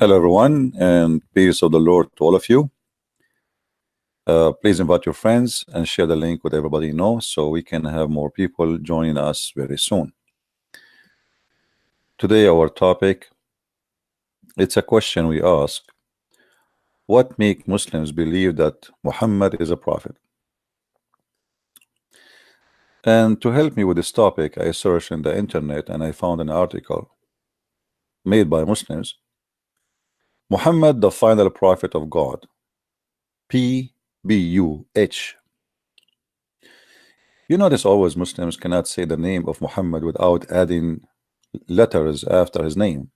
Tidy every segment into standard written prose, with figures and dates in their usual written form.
Hello, everyone, and peace of the Lord to all of you. Please invite your friends and share the link with everybody you know so we can have more people joining us very soon. Today, our topic, it's a question we ask. What make Muslims believe that Muhammad is a prophet? And to help me with this topic, I searched in the internet and I found an article made by Muslims. Muhammad, the final prophet of God. PBUH. You notice always Muslims cannot say the name of Muhammad without adding letters after his name,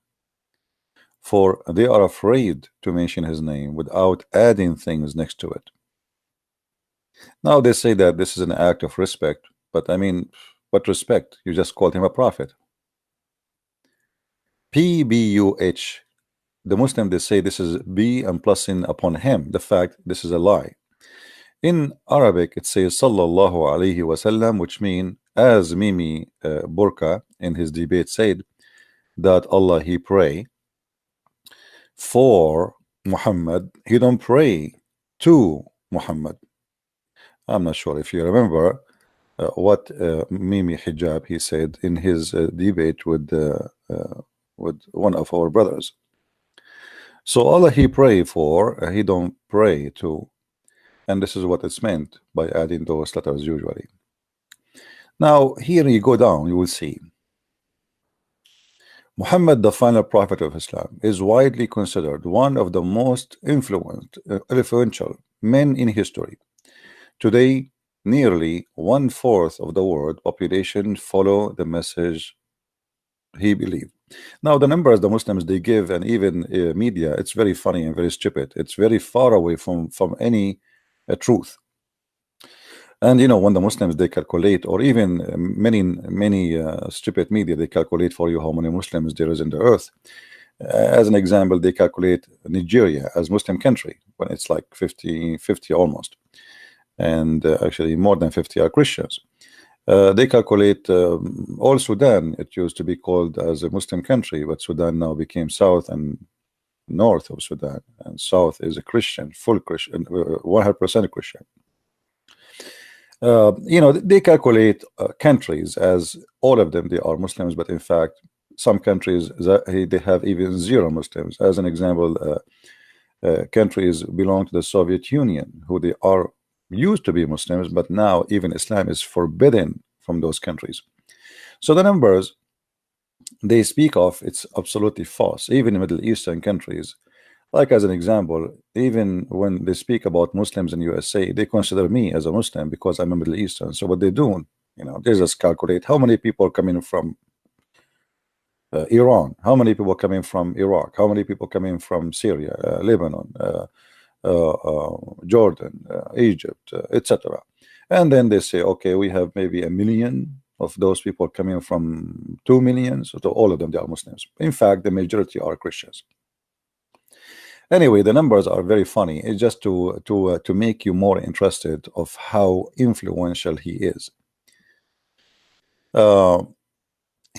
for they are afraid to mention his name without adding things next to it. Now they say that this is an act of respect, but I mean, what respect? You just called him a prophet. PBUH. The Muslim, they say this is B and plussing upon him the fact this is a lie. In Arabic, it says Sallallahu Alaihi Wasallam, which means, as Mimi Burka in his debate said, that Allah he pray for Muhammad, he don't pray to Muhammad. I'm not sure if you remember what Mimi Hijab he said in his debate with one of our brothers. So Allah he pray for, he don't pray to. And this is what it's meant by adding those letters usually. Now, here you go down, you will see. Muhammad, the final prophet of Islam, is widely considered one of the most influential men in history. Today, nearly 1/4 of the world population follow the message he believed. Now, the numbers the Muslims they give, and even media, it's very funny and very stupid. It's very far away from any truth. And you know, when the Muslims they calculate, or even many stupid media, they calculate for you how many Muslims there is in the earth. As an example, they calculate Nigeria as Muslim country when it's like 50 almost, and actually more than 50 are Christians. They calculate all Sudan. It used to be called as a Muslim country, but Sudan now became South and north of Sudan, and south is a Christian, full Christian, 100% Christian. You know, they calculate countries as all of them they are Muslims, but in fact some countries they have even 0 Muslims. As an example, countries belong to the Soviet Union, who they are used to be Muslims, but now even Islam is forbidden from those countries. So the numbers they speak of, it's absolutely false. Even in Middle Eastern countries, like as an example, even when they speak about Muslims in USA, they consider me as a Muslim because I'm a Middle Eastern. So what they do, you know, they just calculate how many people coming from Iran, how many people coming from Iraq, how many people coming from Syria, Lebanon, Jordan, Egypt, etc. And then they say, okay, we have maybe 1 million of those people coming from 2 million, so to all of them they are Muslims. In fact, the majority are Christians. Anyway, the numbers are very funny. It's just to make you more interested of how influential he is.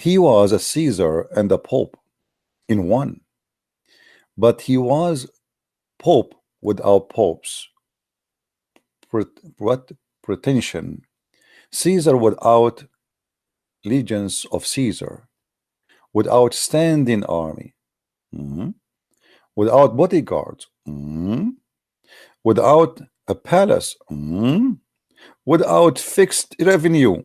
He was a Caesar and a Pope in one, but he was Pope without popes. What pretension? Caesar without legions of Caesar, without standing army, without bodyguards, without a palace, without fixed revenue,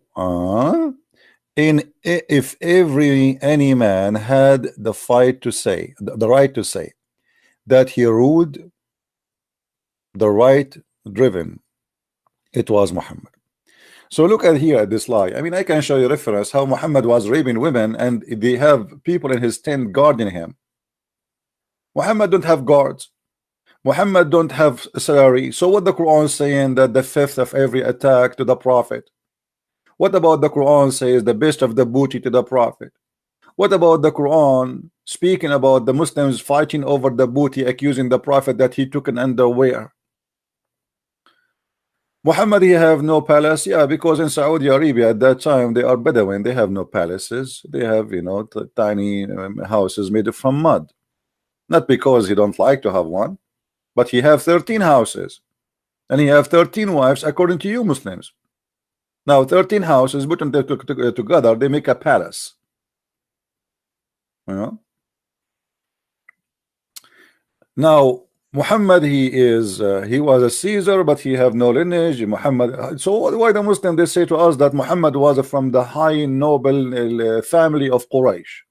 if any man had the right to say that he ruled the right driven, it was Muhammad. So look at here at this lie. I mean, I can show you reference how Muhammad was raping women and they have people in his tent guarding him. Muhammad don't have guards. Muhammad don't have salary. So what the Quran saying that the 5th of every attack to the Prophet? What about the Quran says the best of the booty to the Prophet? What about the Quran speaking about the Muslims fighting over the booty, accusing the Prophet that he took an underwear? Muhammad, he have no palace? Yeah, because in Saudi Arabia at that time they are Bedouin. They have no palaces. They have, you know, tiny houses made from mud. Not because he don't like to have one, but he have 13 houses and he have 13 wives according to you Muslims. Now 13 houses put them together, they make a palace. You know. Now Muhammad, he was a Caesar, but he have no lineage. Muhammad. So why the Muslim they say to us that Muhammad was from the high noble family of Quraysh?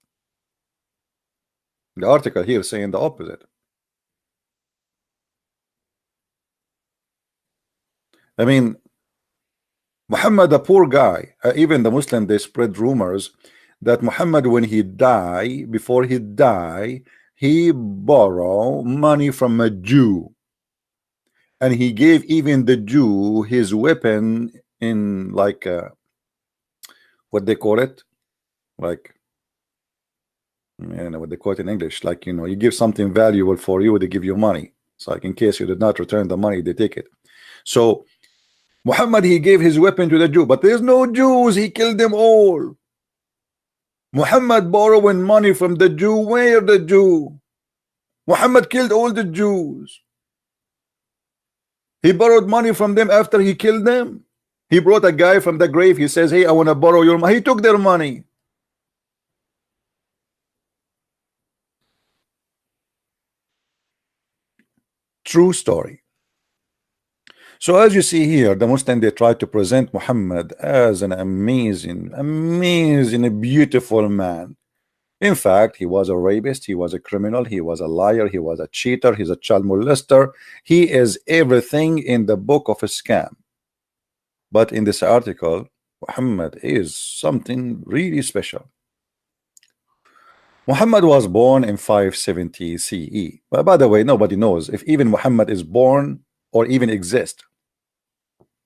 The article here saying the opposite. I mean, Muhammad, a poor guy. Even the Muslim they spread rumors that Muhammad, when he die, before he die, he borrow money from a Jew, and he gave even the Jew his weapon in like what they call it, like what they call it in English, like you give something valuable for you, they give you money. It's like in case you did not return the money, they take it. So Muhammad, he gave his weapon to the Jew, but there's no Jews, he killed them all. Muhammad borrowing money from the Jew. Where the Jew? Muhammad killed all the Jews. He borrowed money from them after he killed them. He brought a guy from the grave. He says, hey, I want to borrow your money. He took their money. True story. So as you see here, the Muslim, they try to present Muhammad as an amazing, beautiful man. In fact, he was a rapist, he was a criminal, he was a liar, he was a cheater, he's a child molester. He is everything in the book of a scam. But in this article, Muhammad is something really special. Muhammad was born in 570 CE. But by the way, nobody knows if even Muhammad is born or even exists.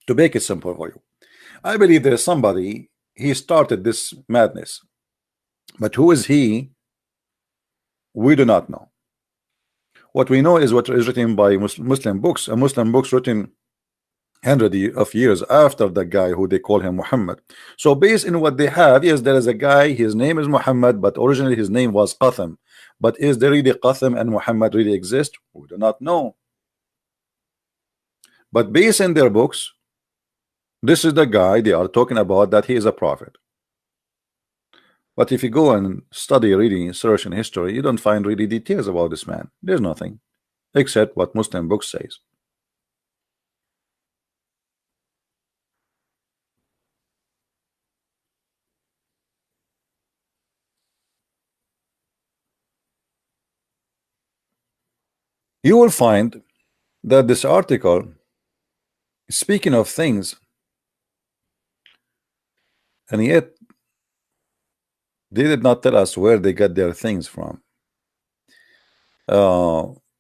To make it simple for you, I believe there is somebody, he started this madness. But who is he? We do not know. What we know is what is written by Muslim books, and Muslim books written hundreds of years after the guy who they call him Muhammad. So based on what they have, yes, there is a guy, his name is Muhammad, but originally his name was Qasim. But is there really Qasim and Muhammad really exist? We do not know. But based in their books, this is the guy they are talking about, that he is a prophet. But if you go and study, reading, search in history, you don't find really details about this man. There's nothing except what Muslim books says. You will find that this article is speaking of things, and yet they did not tell us where they got their things from.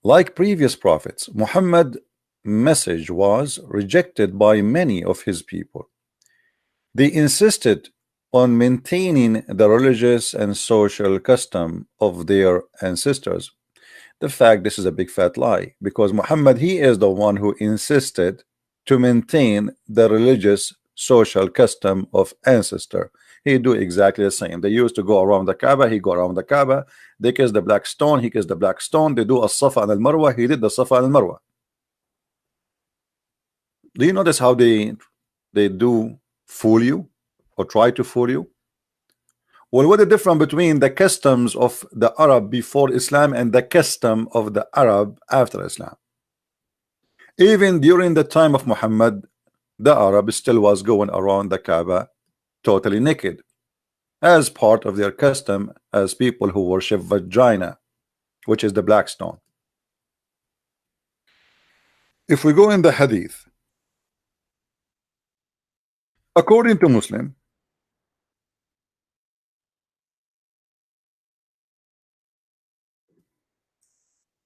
Like previous prophets, Muhammad's message was rejected by many of his people. They insisted on maintaining the religious and social custom of their ancestors. The fact, this is a big fat lie, because Muhammad, he is the one who insisted to maintain the religious social custom of ancestor. He do exactly the same. They used to go around the Kaaba, he go around the Kaaba. They kiss the black stone, he kissed the black stone. They do a Safa and al Marwa, he did the Safa and al Marwa. Do you notice how they do fool you or try to fool you? Well, what is the difference between the customs of the Arab before Islam and the custom of the Arab after Islam? Even during the time of Muhammad, the Arab still was going around the Kaaba totally naked, as part of their custom as people who worship vagina, which is the black stone. If we go in the hadith, according to Muslim,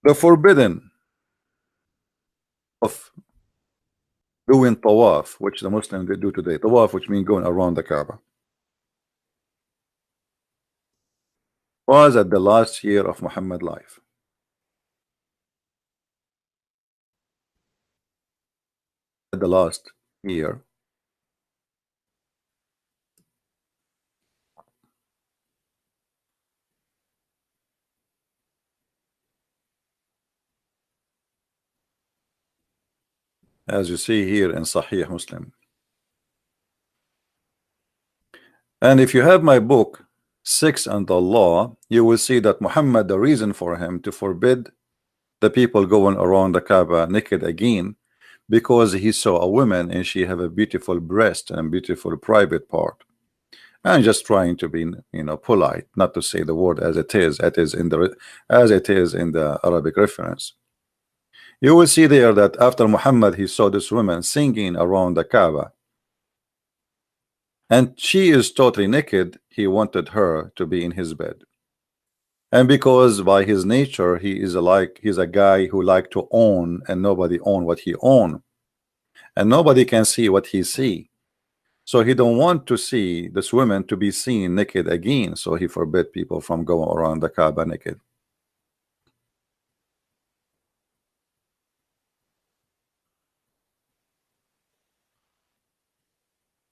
the forbidden of doing tawaf, which the Muslims they do today, tawaf, which means going around the Kaaba, was at the last year of Muhammad's life. At the last year, as you see here in Sahih Muslim. And if you have my book, Sex and the Law, you will see that Muhammad, the reason for him to forbid the people going around the Kaaba naked again, because he saw a woman and she have a beautiful breast and beautiful private part. And just trying to be, polite, not to say the word as it is, as it is in the Arabic reference. You will see there that after Muhammad, he saw this woman singing around the Kaaba, and she is totally naked. He wanted her to be in his bed, and because by his nature he's a guy who like to own, and nobody own what he own, and nobody can see what he see. So he don't want to see this woman to be seen naked again. So he forbid people from going around the Kaaba naked.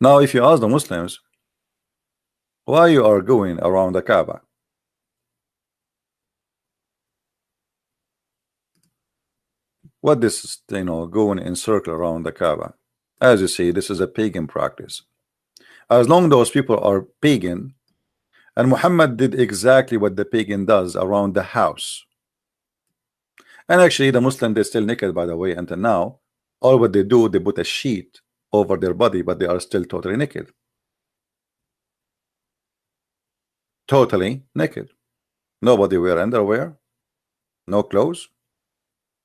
Now, if you ask the Muslims why you are going around the Kaaba, what this is, going in circle around the Kaaba. As you see, this is a pagan practice. As long as those people are pagan, and Muhammad did exactly what the pagan does around the house. And actually, the Muslim, they're still naked, by the way, until now. All what they do, they put a sheet over their body, but they are still totally naked. Totally naked. Nobody wear underwear, no clothes.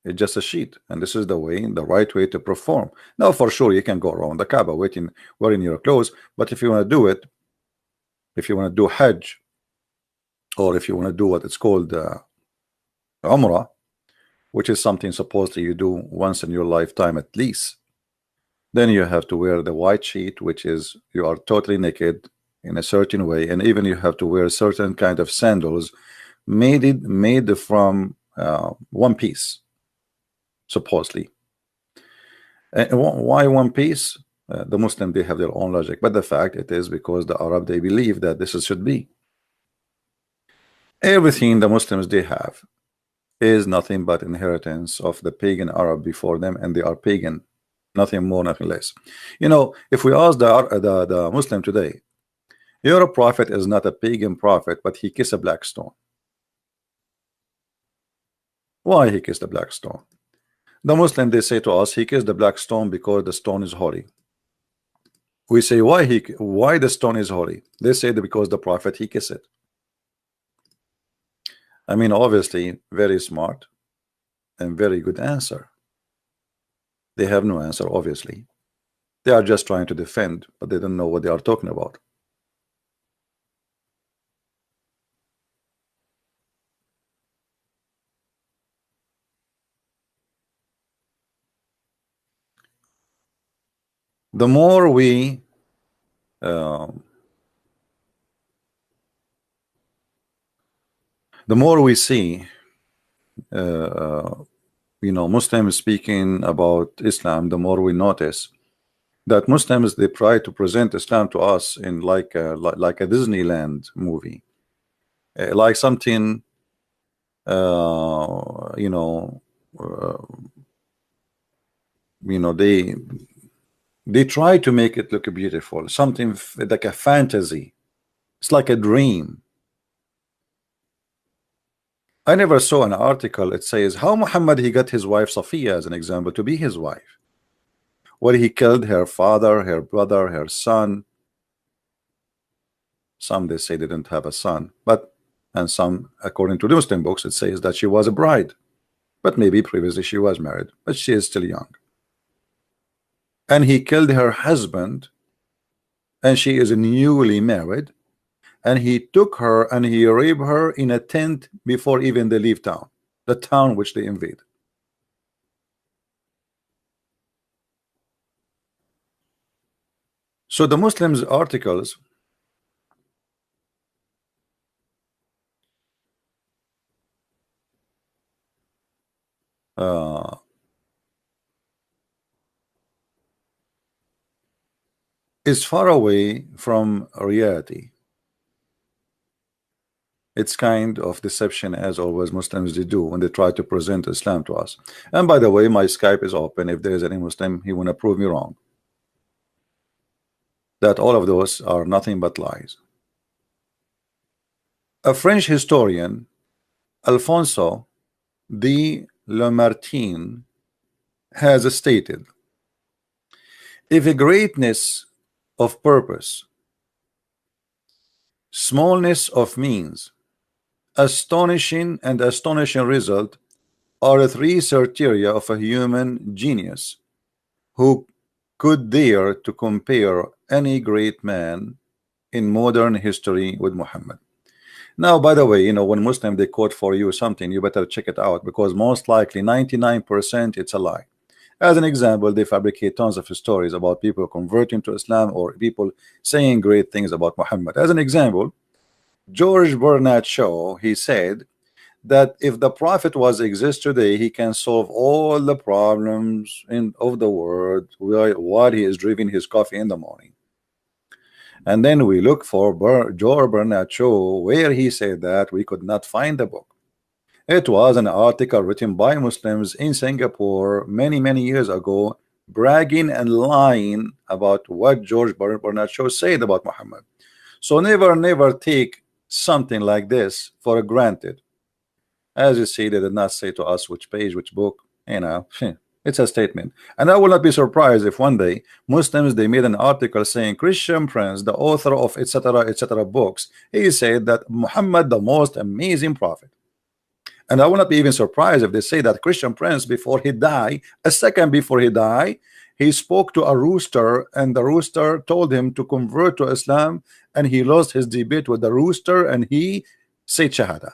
It's just a sheet, and this is the right way to perform. Now, for sure, you can go around the Kaaba wearing your clothes, but if you want to do it, if you want to do Hajj, or if you want to do what it's called Umrah, which is something supposedly you do once in your lifetime at least, then you have to wear the white sheet, which is you are totally naked in a certain way, and even you have to wear certain kind of sandals made from one piece, supposedly. And why one piece? The Muslim, they have their own logic, but the fact it is because the Arab, they believe that this should be. Everything the Muslims they have is nothing but inheritance of the pagan Arab before them, and they are pagan, nothing more, nothing less. If we ask the Muslim today, your prophet is not a pagan prophet, but he kissed a black stone. Why he kissed the black stone? The Muslim, they say to us, he kissed the black stone because the stone is holy. We say, why the stone is holy? They say that because the prophet, he kissed it. I mean, obviously, very smart and very good answer. They have no answer, obviously. They are just trying to defend, but they don't know what they are talking about. The more we see Muslims speaking about Islam, the more we notice that Muslims, they try to present Islam to us in like a Disneyland movie, like something they try to make it look beautiful, something like a fantasy. It's like a dream. I never saw an article it says how Muhammad he got his wife Safiya as an example to be his wife. Well, he killed her father, her brother, her son. Some they say they didn't have a son, and some, according to the Muslim books, it says that she was a bride, but maybe previously she was married, but she is still young. And he killed her husband, and she is newly married, and he took her and he raped her in a tent before even they leave town, the town which they invade. So the Muslims articles is far away from reality. It's kind of deception, as always Muslims they do when they try to present Islam to us. And by the way, my Skype is open. If there is any Muslim, he want to prove me wrong, that all of those are nothing but lies. A French historian, Alfonso de Lamartine, has stated, if a greatness of purpose, smallness of means, astonishing and astonishing result are the three criteria of a human genius who could dare to compare any great man in modern history with Muhammad. Now, by the way, you know, when Muslim they quote for you something, you better check it out, because most likely 99% it's a lie. As an example, they fabricate tons of stories about people converting to Islam or people saying great things about Muhammad. As an example, George Bernard Shaw, he said that if the prophet was exist today, he can solve all the problems of the world while he is drinking his coffee in the morning. And then we look for George Bernard Shaw, where he said that we could not find the book. It was an article written by Muslims in Singapore many years ago, bragging and lying about what George Bernard Shaw said about Muhammad. So never take something like this for granted. As you see, they did not say to us which page, which book, you know. It's a statement. And I will not be surprised if one day Muslims they made an article saying Christian Prince, the author of etc books, he said that Muhammad the most amazing prophet. And I will not be even surprised if they say that Christian Prince, before he died, a second before he died, he spoke to a rooster, and the rooster told him to convert to Islam, and he lost his debate with the rooster, and he said Shahada.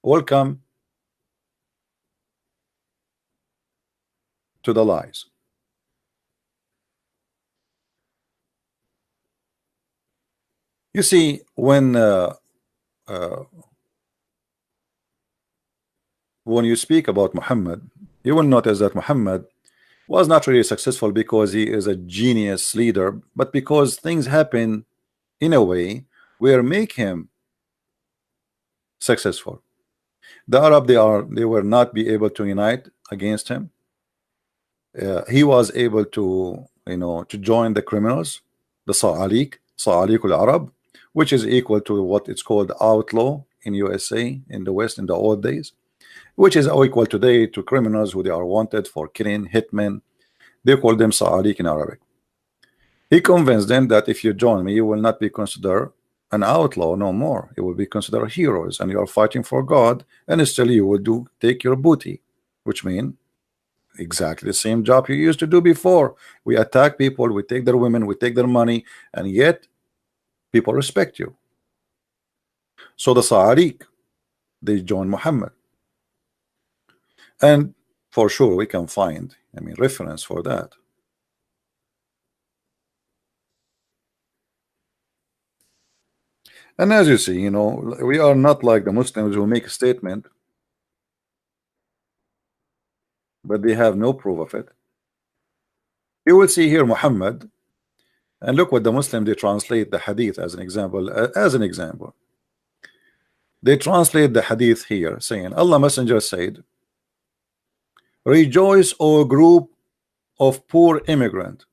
Welcome to the lies. You see, when you speak about Muhammad, you will notice that Muhammad was not really successful because he is a genius leader, but because things happen in a way where make him successful. The Arab, they were not be able to unite against him. He was able to, you know, to join the criminals, the Sa'alik al-Arab, which is equal to what it's called outlaw in USA, in the West, in the old days, which is equal today to criminals who they are wanted for killing, hitmen. They call them Sa'alik in Arabic. He convinced them that if you join me, you will not be considered an outlaw no more. You will be considered heroes, and you are fighting for God, and still you will take your booty, which means exactly the same job you used to do before. We attack people, we take their women, we take their money, and yet people respect you. So the Sa'alik, they join Muhammad, and for sure we can find, I mean, reference for that. And as you see, you know, we are not like the Muslims who make a statement but they have no proof of it. You will see here Muhammad, and look what the Muslim they translate the hadith as an example. They translate the hadith here saying Allah Messenger said, rejoice, O group of poor immigrant.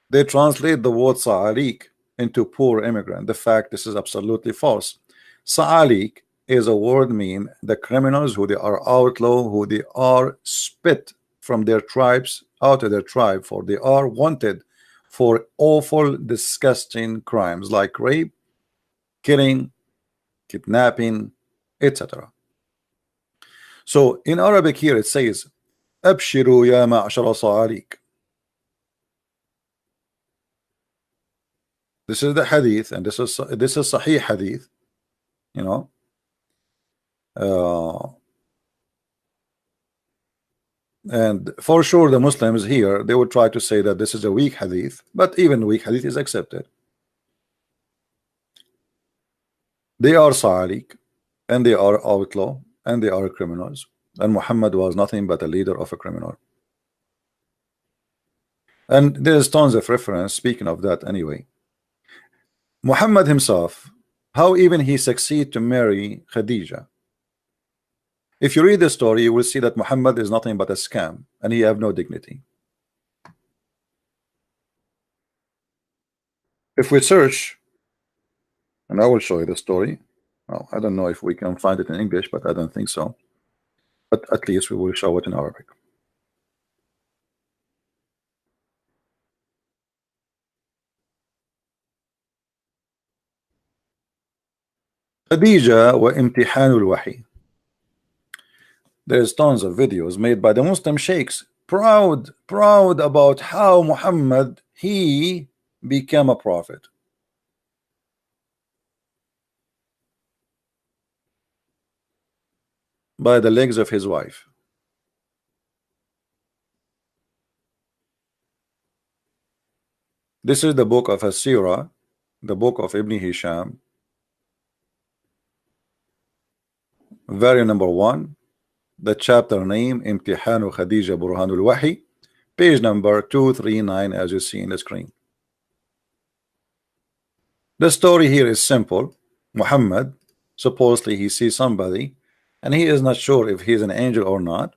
They translate the word Sa'alik into poor immigrant. The fact this is absolutely false. Sa'alik is a word mean the criminals who they are outlaw, who they are spit from their tribes out of their tribe, for they are wanted for awful disgusting crimes like rape, killing, kidnapping, etc. So in Arabic here it says Abshiru ya ma'ashara Sa'alik. This is the hadith, and this is Sahih hadith, you know. And for sure the Muslims here, they would try to say that this is a weak hadith, but even weak hadith is accepted. They are Sa'alik, and they are outlaw, and they are criminals, and Muhammad was nothing but a leader of a criminal. And there's tons of reference speaking of that anyway. Muhammad himself how even he succeed to marry Khadija. If you read the story, you will see that Muhammad is nothing but a scam, and he have no dignity. If we search, and I will show you the story. Well, I don't know if we can find it in English, but I don't think so. But at least we will show it in Arabic. Khadija wa imtihanul wahi. There's tons of videos made by the Muslim sheikhs, proud about how Muhammad he became a prophet. By the legs of his wife. This is the book of As-Sirah, the book of Ibn Hisham, volume number 1, the chapter name Imtihanu Khadija Burhanul Wahi, page number 239, as you see in the screen. The story here is simple. Muhammad, supposedly he sees somebody and he is not sure if he's an angel or not.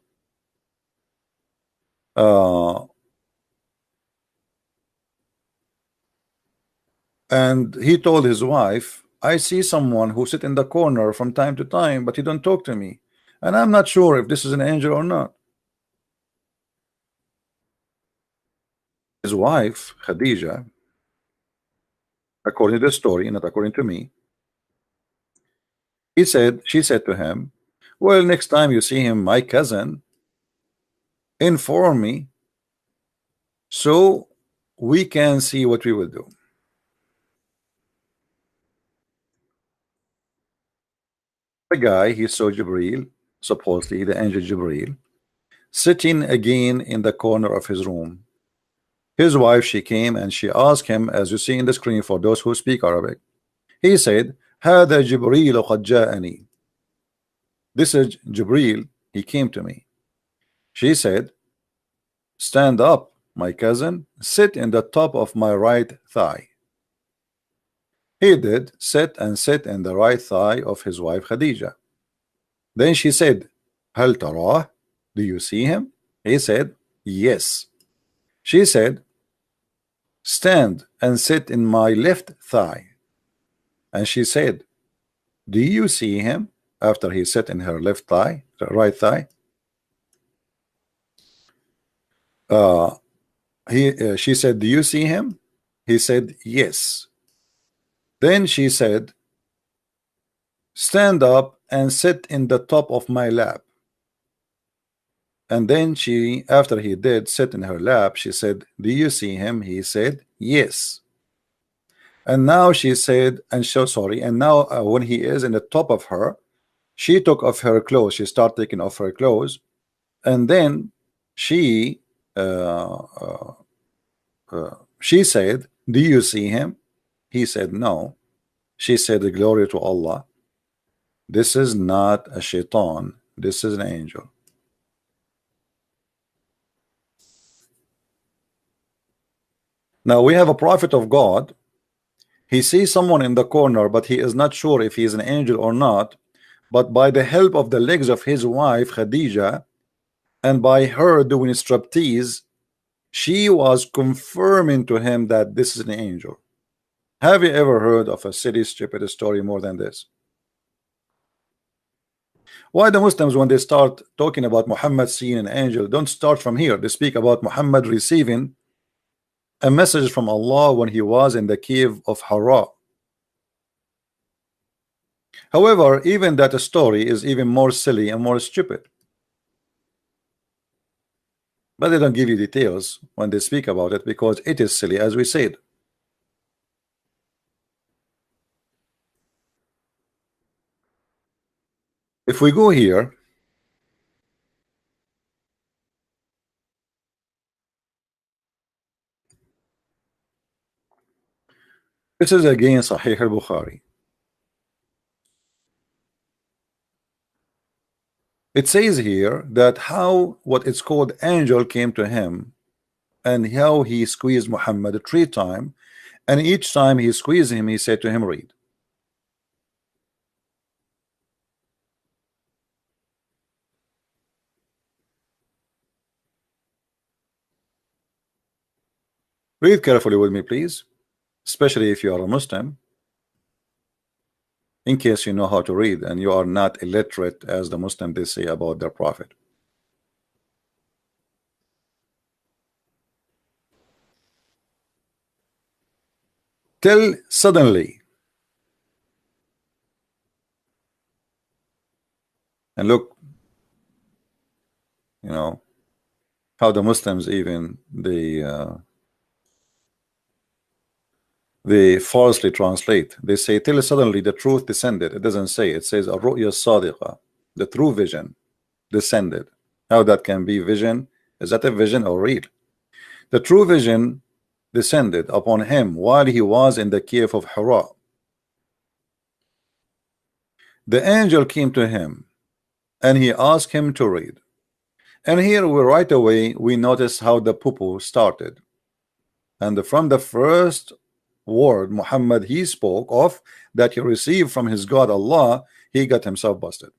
And he told his wife, I see someone who sit in the corner from time to time, but he don't talk to me, and I'm not sure if this is an angel or not. His wife Khadija, according to the story, not according to me, she said to him, well, next time you see him, my cousin, inform me so we can see what we will do. The guy, he saw Jibril, supposedly the angel Jibril, sitting again in the corner of his room. His wife, she came and she asked him, as you see in the screen for those who speak Arabic. He said, هذا جبريل قد جاءني. This is Jibril, he came to me. She said, stand up, my cousin, sit in the top of my right thigh. He did sit in the right thigh of his wife Khadija. Then she said, هل تراه? Do you see him? He said, yes. She said, stand and sit in my left thigh. And she said, do you see him? After he sat in her left thigh, right thigh. She said, do you see him? He said, yes. Then she said, stand up and sit in the top of my lap. And then she, after he did sit in her lap, she said, do you see him? He said, yes. And now she said, and so sorry, and now when he is in the top of her, she took off her clothes. She started taking off her clothes, and then she said, do you see him? He said, no. She said, glory to Allah. This is not a shaitan. This is an angel. Now we have a prophet of God. He sees someone in the corner, but he is not sure if he is an angel or not. But by the help of the legs of his wife Khadija, and by her doing striptease, she was confirming to him that this is an angel. Have you ever heard of a silly, stupid story more than this? Why the Muslims, when they start talking about Muhammad seeing an angel, don't start from here? They speak about Muhammad receiving a message from Allah when he was in the cave of Hira. However, even that story is even more silly and more stupid. But they don't give you details when they speak about it because it is silly, as we said. If we go here, this is again Sahih al-Bukhari. It says here that how what it's called angel came to him and how he squeezed Muhammad 3 times, and each time he squeezed him, he said to him, read. Read carefully with me, please, especially if you are a Muslim, in case you know how to read and you are not illiterate as the Muslim they say about their prophet. Till suddenly, and look, you know how the Muslims even they falsely translate. They say till suddenly the truth descended. It doesn't say, it says ar-ru'ya sadiqa, the true vision descended. How that can be vision? Is that a vision or real? The true vision descended upon him while he was in the cave of Hira. The angel came to him and he asked him to read. And here we right away we notice how the poo-poo started. And from the first word Muhammad he spoke of that he received from his God Allah, he got himself busted.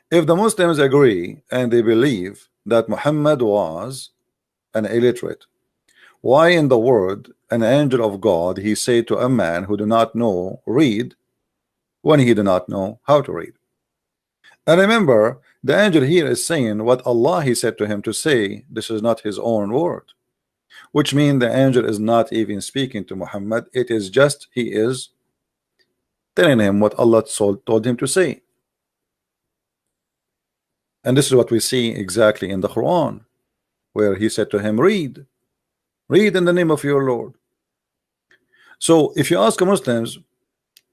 If the Muslims agree and they believe that Muhammad was an illiterate, why in the world an angel of God he said to a man who do not know read when he do not know how to read? And remember, the angel here is saying what Allah he said to him to say. This is not his own word, which means the angel is not even speaking to Muhammad. It is just he is telling him what Allah told him to say. And this is what we see exactly in the Quran, where he said to him, read in the name of your Lord. So if you ask Muslims,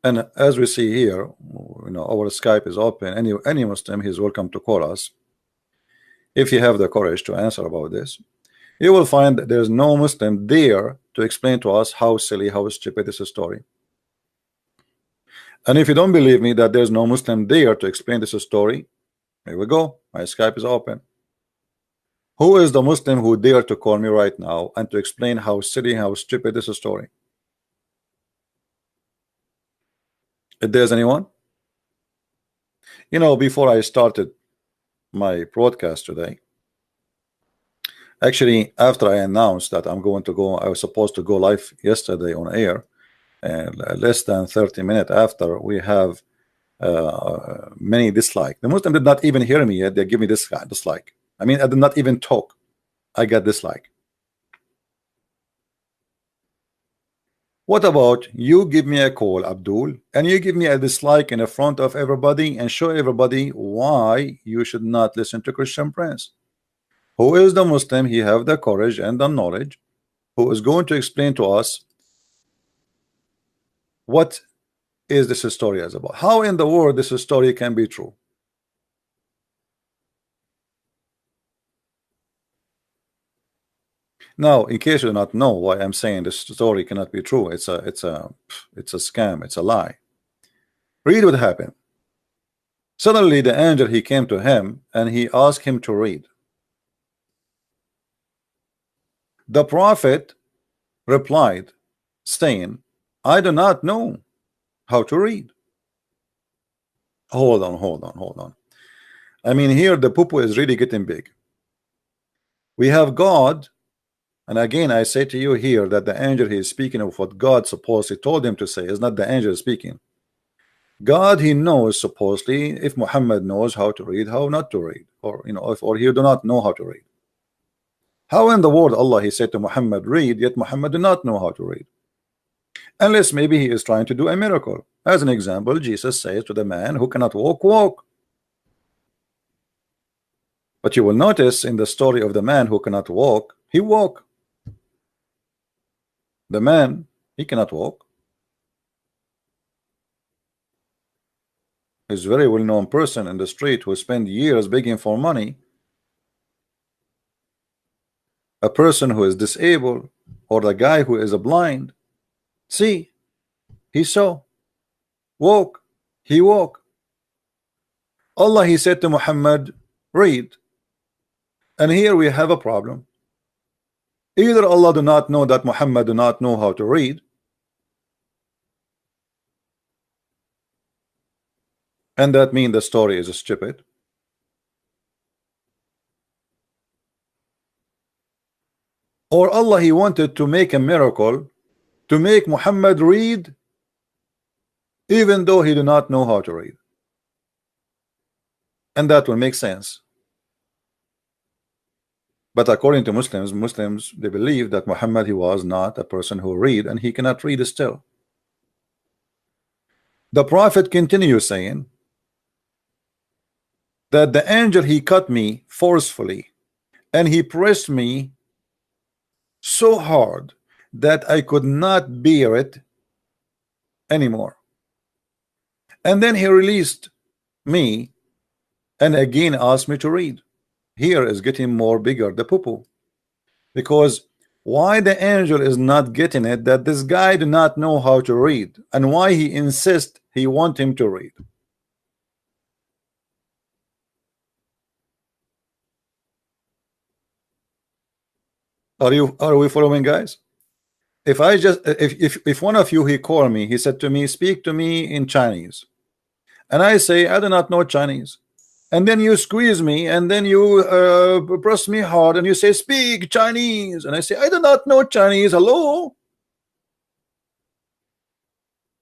and as we see here, our Skype is open, any Muslim is welcome to call us if you have the courage to answer about this. You will find that there's no Muslim there to explain to us how silly, how stupid this story. And if you don't believe me that there's no Muslim there to explain this story, here we go, my Skype is open. Who is the Muslim who dare to call me right now and to explain how silly, how stupid this story? If there's anyone, before I started my broadcast today, actually after I announced that I'm going to go, I was supposed to go live yesterday on air, and less than 30 minutes after, we have many dislike. The Muslim did not even hear me yet. They give me this dislike. I mean, I did not even talk. I got dislike. What about you give me a call, Abdul, and you give me a dislike in the front of everybody and show everybody why you should not listen to Christian Prince? Who is the Muslim? He have the courage and the knowledge, who is going to explain to us what is this story is about. How in the world this story can be true? Now, in case you do not know why I'm saying this story cannot be true, it's a scam, it's a lie. Read what happened. Suddenly the angel he came to him and he asked him to read. The prophet replied, saying, I do not know how to read. Hold on. I mean, here the poo-poo is really getting big. We have God, and again I say to you here that the angel he is speaking of what God supposedly told him to say is not the angel speaking. God he knows supposedly if Muhammad knows how to read, how not to read, or or he do not know how to read. How in the world Allah he said to Muhammad read, yet Muhammad do not know how to read? Unless maybe he is trying to do a miracle. As an example, Jesus says to the man who cannot walk. But you will notice in the story of the man who cannot walk, he walk. The man, he cannot walk. He's a very well-known person in the street who spent years begging for money. A person who is disabled, or the guy who is blind, see, he saw, walk, he walk. Allah he said to Muhammad, read. And here we have a problem. Either Allah do not know that Muhammad do not know how to read, and that means the story is stupid, Or Allah, he wanted to make a miracle to make Muhammad read even though he do not know how to read. And that will make sense. But according to Muslims, they believe that Muhammad, he was not a person who read, and he cannot read still. The Prophet continues saying that the angel, he cut me forcefully, and he pressed me so hard that I could not bear it anymore. And then he released me and again asked me to read. Here is getting more bigger, the poo-poo. Because why the angel is not getting it that this guy do not know how to read, and why he insists he want him to read. Are we following, guys? If one of you, he called me, he said to me, speak to me in Chinese, and I say I do not know Chinese, and then you squeeze me, and then you press me hard, and you say speak Chinese, and I say I do not know Chinese. Hello?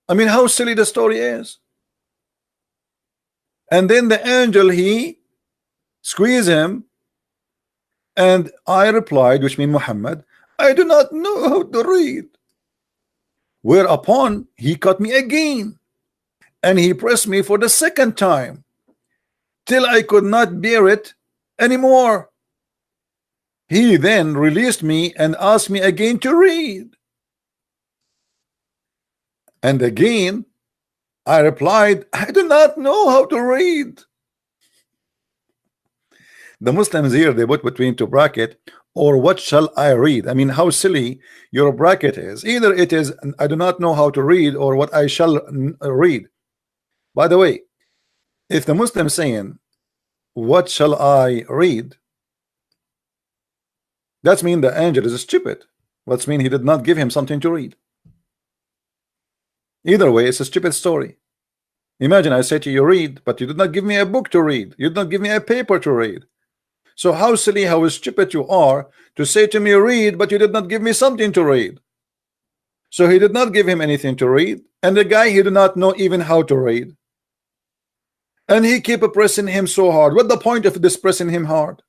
I mean, how silly the story is. And then the angel, he squeeze him, and I replied, which means Muhammad, I do not know how to read. Whereupon he cut me again, and he pressed me for the second time till I could not bear it anymore. He then released me and asked me again to read. And again I replied, I do not know how to read. The Muslims here, they put between two brackets, or what shall I read? I mean, how silly your bracket is. Either it is I do not know how to read, or what I shall read. By the way, if the Muslim saying what shall I read, that means the angel is stupid. That means he did not give him something to read. Either way, it's a stupid story. Imagine I say to you read, but you did not give me a book to read. You did not give me a paper to read. So how silly, how stupid you are to say to me read, but you did not give me something to read. So he did not give him anything to read, and the guy, he did not know even how to read, and he keep pressing him so hard. What the point of this pressing him hard?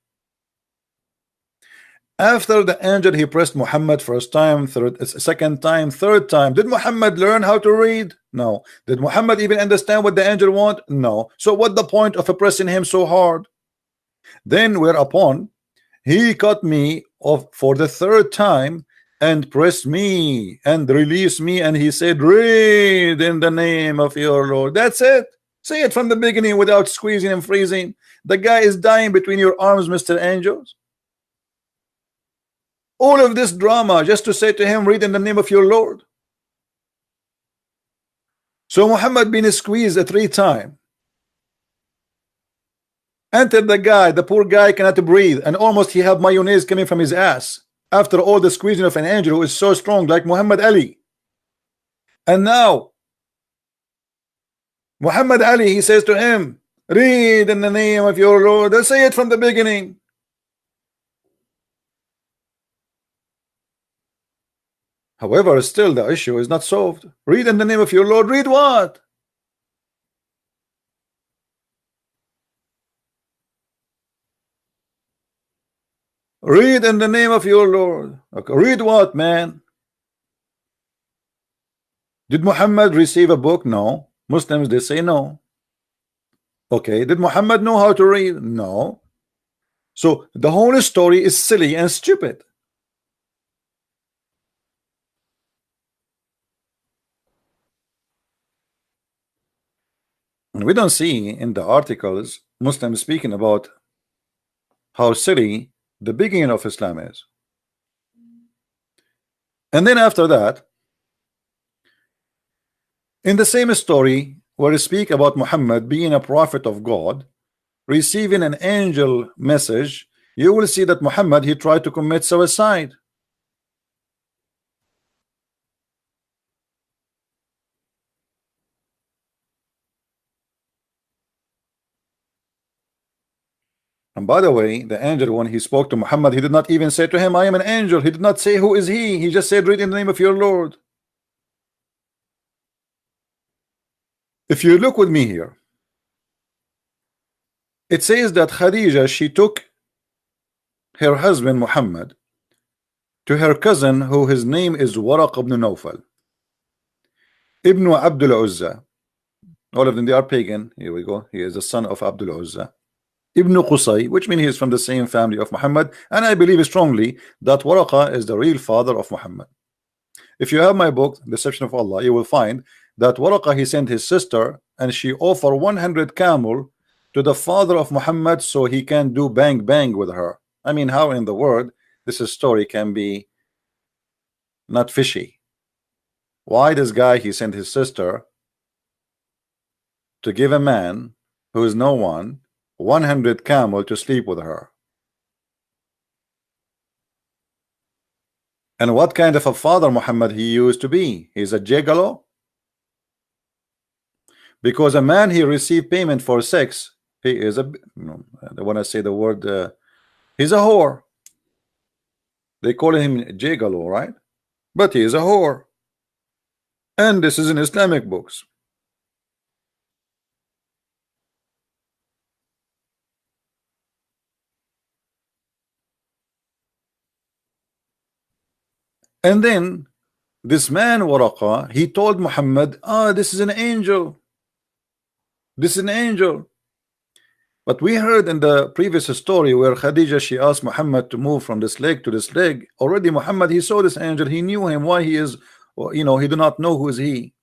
After the angel, he pressed Muhammad first time, second time, third time. Did Muhammad learn how to read? No. Did Muhammad even understand what the angel want? No. So what the point of pressing him so hard? Then whereupon he cut me off for the third time and pressed me and released me, and he said, read in the name of your Lord. That's it. Say it from the beginning without squeezing and freezing. The guy is dying between your arms, Mr. Angels. All of this drama just to say to him, read in the name of your Lord. So Muhammad been squeezed 3 times. Enter the guy, the poor guy cannot breathe, and almost he have mayonnaise coming from his ass after all the squeezing of an angel who is so strong like Muhammad Ali. And now Muhammad Ali, he says to him, read in the name of your Lord. Let's say it from the beginning. However, still the issue is not solved. Read in the name of your Lord. Read what? Read in the name of your Lord. Okay, read what, man? Did Muhammad receive a book? No. Muslims, they say no. Okay, did Muhammad know how to read? No. So the whole story is silly and stupid. And we don't see in the articles Muslims speaking about how silly the beginning of Islam is. And then after that, in the same story where we speak about Muhammad being a prophet of God, receiving an angel message, you will see that Muhammad, he tried to commit suicide. And by the way, the angel, when he spoke to Muhammad, he did not even say to him, I am an angel. He did not say, who is he? He just said, read in the name of your Lord. If you look with me here, it says that Khadija, she took her husband Muhammad to her cousin, who his name is Waraq ibn Nawfal, Ibn Abdul Uzza. All of them, they are pagan. Here we go. He is the son of Abdul Uzza. Ibn Qusay, which means he is from the same family of Muhammad, and I believe strongly that Waraqa is the real father of Muhammad. If you have my book, Deception of Allah, you will find that Waraqa, he sent his sister, and she offered 100 camel to the father of Muhammad so he can do bang bang with her. I mean, how in the world this story can be not fishy? Why this guy, he sent his sister to give a man who is no one 100 camel to sleep with her? And what kind of a father Muhammad he used to be? He's a gigolo? Because a man, he received payment for sex, he is a, when I say the word, he's a whore. They call him gigolo, right? But he is a whore. And this is in Islamic books. And then this man Waraqa, he told Muhammad, this is an angel. This is an angel. But we heard in the previous story where Khadija, she asked Muhammad to move from this leg to this leg. Already Muhammad, he saw this angel. He knew him. Why he is, he did not know who is he.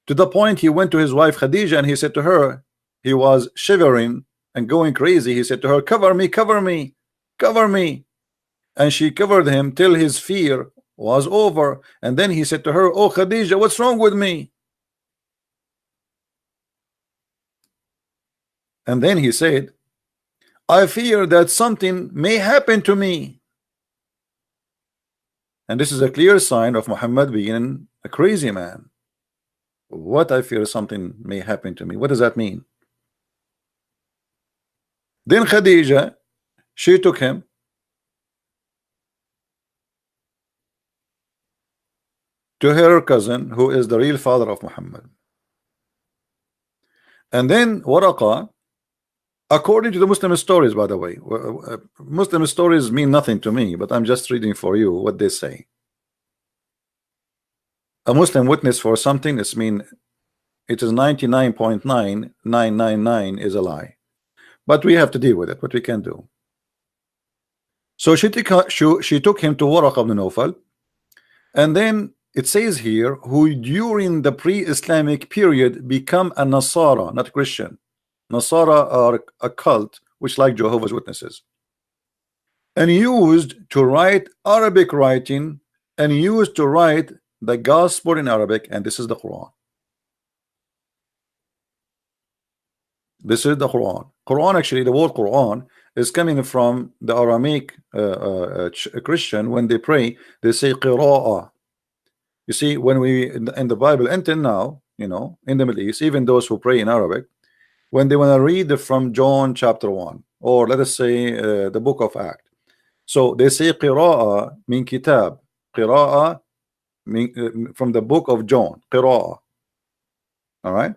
To the point he went to his wife Khadija and he said to her, he was shivering and going crazy. He said to her, cover me, cover me, cover me. And she covered him till his fear was over. And then he said to her, oh Khadija, what's wrong with me? And then he said, I fear that something may happen to me. And this is a clear sign of Muhammad being a crazy man. What, I fear something may happen to me? What does that mean? Then Khadija, she took him to her cousin, who is the real father of Muhammad. And then Waraqa, according to the Muslim stories, by the way, Muslim stories mean nothing to me, but I'm just reading for you what they say. A Muslim witness for something, it means it is 99.9999 is a lie. But we have to deal with it, what we can do. So she took him to Waraq ibn Nawfal, and then it says here, who during the pre-Islamic period become a Nasara, not Christian. Nasara are a cult which like Jehovah's Witnesses, and used to write Arabic writing, and used to write the gospel in Arabic, and this is the Quran. This is the Quran. Quran, actually, the word Quran is coming from the Aramaic Christian. When they pray, they say qira'ah. You see, when we in the Bible until now, in the Middle East, even those who pray in Arabic, when they want to read from John chapter 1, or let us say the book of Acts, so they say qira'ah min kitab, qira'ah from the book of John, qira'ah. All right.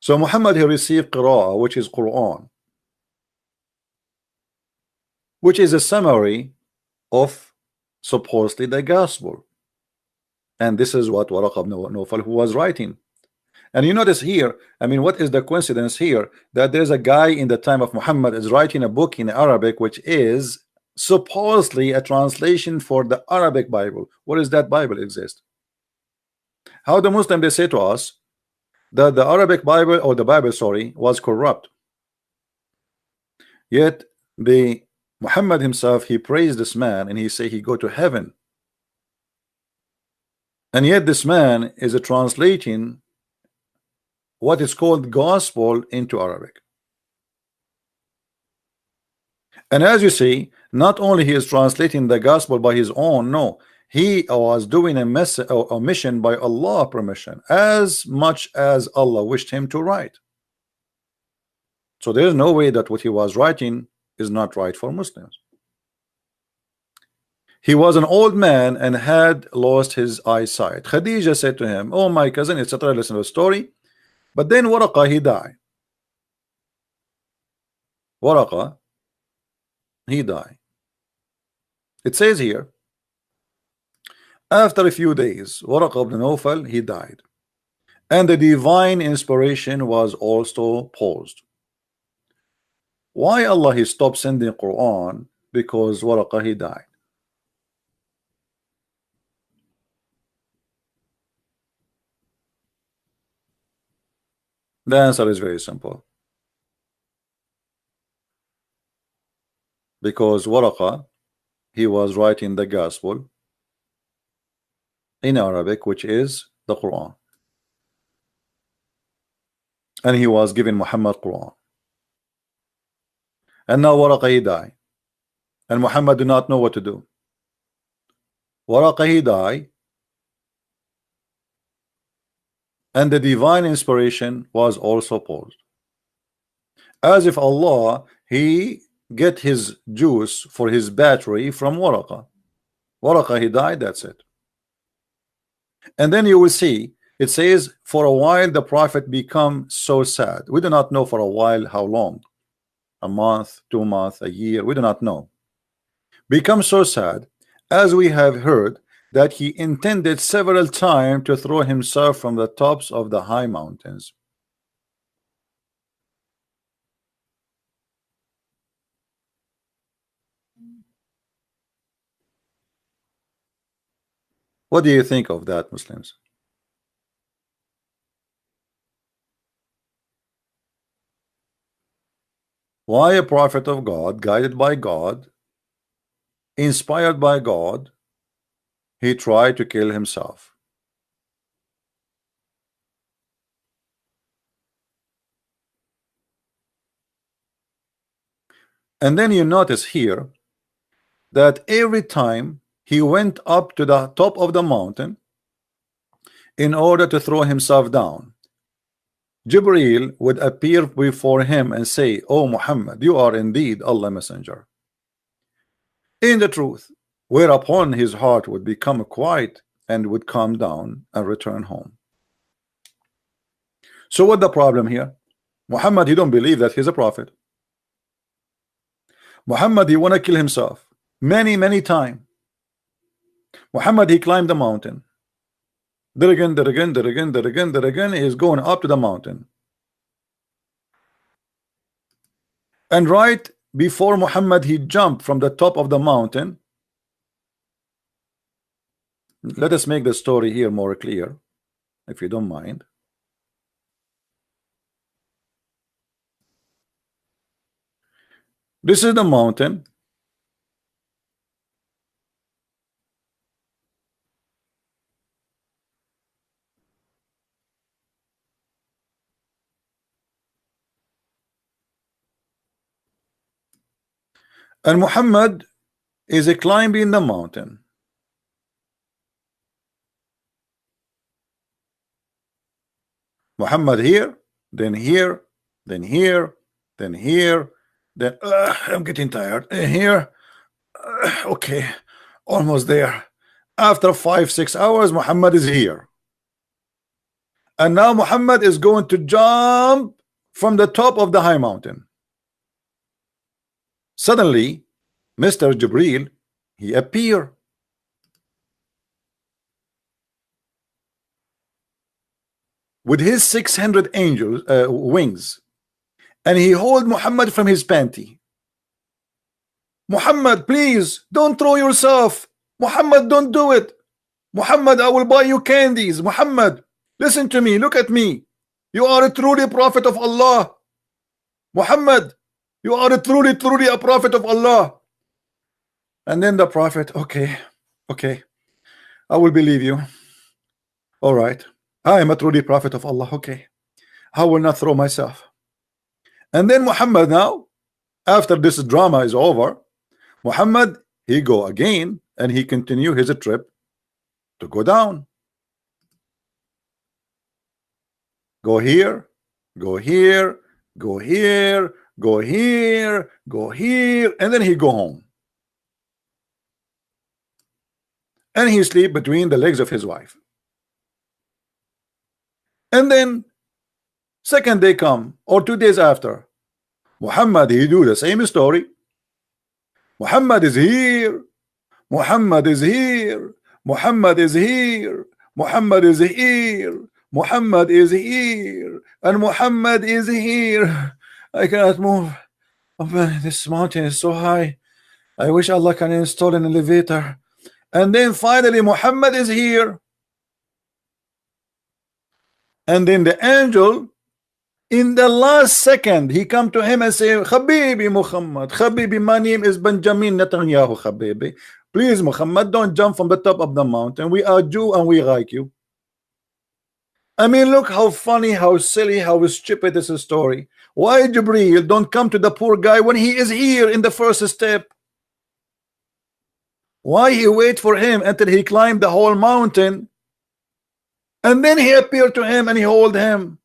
So Muhammad, he received qira'ah, which is Quran, which is a summary of supposedly the gospel. And this is what Waraq ibn Nawfal who was writing. And you notice here, I mean, what is the coincidence here? That there's a guy in the time of Muhammad is writing a book in Arabic, which is supposedly a translation for the Arabic Bible. What is that Bible exist? How the Muslim, they say to us that the Arabic Bible, or the Bible, sorry, was corrupt. Yet the Muhammad himself, he praised this man and he say he go to heaven. And yet this man is translating what is called gospel into Arabic. And as you see, not only he is translating the gospel by his own, no, he was doing a mission by Allah permission, as much as Allah wished him to write. So there's no way that what he was writing is not right for Muslims. He was an old man and had lost his eyesight. Khadija said to him, "Oh, my cousin," etc. Listen to the story. But then Waraqa, he died. Waraqa, he died. It says here, after a few days, Waraqa ibn Nawfal, he died, and the divine inspiration was also paused. Why Allah he stopped sending Quran? Because Waraqa, he died. The answer is very simple. Because Waraqa, he was writing the gospel in Arabic, which is the Quran, and he was giving Muhammad Quran. And now Waraqa, he died, and Muhammad did not know what to do. Waraqa, he died, and the divine inspiration was also paused, as if Allah he get his juice for his battery from Waraqa. Waraqa, he died, that's it. And then you will see it says, for a while the prophet become so sad. We do not know for a while how long, a month, 2 months, a year, we do not know. Become so sad, as we have heard that he intended several times to throw himself from the tops of the high mountains. What do you think of that, Muslims? Why a prophet of God, guided by God, inspired by God, he tried to kill himself? And then you notice here that every time he went up to the top of the mountain in order to throw himself down, Jibreel would appear before him and say, "Oh Muhammad, you are indeed Allah messenger in the truth," whereupon his heart would become quiet and would calm down and return home. So what the problem here? Muhammad, he don't believe that he's a prophet. Muhammad, he want to kill himself many times. Muhammad, he climbed the mountain. There again, he's going up to the mountain. And right before Muhammad he jumped from the top of the mountain, let us make the story here more clear, if you don't mind. This is the mountain. And Muhammad is climbing the mountain. Muhammad here, then here, then here, then here, then I'm getting tired. Here, okay, almost there. After 5-6 hours, Muhammad is here. And now Muhammad is going to jump from the top of the high mountain. Suddenly, Mr. Jibreel, he appeared. With his 600 angels wings, and he hold Muhammad from his panty. Muhammad, please don't throw yourself. Muhammad, don't do it. Muhammad, I will buy you candies. Muhammad, listen to me, look at me. You are a truly prophet of Allah. Muhammad, you are a truly a prophet of Allah. And then the prophet, okay, I will believe you. All right, I am a truly prophet of Allah. Okay, I will not throw myself. And then Muhammad, now after this drama is over, Muhammad, he go again and he continue his trip to go down. Go here, go here, go here, go here, and then he go home. And he sleep between the legs of his wife. And then second day come, or 2 days after, Muhammad, he do the same story. Muhammad is here. Muhammad is here. Muhammad is here. Muhammad is here. Muhammad is here. And Muhammad is here. I cannot move. Oh, man, this mountain is so high. I wish Allah can install an elevator. And then finally Muhammad is here. And then the angel, in the last second, he come to him and say, Habibi Muhammad, Habibi, my name is Benjamin Netanyahu, Habibi. Please, Muhammad, don't jump from the top of the mountain. We are Jew and we like you. I mean, look how funny, how silly, how stupid this story. Why Jibreel don't come to the poor guy when he is here in the first step? Why he wait for him until he climbed the whole mountain, and then he appeared to him and he hold him?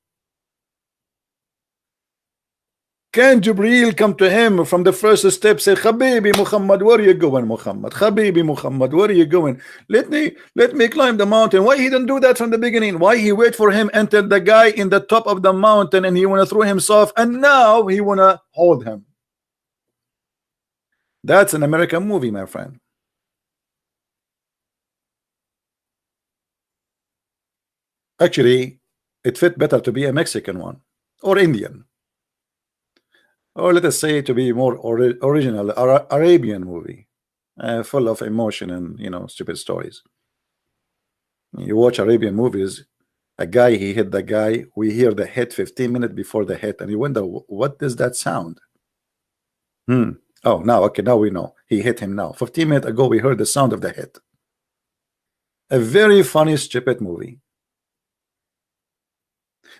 Can Jibreel come to him from the first step, say, Habibi Muhammad, where are you going, Muhammad? Habibi Muhammad, where are you going? Let me climb the mountain. Why he didn't do that from the beginning? Why he wait for him until the guy in the top of the mountain and he wanna throw himself, and now he wanna hold him? That's an American movie, my friend. Actually, it fit better to be a Mexican one or Indian, or let us say to be more original Arabian movie, full of emotion and, you know, stupid stories. You watch Arabian movies, a guy, he hit the guy, we hear the hit 15 minutes before the hit, and you wonder, what does that sound? Oh, now, okay, now we know he hit him. Now 15 minutes ago we heard the sound of the hit. A very funny stupid movie.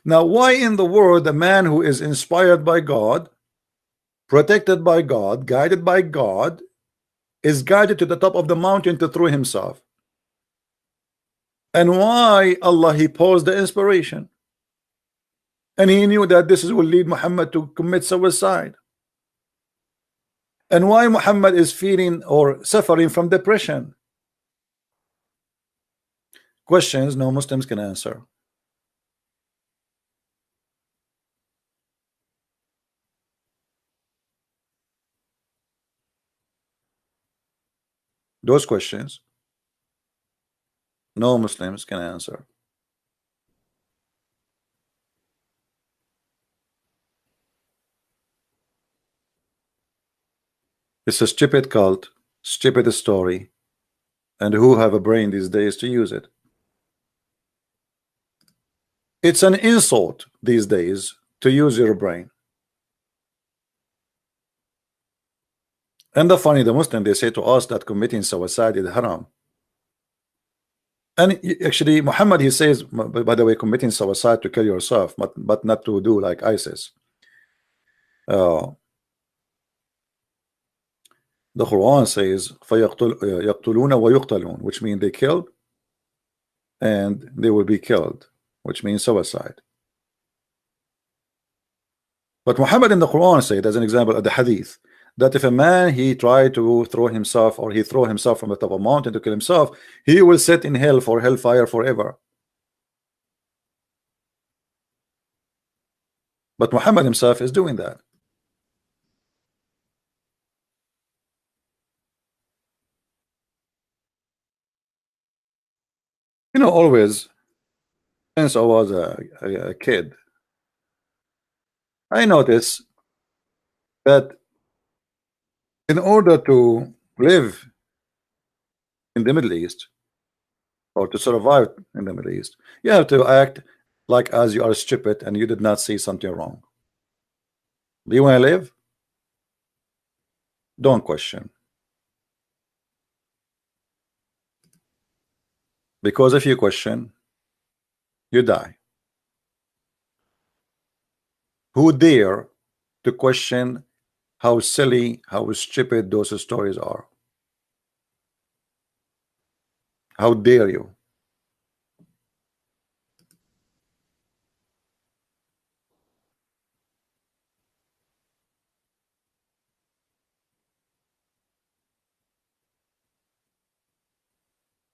Now, why in the world a man who is inspired by God, protected by God, guided by God, is guided to the top of the mountain to throw himself? And why Allah, he paused the inspiration, and he knew that this will lead Muhammad to commit suicide? And why Muhammad is feeling or suffering from depression? Questions no Muslims can answer. Those questions no Muslims can answer. It's a stupid cult, stupid story, and who have a brain these days to use it? It's an insult these days to use your brain. And the funny, the Muslim, they say to us that committing suicide is haram. And actually, Muhammad, he says, by the way, committing suicide to kill yourself, but not to do like ISIS. The Quran says, يَقْتُلُونَ وَيُقْتَلُونَ, which means they kill and they will be killed, which means suicide. But Muhammad in the Quran said, as an example, at the hadith, that if a man he tried to throw himself, or he throw himself from the top of a mountain to kill himself, he will sit in hell for hellfire forever. But Muhammad himself is doing that. You know, always since I was a kid, I noticed that in order to live in the Middle East, or to survive in the Middle East, you have to act like as you are stupid and you did not see something wrong. Do you want to live? Don't question. Because if you question, you die. Who dare to question how silly, how stupid those stories are? How dare you?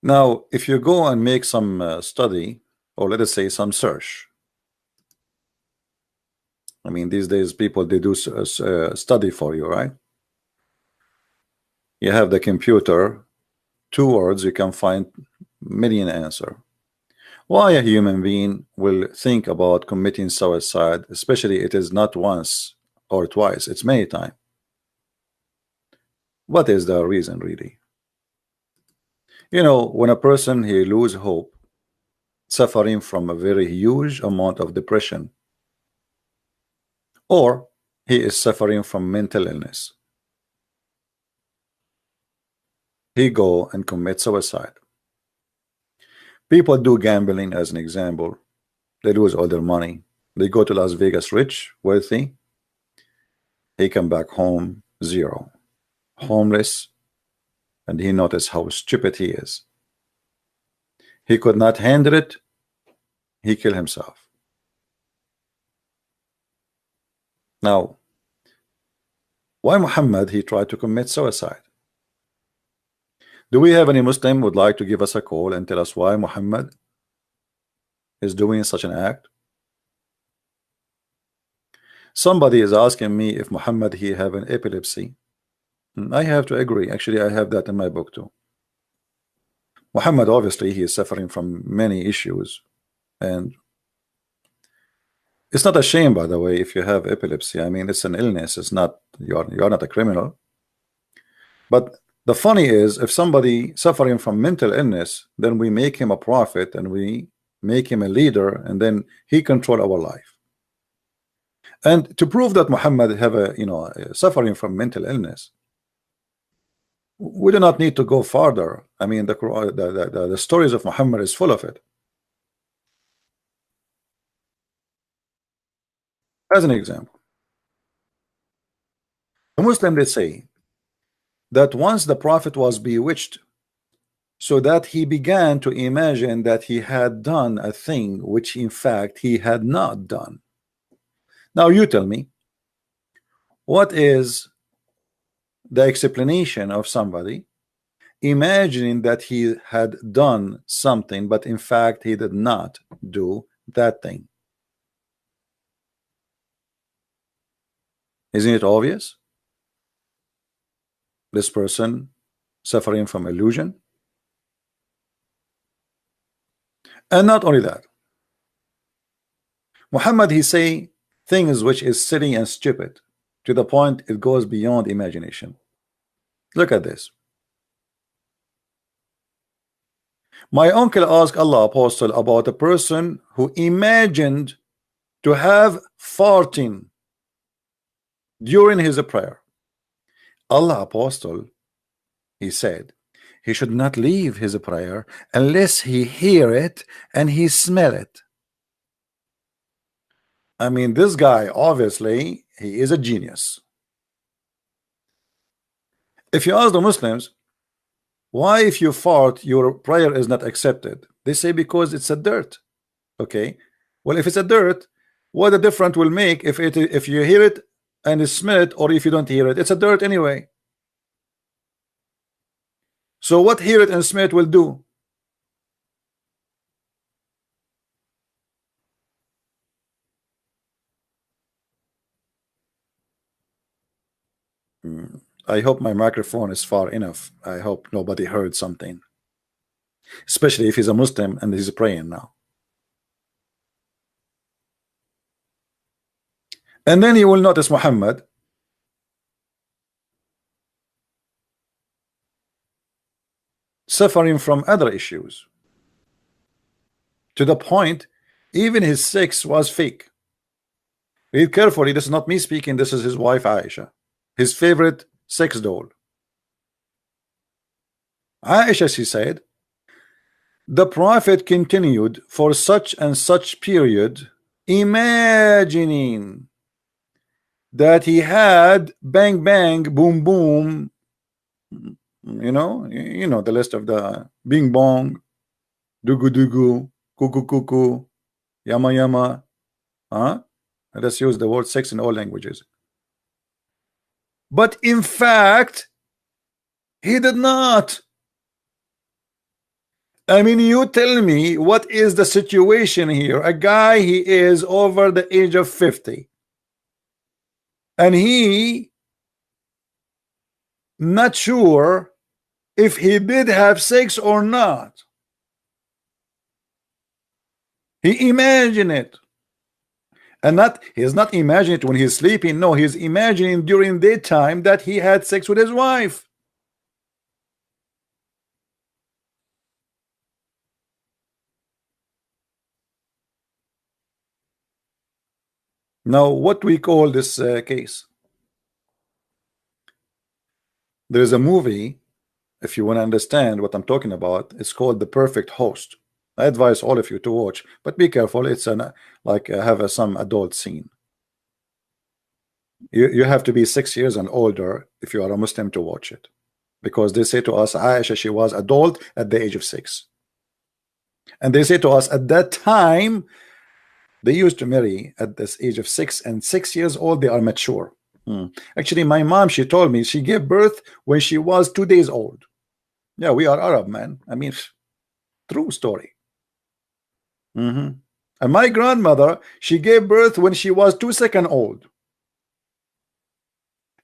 Now, if you go and make some study, or let us say some search, I mean, these days people, they do study for you, right? You have the computer, 2 words, you can find million answer. Why a human being will think about committing suicide, especially it is not once or twice, it's many times. What is the reason really? You know, when a person he lose hope, suffering from a very huge amount of depression, or he is suffering from mental illness, he go and commit suicide. People do gambling as an example. They lose all their money. They go to Las Vegas rich, wealthy. He come back home zero, homeless, and he noticed how stupid he is. He could not handle it. He killed himself. Now, why Muhammad he tried to commit suicide? Do we have any Muslim would like to give us a call and tell us why Muhammad is doing such an act? Somebody is asking me if Muhammad he have an epilepsy. I have to agree. Actually, I have that in my book too. Muhammad, obviously, he is suffering from many issues, and it's not a shame, by the way, if you have epilepsy. I mean, it's an illness. It's not you're not a criminal. But the funny is, if somebody suffering from mental illness, then we make him a prophet and we make him a leader, and then he control our life. And to prove that Muhammad have a suffering from mental illness, we do not need to go farther. I mean, the stories of Muhammad is full of it. As an example, the Muslim, they say that once the prophet was bewitched, so that he began to imagine that he had done a thing which in fact he had not done. Now you tell me, what is the explanation of somebody imagining that he had done something, but in fact he did not do that thing? Isn't it obvious? This person suffering from illusion. And not only that, Muhammad he say things which is silly and stupid to the point it goes beyond imagination. Look at this. My uncle asked Allah Apostle about a person who imagined to have farting during his prayer. Allah Apostle, he said he should not leave his prayer unless he hear it and he smell it. I mean, this guy, obviously he is a genius. If you ask the Muslims, why if you fart your prayer is not accepted, they say because it's a dirt. Okay, well, if it's a dirt, what a difference will make if you hear it and smell it, or if you don't hear it? It's a dirt anyway. So what hear it and smell it will do? I hope my microphone is far enough. I hope nobody heard something, especially if he's a Muslim and he's praying now. And then you will notice Muhammad suffering from other issues, to the point even his sex was fake. Read carefully, this is not me speaking, this is his wife Aisha, his favorite sex doll. Aisha, she said, the prophet continued for such and such period imagining that he had bang bang boom boom, you know the list of the bing bong, dugu dugu, kuku kuku, yama yama. Let's use the word sex in all languages. But in fact he did not. I mean, you tell me what is the situation here? A guy, he is over the age of 50, and he not sure if he did have sex or not. He imagine it, and not he's not imagining it when he's sleeping. No, he's imagining during daytime that he had sex with his wife. Now, what we call this case? There's a movie, if you want to understand what I'm talking about, it's called The Perfect Host. I advise all of you to watch, but be careful. It's an like have some adult scene. You have to be 6 years and older if you are a Muslim to watch it, because they say to us, Aisha, she was adult at the age of 6, and they say to us at that time they used to marry at this age of 6, and 6 years old they are mature. Actually, my mom, she told me she gave birth when she was 2 days old. Yeah, we are Arab, man. I mean, true story. And my grandmother, she gave birth when she was 2 seconds old.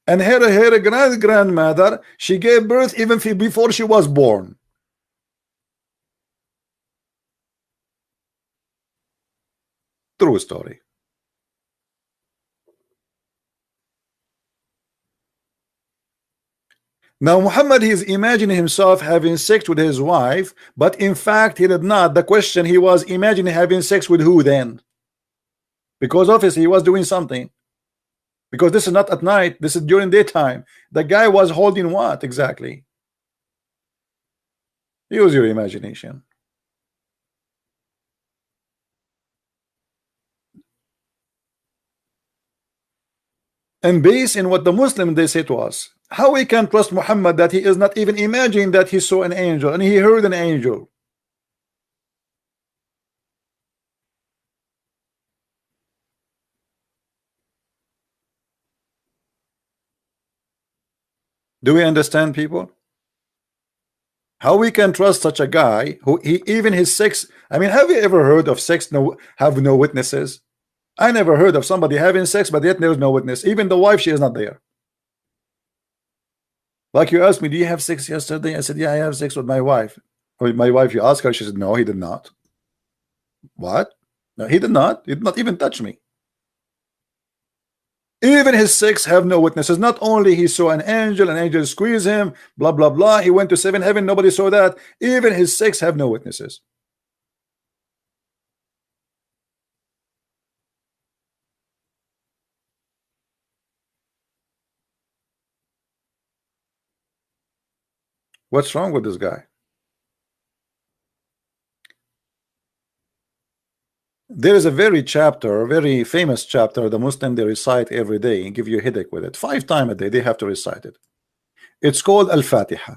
And her grandmother, she gave birth even before she was born. True story. Now Muhammad, he is imagining himself having sex with his wife, but in fact he did not. The question, he was imagining having sex with who then? Because obviously he was doing something. Because this is not at night, this is during daytime. The guy was holding what exactly? Use your imagination. And based in what the Muslim they say to us, how we can trust Muhammad that he is not even imagining that he saw an angel and he heard an angel? Do we understand, people? How we can trust such a guy who even his sex? I mean, have you ever heard of sex have no witnesses? I never heard of somebody having sex, but yet there's no witness. Even the wife, she is not there. Like you asked me, do you have sex yesterday? I said, yeah, I have sex with my wife. With my wife, you ask her, she said, no, he did not. What? No, he did not. He did not even touch me. Even his sex have no witnesses. Not only he saw an angel squeeze him, blah blah blah. He went to seven heaven, nobody saw that. Even his sex have no witnesses. What's wrong with this guy? There is a very famous chapter, the Muslim they recite every day and give you a headache with it. 5 times a day they have to recite it. It's called Al-Fatiha.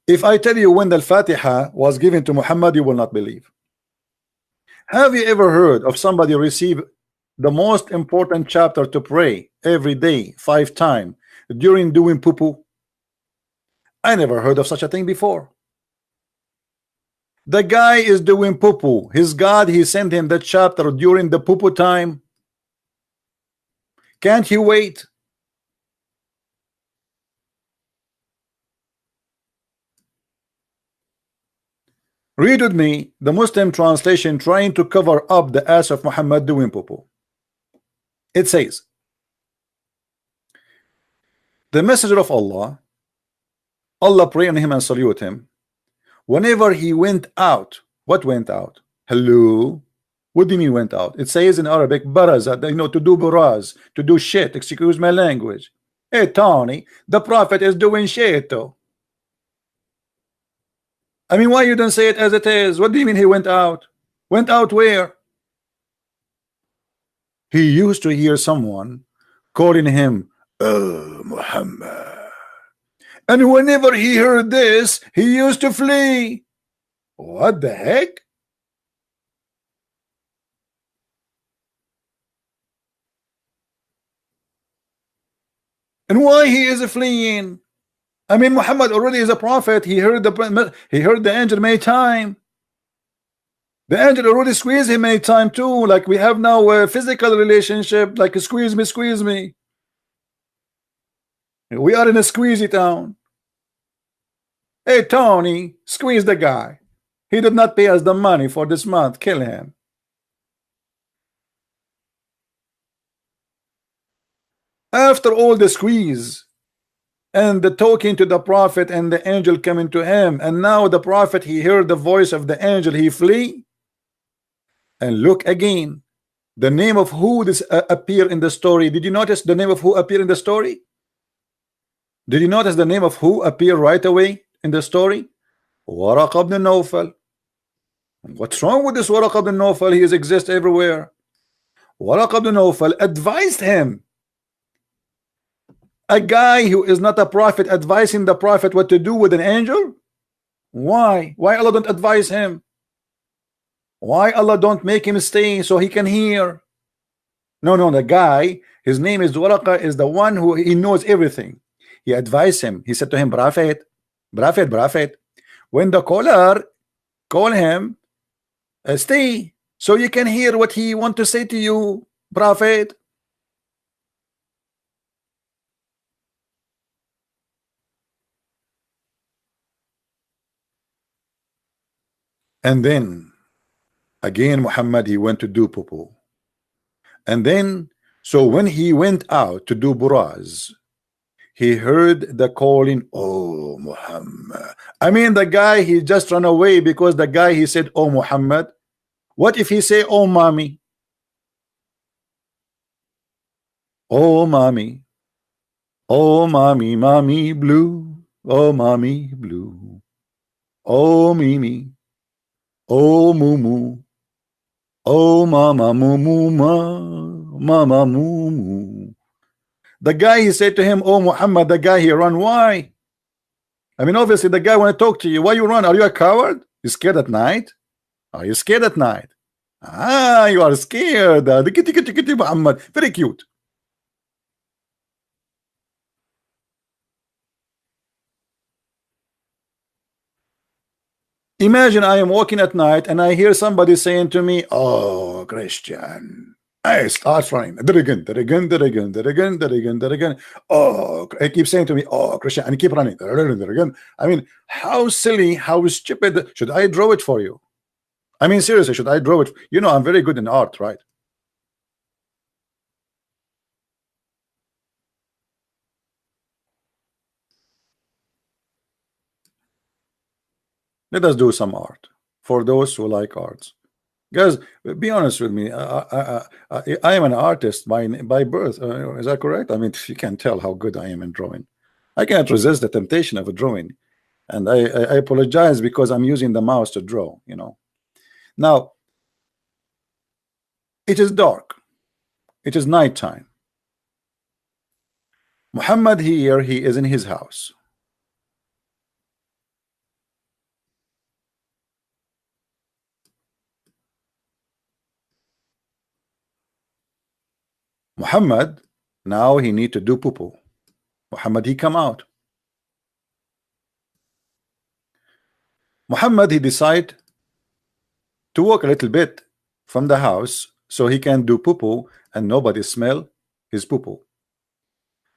If I tell you when the Al-Fatiha was given to Muhammad, you will not believe. Have you ever heard of somebody receive the most important chapter to pray every day 5 times during doing poo-poo? I never heard of such a thing before. The guy is doing poo-poo. His God, he sent him that chapter during the poo-poo time. Can't he wait? Read with me the Muslim translation trying to cover up the ass of Muhammad doing poo-poo. It says, the messenger of Allah pray on him and salute him, whenever he went out. What went out? Hello? What do you mean went out? It says in Arabic, baraza, to do buraz, to do shit, excuse my language. Hey Tony, the prophet is doing shit though. I mean, why you don't say it as it is? What do you mean he went out? Went out where? He used to hear someone calling him, oh Muhammad. And whenever he heard this, he used to flee. What the heck? And why he is fleeing? I mean, Muhammad already is a prophet. He heard the angel many times. The angel already squeezed him many times too. Like we have now a physical relationship, like a squeeze me, squeeze me. We are in a squeezy town. Hey Tony, squeeze the guy. He did not pay us the money for this month. Kill him. After all the squeeze and the talking to the prophet and the angel coming to him, and now the prophet, he heard the voice of the angel, he flee. And look again, the name of who this appear in the story. Did you notice the name of who appear in the story? Did you notice the name of who appear right away in the story? Waraq ibn Nawfal. What's wrong with this Waraq ibn Nawfal? He exists everywhere. Waraq ibn Nawfal advised him. A guy who is not a prophet advising the prophet what to do with an angel? Why? Why Allah don't advise him? Why Allah don't make him stay so he can hear? No, the guy, his name is Waraqa, is the one who he knows everything. He advised him. He said to him, prophet, when the caller call him, stay so you can hear what he want to say to you, prophet. And then again Muhammad, he went to do poo-poo. And then, so when he went out to do buraz, he heard the calling, oh Muhammad. I mean, the guy, he just ran away because the guy, he said, oh Muhammad. What if he say, oh mommy? Oh mommy. Oh mommy, mommy blue. Oh mommy blue. Oh Mimi. Oh Mumu. Oh mama mumu mama mumu. The guy, he said to him, oh Muhammad, the guy, he run. Why? I mean, obviously the guy want to talk to you. Why you run? Are you a coward? You scared at night? Are you scared at night? Ah, you are scared. The kitty Muhammad, very cute. Imagine I am walking at night and I hear somebody saying to me, oh Christian. I start running. Oh, I keep saying to me, oh Christian, and keep running. I mean, how silly, how stupid. Should I draw it for you? I mean, seriously, should I draw it? You know, I'm very good in art, right? Let us do some art for those who like arts. Guys, be honest with me. I am an artist by birth. Is that correct? I mean, you can tell how good I am in drawing. I can't resist the temptation of a drawing, and I apologize because I'm using the mouse to draw. You know. Now, it is dark. It is nighttime. Muhammad here, he is in his house. Muhammad, now he need to do poo-poo. Muhammad, he come out. Muhammad, he decide to walk a little bit from the house so he can do poo-poo and nobody smell his poo-poo.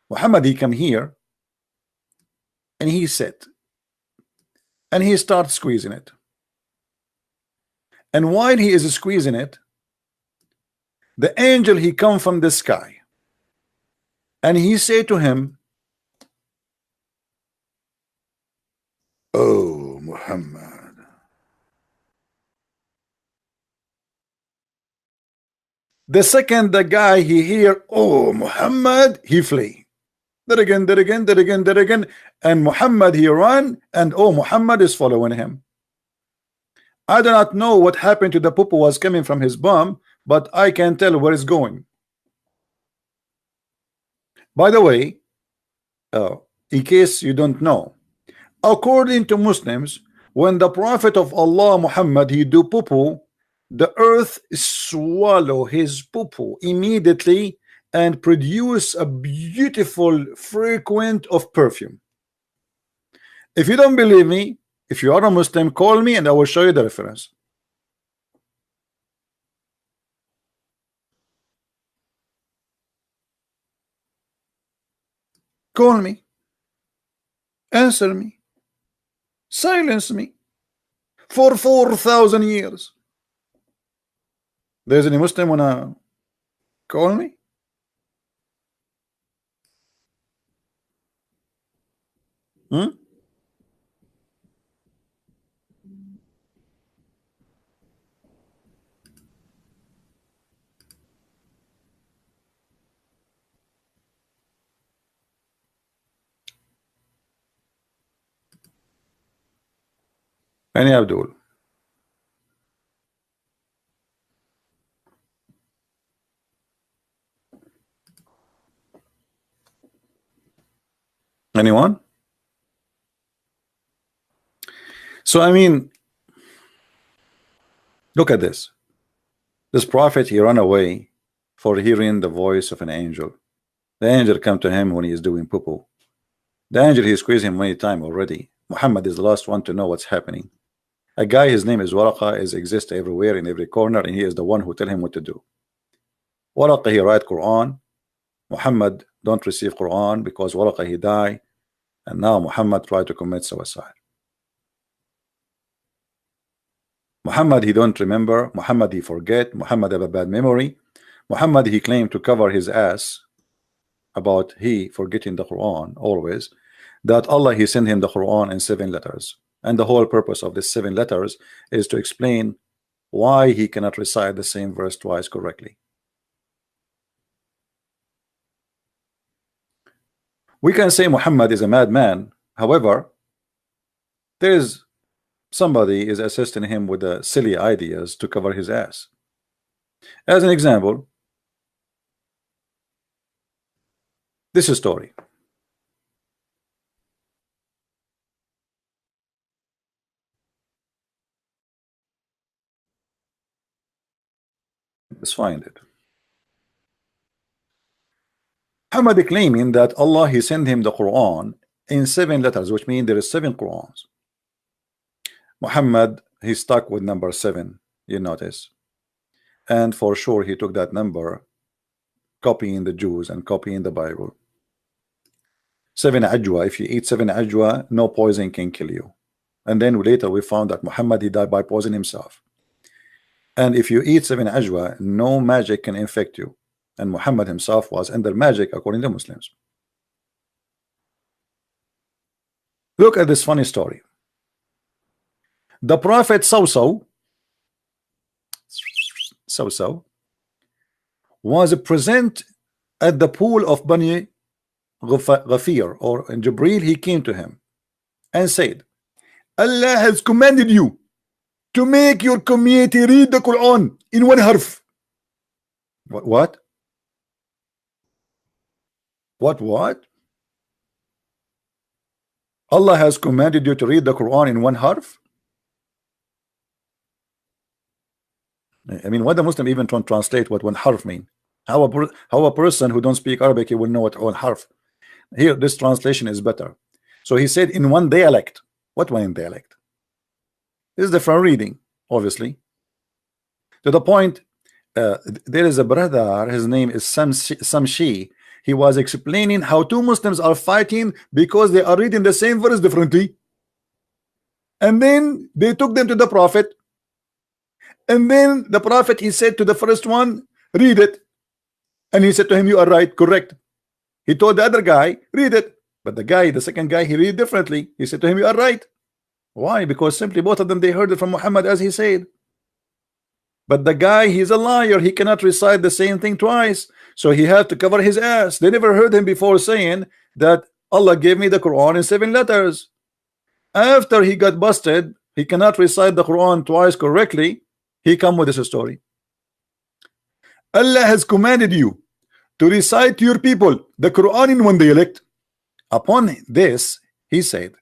Muhammad, he come here and he sit and he starts squeezing it. And while he is squeezing it, the angel, he come from the sky and he say to him, oh Muhammad, the second the guy he hear, oh Muhammad, he flee. That again, and Muhammad, he run, and oh Muhammad is following him. I do not know what happened to the poo-poo was coming from his bum, but I can tell where it's going. By the way, in case you don't know, according to Muslims, when the Prophet of Allah Muhammad, he do poo-poo, the earth swallow his poo-poo immediately and produce a beautiful fragrance of perfume. If you don't believe me, if you are a Muslim, call me and I will show you the reference. Call me, answer me, silence me for 4,000 years. There's any Muslim wanna call me? Hmm? Any Abdul? Anyone? So I mean, look at this. This prophet, he ran away for hearing the voice of an angel. The angel come to him when he is doing poo-poo. The angel, he squeezed him many times already. Muhammad is the last one to know what's happening. A guy, his name is Waraqa, is exists everywhere in every corner, and he is the one who tell him what to do. Waraqa, he write Quran. Muhammad don't receive Quran because Waraqa, he die, and now Muhammad try to commit suicide. Muhammad, he don't remember. Muhammad, he forget. Muhammad have a bad memory. Muhammad, he claimed to cover his ass about he forgetting the Quran always, that Allah, he sent him the Quran in 7 letters, and the whole purpose of this 7 letters is to explain why he cannot recite the same verse twice correctly. We can say Muhammad is a madman. However, there is somebody is assisting him with the silly ideas to cover his ass. As an example, this is story. Let's find it. Muhammad claiming that Allah, he sent him the Quran in 7 letters, which means there is 7 Qurans. Muhammad, he stuck with number 7, you notice, and for sure he took that number, copying the Jews and copying the Bible. 7 ajwa, if you eat 7 ajwa, no poison can kill you. And then later we found that Muhammad, he died by poison himself. And if you eat 7 ajwa, no magic can infect you. And Muhammad himself was under magic according to Muslims. Look at this funny story. The prophet Sawsaw was present at the pool of Bani Ghafir, or in Jibreel, he came to him and said, Allah has commanded you to make your community read the Quran in 1 harf. What? Allah has commanded you to read the Quran in 1 harf? I mean, what the Muslim even translate what 1 harf mean? How a person who don't speak Arabic, he will know what 1 harf. Here, this translation is better. So he said in 1 dialect. What 1 dialect? This is the different reading, obviously. To the point, there is a brother, his name is Samshi. He was explaining how 2 Muslims are fighting because they are reading the same verse differently. And then they took them to the Prophet. And then the Prophet, he said to the first one, read it. And he said to him, you are right, correct. He told the other guy, read it. But the second guy, he read differently. He said to him, you are right. Why? Because simply both of them, they heard it from Muhammad as he said. But the guy, he's a liar. He cannot recite the same thing twice. So he had to cover his ass. They never heard him before saying that Allah gave me the Quran in 7 letters. After he got busted, he cannot recite the Quran twice correctly. He come with this story. Allah has commanded you to recite to your people the Quran in 1 dialect. Upon this, he said,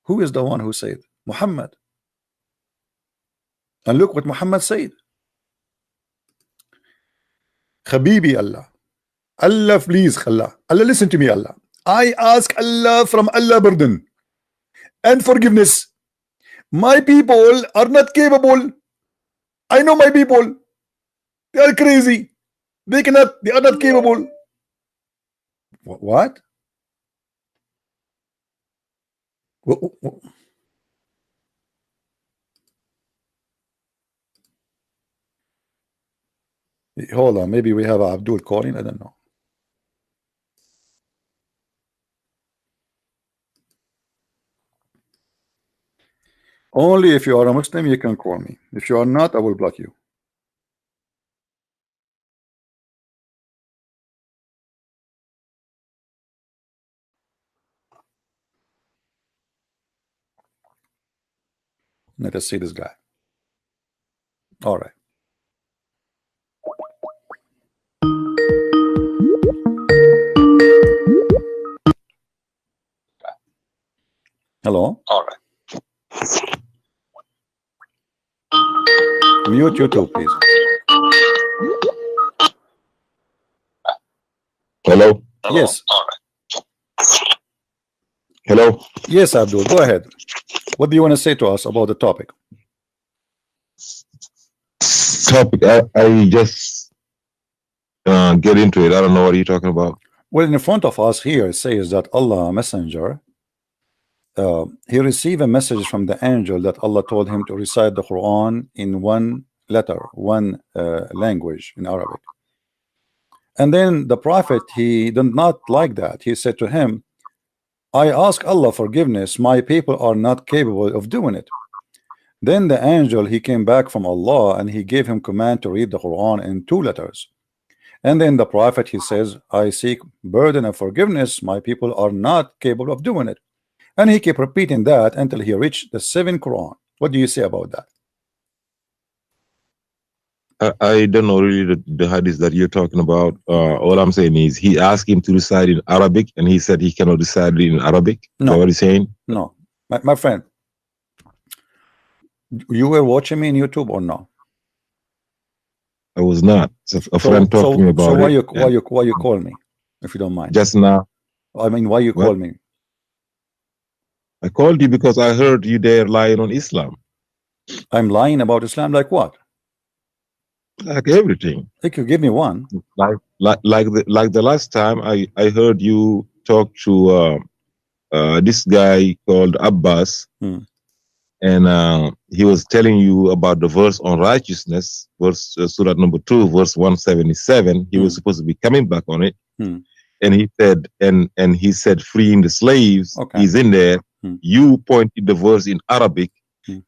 who is the one who said? Muhammad. And look what Muhammad said. Habibi Allah. Allah, please, Allah. Allah, listen to me, Allah. I ask Allah from Allah burden and forgiveness. My people are not capable. I know my people. They are crazy. They are not capable. What? Hold on, maybe we have Abdul calling. I don't know. Only if you are a Muslim you can call me. If you are not, I will block you. Let us see this guy. All right. Hello. All right. Mute YouTube, please. Hello. Yes. All right. Hello. Yes, Abdul. Go ahead. What do you want to say to us about the topic? I just get into it. I don't know what you're talking about. Well, in front of us here it says that Allah Messenger, he received a message from the angel that Allah told him to recite the Quran in one letter, one language in Arabic. And then the prophet, he did not like that. He said to him, I ask Allah forgiveness. My people are not capable of doing it. Then the angel, he came back from Allah and he gave him command to read the Quran in 2 letters. And then the prophet, he says, I seek burden of forgiveness. My people are not capable of doing it. And he kept repeating that until he reached the 7th Quran. What do you say about that? I don't know really the hadith that you're talking about. All I'm saying is he asked him to recite in Arabic and he said he cannot recite it in Arabic. No. Is that what he's saying? No. My friend, you were watching me on YouTube or no? I was not. A friend talked to me about it. So why you call me, if you don't mind? Just now. I mean, why you call me? I called you because I heard you there lying on Islam. I'm lying about Islam like what? Like everything. Think you give me one. Like the last time I heard you talk to this guy called Abbas, and he was telling you about the verse on righteousness, verse Surah number 2, verse 177. He was supposed to be coming back on it, and he said, and he said, freeing the slaves. Okay. He's in there. You pointed the verse in Arabic,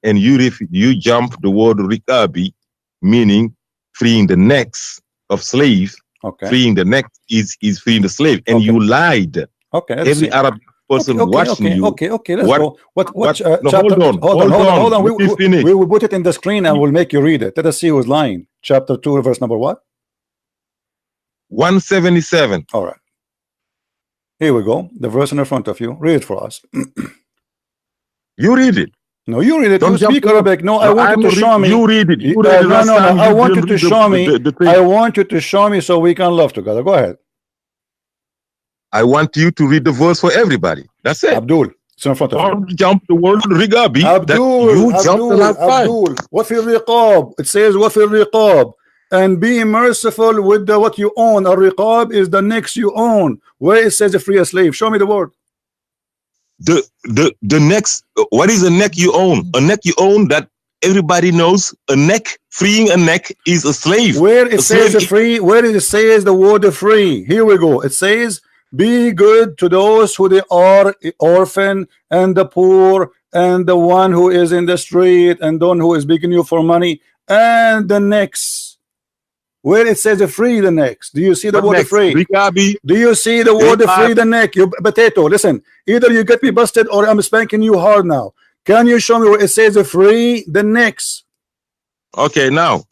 and you jumped the word rikabi, meaning freeing the necks of slaves. Okay. Freeing the neck is freeing the slave, and you lied. Okay. Every Arab person watching you. Okay. Let's go. What chapter? Hold on. We will put it in the screen and we'll make you read it. Let us see who's lying. Chapter 2, verse number what? 177. All right. Here we go. The verse in front of you. Read it for us. You read it. No, you read it. Don't you speak Arabic. No, I want you to show me. You read it. You read it. No. I want you to show me. I want you to show me so we can love together. Go ahead. I want you to read the verse for everybody. That's it. Abdul, it's in front of you. Don't jump the word rigabi. Abdul, what fil riqab? It says what fil riqab. And be merciful with what you own. A riqab is the necks you own. Where it says a free a slave. Show me the word. The necks. What is a neck you own? A neck you own that everybody knows. A neck, freeing a neck is a slave. Where it says a free, where it says the word free. Here we go. It says, be good to those who they are orphan and the poor and the one who is in the street and the one who is begging you for money and the next. Where it says free the next. Do you see the word free? Do you see the word free the neck? You potato, listen. Either you get me busted or I'm spanking you hard now. Can you show me where it says free the next? Okay, now.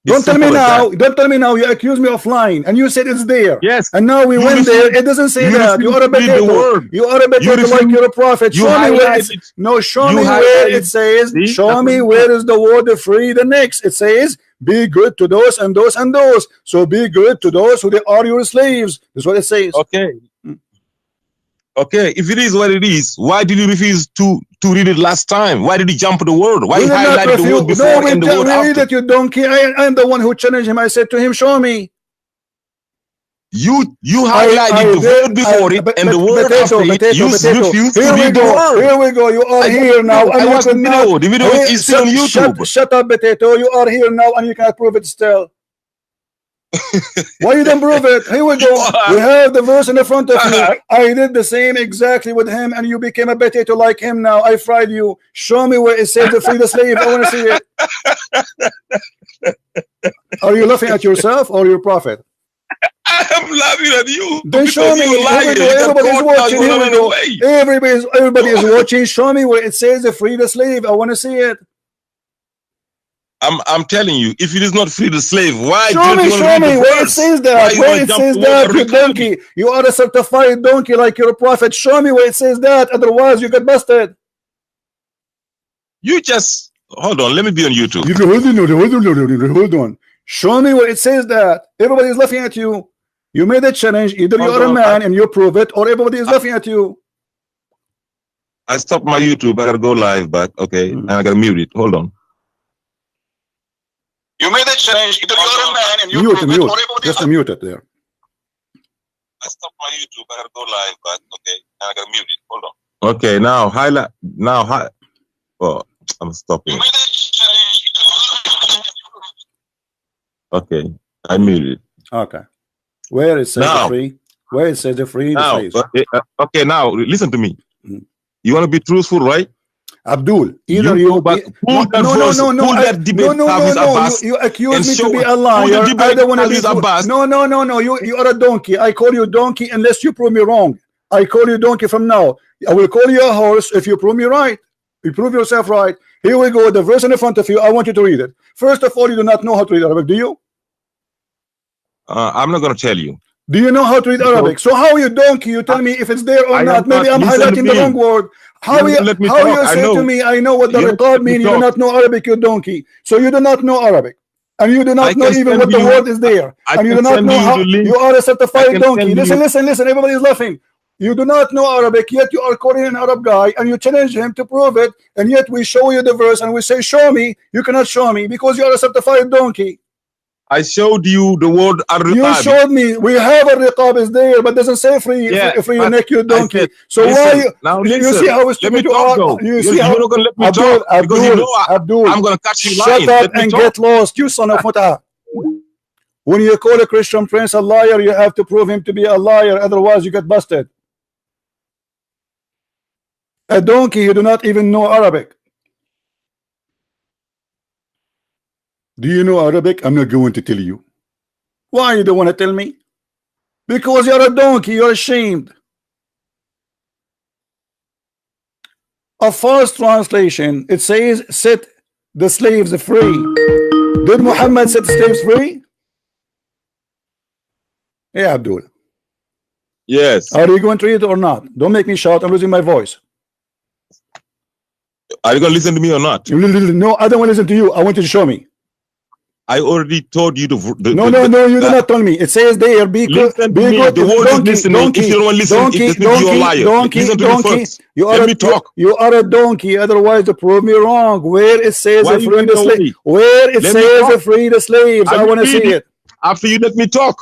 Don't tell me now. Don't tell me now. You accuse me of lying, and you said it's there. Yes. And now we went there. It doesn't say that. You are a potato. You are a potato like you're a prophet. Show me where it's. No, show me where it says. Show me where is the word free the next. It says, be good to those and those and those. So be good to those who they are your slaves. That's what it says. Okay. Okay. If it is what it is, why did you refuse to to read it last time? Why did he jump the word? Why We he did not highlighted the refute. word before No, we and the word read after? it, you donkey. I'm the one who challenged him. I said to him, show me. You highlighted the word before it and the word after it. You refused to read the word. Here we go. You are here now. I watched the video. The video is still on YouTube. Shut up, potato. You are here now and you cannot prove it still. Why you don't prove it? Here we go. We have the verse in the front of you. I did the same exactly with him and you became a potato like him now. I fried you. Show me where it says to free the slave. I want to see it. Are you laughing at yourself or your prophet? I am laughing at you. Then show me. Everybody's watching. Here we go. Everybody is watching. Show me where it says to free the slave. I want to see it. I'm telling you, if it is not free the slave, why show me where it says that. Where it says that, you donkey. You are a certified donkey like your prophet. Show me where it says that. Otherwise, you get busted. You just hold on. Let me be on YouTube. Hold on. Show me where it says that. Everybody is laughing at you. You made a challenge. Either you are a man and you prove it, or everybody is laughing at you. I stopped my YouTube. I gotta go live back. Okay, and I gotta mute it. Hold on. You made a challenge. Either you are a man and you prove it, or everybody just mute it there. I stopped my YouTube. I gotta go live back. Okay, and I gotta mute it. Hold on. Okay, now highlight. Now oh, I'm stopping. Okay, I muted. Okay. Where it says the free? Where it says the free? Now, okay, now listen to me. You want to be truthful, right? Abdul, either you accuse me to be a liar. I don't want to be. No. You are a donkey. I call you donkey unless you prove me wrong. I call you donkey from now. I will call you a horse if you prove me right. You prove yourself right. Here we go. The verse in the front of you. I want you to read it. First of all, you do not know how to read Arabic, do you? I'm not going to tell you. Do you know how to read Arabic? So how you donkey? You tell me if it's there or not. Maybe I'm highlighting the wrong word. How you say to me, I know what the riqab means. You do not know Arabic, you donkey. So you do not know Arabic. And you do not know even what the word is there. And you do not know how you are a certified donkey. Listen. Everybody is laughing. You do not know Arabic, yet you are calling an Arab guy and you challenge him to prove it, and yet we show you the verse and we say, show me. You cannot show me because you are a certified donkey. I showed you the word ar-riqab. You showed me. We have a riqab is there, but doesn't say free your neck, you donkey. Said, so listen, you see how stupid you are? You see how? You're not going to let me talk because you know Abdul, I'm going to catch you lying. Shut up and get lost, you son of Mut'ah. When you call a Christian prince a liar, you have to prove him to be a liar. Otherwise, you get busted. A donkey, you do not even know Arabic. Do you know Arabic? I'm not going to tell you. Why you don't want to tell me? Because you're a donkey, you're ashamed. A false translation, it says set the slaves free. Did Muhammad set the slaves free? Yeah, Abdul. Yes. Are you going to read it or not? Don't make me shout, I'm losing my voice. Are you going to listen to me or not? No, I don't want to listen to you. I want you to show me. I already told you No, you did not tell me. It says there, be good. The word is listening. If you don't want to listen, it means you're a liar. Listen to me first. Let me talk. You are a donkey. Otherwise, to prove me wrong. Where it says free the slaves. Where it says free the slaves. I want to see it. After you let me talk.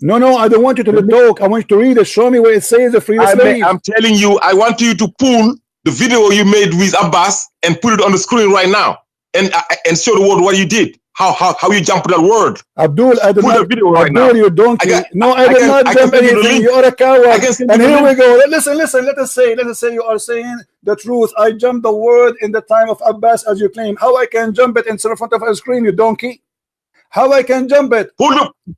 No, I don't want you to talk. I want you to read it. Show me where it says free the slaves. I'm telling you, I want you to pull the video you made with Abbas and put it on the screen right now and show the world what you did. How you jump that word? Abdul, I did not. Video right Abdul, you donkey. I did not jump anything. You are a coward. And here we go. Listen. Let us say you are saying the truth. I jumped the word in the time of Abbas, as you claim. How I can jump it in front of a screen, you donkey? How I can jump it? Pull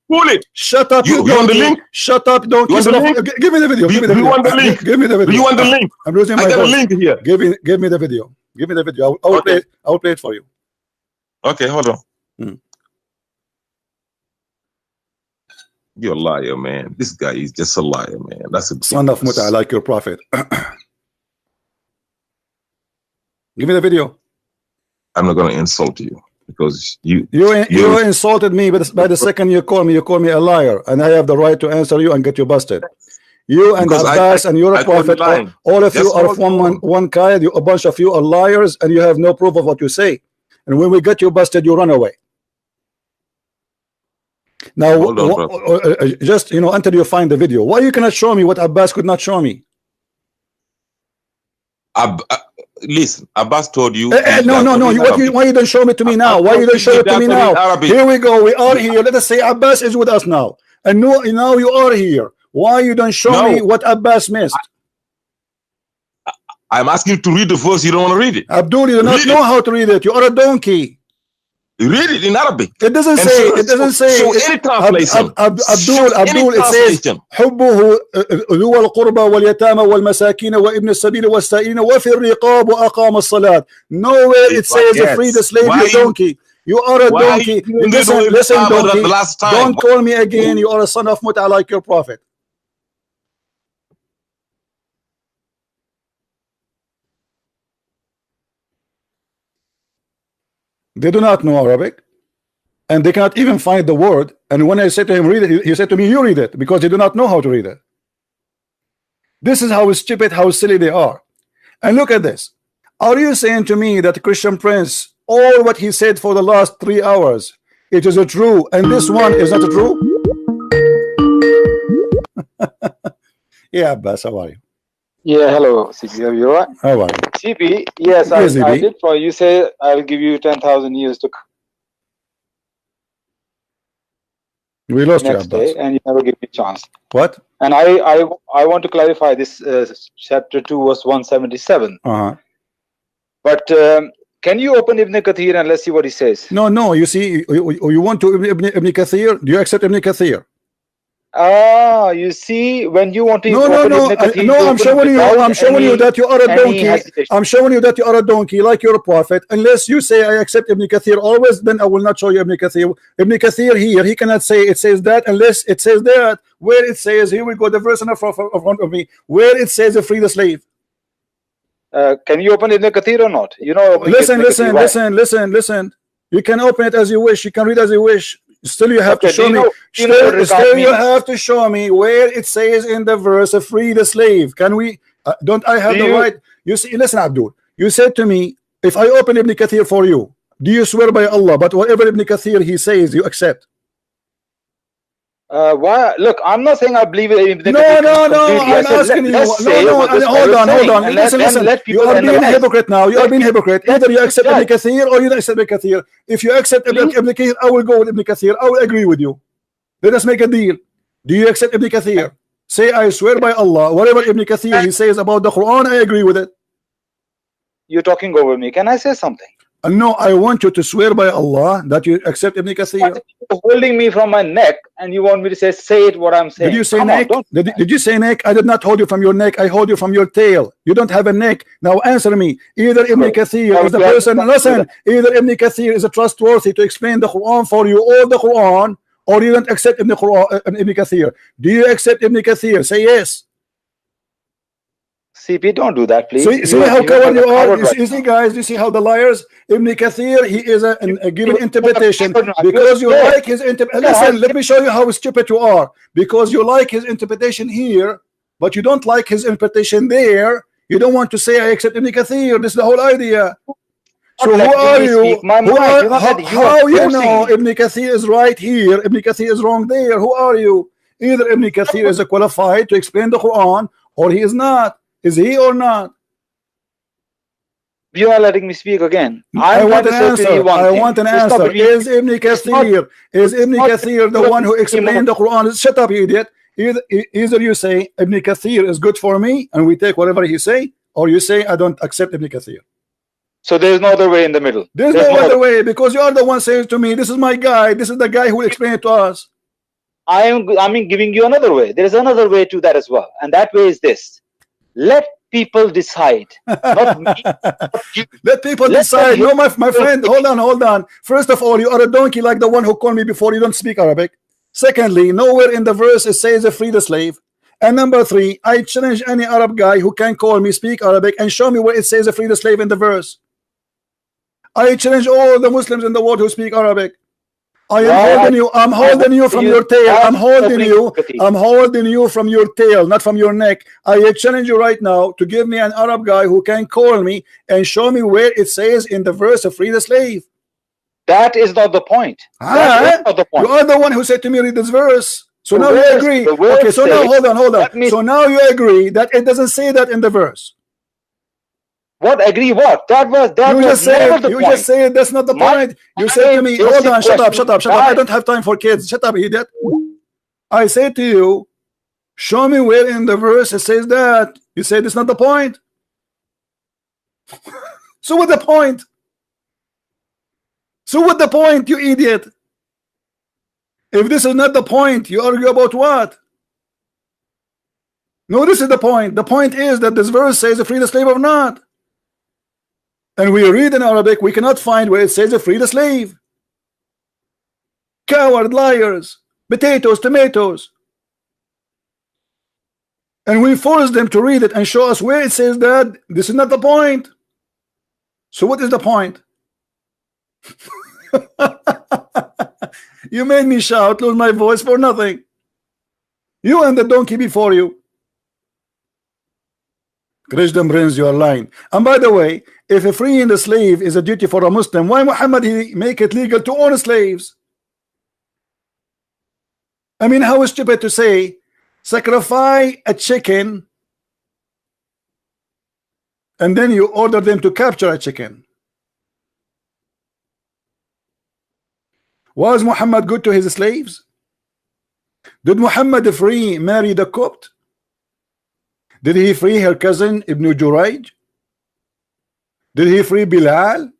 it. Shut up, you want the link? Shut up, donkey. Give me the video. Do you want the link? Give me the video. Do you want the link? I'm losing my voice. I got a link here. Give me the video. Give me the video. I will play it for you. Okay, hold on. You're a liar, man. This guy is just a liar, man. That's a son of Mut'ah, like your prophet. Give me the video. I'm not going to insult you because you insulted me, but by the second you call me a liar, and I have the right to answer you and get you busted. You and Abbas and you're a prophet. All of you are from one kind. A bunch of you are liars, and you have no proof of what you say. And when we get you busted, you run away. Now, just until you find the video. Why you cannot show me what Abbas could not show me? Listen, Abbas told you. No. Why you don't show me to me now? Why you don't show it to me now? Here we go. We are here. Let us say Abbas is with us now, and now you are here. Why you don't show me what Abbas missed? I'm asking you to read the verse. You don't want to read it. Abdul, you do not know how to read it. You are a donkey. Read it in Arabic. It doesn't say. It doesn't say. So any translation. Abdul, it says حبه ذو القربى واليتامى والمساكين وابن السبيل والسائلين وفي الرقاب وأقام الصلاة. Nowhere it says free the slave. You donkey. You are a donkey. Listen, donkey. Don't call me again. You are a son of Muta like your prophet. They do not know Arabic, and they cannot even find the word. And when I said to him, read it, he said to me, you read it, because they do not know how to read it. This is how stupid, how silly they are. And look at this. Are you saying to me that Christian Prince, all what he said for the last 3 hours, it is a true, and this one is not a true? Yeah, Abbas, how are you? Yeah, hello, CP. Are you all right? How are you? CP, yes, I did for you. Say I'll give you 10,000 years to come. We lost you, Next day, and you never give me a chance. What? And I want to clarify this chapter 2, verse 177. But can you open Ibn Kathir and let's see what he says? No. You see, you want to Ibn Kathir? Do you accept Ibn Kathir? You see, when you want to no, I'm showing you that you are a donkey. I'm showing you that you are a donkey, like you're a prophet. Unless you say I accept Ibn Kathir always, then I will not show you Ibn Kathir. Ibn Kathir here, he cannot say it says that unless it says that. Where it says, here we go, the verse in front of me, where it says free the slave. Can you open Ibn Kathir or not? Listen. You can open it as you wish. You can read as you wish. Still, you have to show me. Still, you have to show me where it says in the verse free the slave. Can we? Don't I have the right? You see, listen, Abdul. You said to me, if I open Ibn Kathir for you, do you swear by Allah? But whatever Ibn Kathir he says, you accept. Why? Look, I'm not saying I believe in Ibn Kathir. No. I'm asking you. Hold on. Listen. You are being a hypocrite now. You are being a hypocrite. Either you accept Ibn Kathir or you don't accept Ibn Kathir. If you accept Ibn Kathir, I will go with Ibn Kathir. I will agree with you. Let us make a deal. Do you accept Ibn Kathir? Say, I swear by Allah, whatever Ibn Kathir he says about the Quran, I agree with it. You're talking over me. Can I say something? No, I want you to swear by Allah that you accept Ibn Kathir. You're holding me from my neck and you want me to say it what I'm saying. Did you say neck? Did you say neck? I did not hold you from your neck. I hold you from your tail. You don't have a neck. Now answer me. Either Ibn Kathir is the person, listen, either Ibn Kathir is trustworthy to explain the Quran for you or the Quran, or you don't accept Ibn Kathir. Do you accept Ibn Kathir? Say yes. CP, don't do that, please. See how coward you are. You see, guys, you see how the liars. Ibn Kathir, he is a given interpretation because you like his interpretation. Listen, let me show you how stupid you are. Because you like his interpretation here, but you don't like his interpretation there. You don't want to say I accept Ibn Kathir. This is the whole idea. So who are you? How you know Ibn Kathir is right here? Ibn Kathir is wrong there. Who are you? Either Ibn Kathir is qualified to explain the Quran, or he is not. Is he or not? You are letting me speak again. I want an answer. I want an answer. Is Ibn Kathir the one who explained the Quran? Shut up, you idiot. Either you say Ibn Kathir is good for me and we take whatever he say, or you say I don't accept Ibn Kathir. So there's no other way in the middle. There's no other way, because you are the one saying to me, this is my guy, this is the guy who will explain it to us. I mean giving you another way. There is another way to that as well, and that way is this. Let people decide. Not me. Let people decide. No, my friend, hold on. First of all, you are a donkey like the one who called me before. You don't speak Arabic. Secondly, nowhere in the verse it says free the slave. And number 3, I challenge any Arab guy who can call me, speak Arabic, and show me where it says free the slave in the verse. I challenge all the Muslims in the world who speak Arabic. I am holding you. I'm holding you from your tail. I'm holding you. I'm holding you from your tail, not from your neck. I challenge you right now to give me an Arab guy who can call me and show me where it says in the verse of free the slave. That is not the point. That is not the point. You are the one who said to me, read this verse. So now you agree. Okay, so now hold on. So now you agree that it doesn't say that in the verse. What agree? What? You just said that's not the point. You said to me, hold on, shut up. I don't have time for kids. Shut up, idiot. I said to you, show me where in the verse it says that. You said it's not the point. So what's the point? So what's the point, you idiot? If this is not the point, you argue about what? No, this is the point. The point is that this verse says free the slave or not. And we read in Arabic, we cannot find where it says free the slave. Coward, liars, potatoes, tomatoes. And we force them to read it and show us where it says that. This is not the point. So what is the point? You made me shout, lose my voice for nothing. You and the donkey before you. Christian brings your line. And by the way, if freeing the slave is a duty for a Muslim, why Muhammad he make it legal to own slaves? I mean, how stupid to say sacrifice a chicken and then you order them to capture a chicken. Was Muhammad good to his slaves? Did Muhammad free Mary the Copt? Did he free her cousin Ibn Jurayj? Did he free Bilal?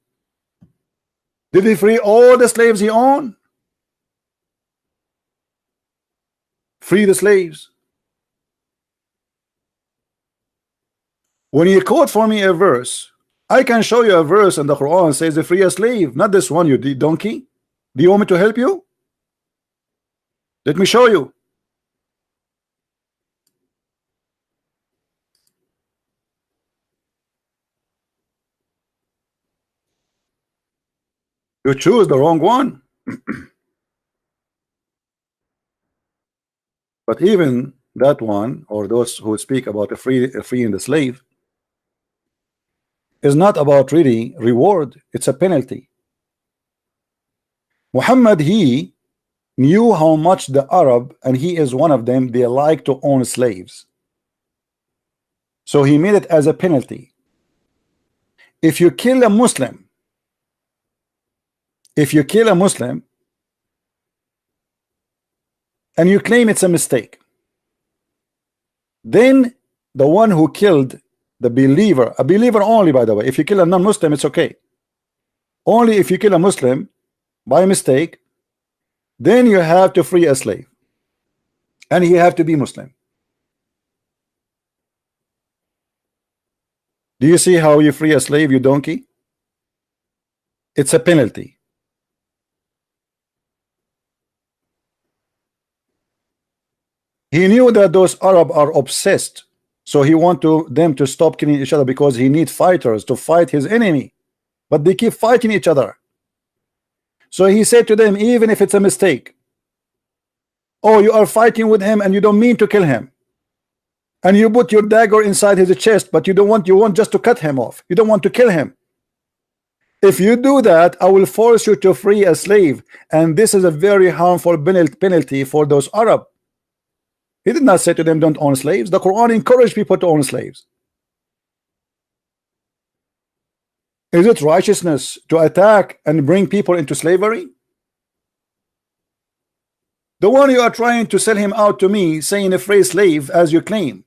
Did he free all the slaves he owned? Free the slaves. When you quote for me a verse, I can show you a verse in the Quran says free a slave, not this one, you donkey. Do you want me to help you? Let me show you. You choose the wrong one. But even that one, or those who speak about freeing the slave, is not about really reward. It's a penalty. Muhammad, he knew how much the Arab, and he is one of them, they like to own slaves. So he made it as a penalty. If you kill a Muslim, and you claim it's a mistake, then the one who killed the believer, a believer only, by the way, if you kill a non-Muslim, it's okay. Only if you kill a Muslim by mistake, then you have to free a slave, and he have to be Muslim. Do you see how you free a slave, you donkey? It's a penalty. He knew that those Arab are obsessed, so he wanted them to stop killing each other because he needs fighters to fight his enemy, but they keep fighting each other. So he said to them, even if it's a mistake, oh, you are fighting with him and you don't mean to kill him, and you put your dagger inside his chest, but you want just to cut him off, you don't want to kill him. If you do that, I will force you to free a slave, and this is a very harmful penalty for those Arab. He did not say to them, don't own slaves. The Quran encouraged people to own slaves. Is it righteousness to attack and bring people into slavery? The one you are trying to sell him out to me, saying a free slave as you claim,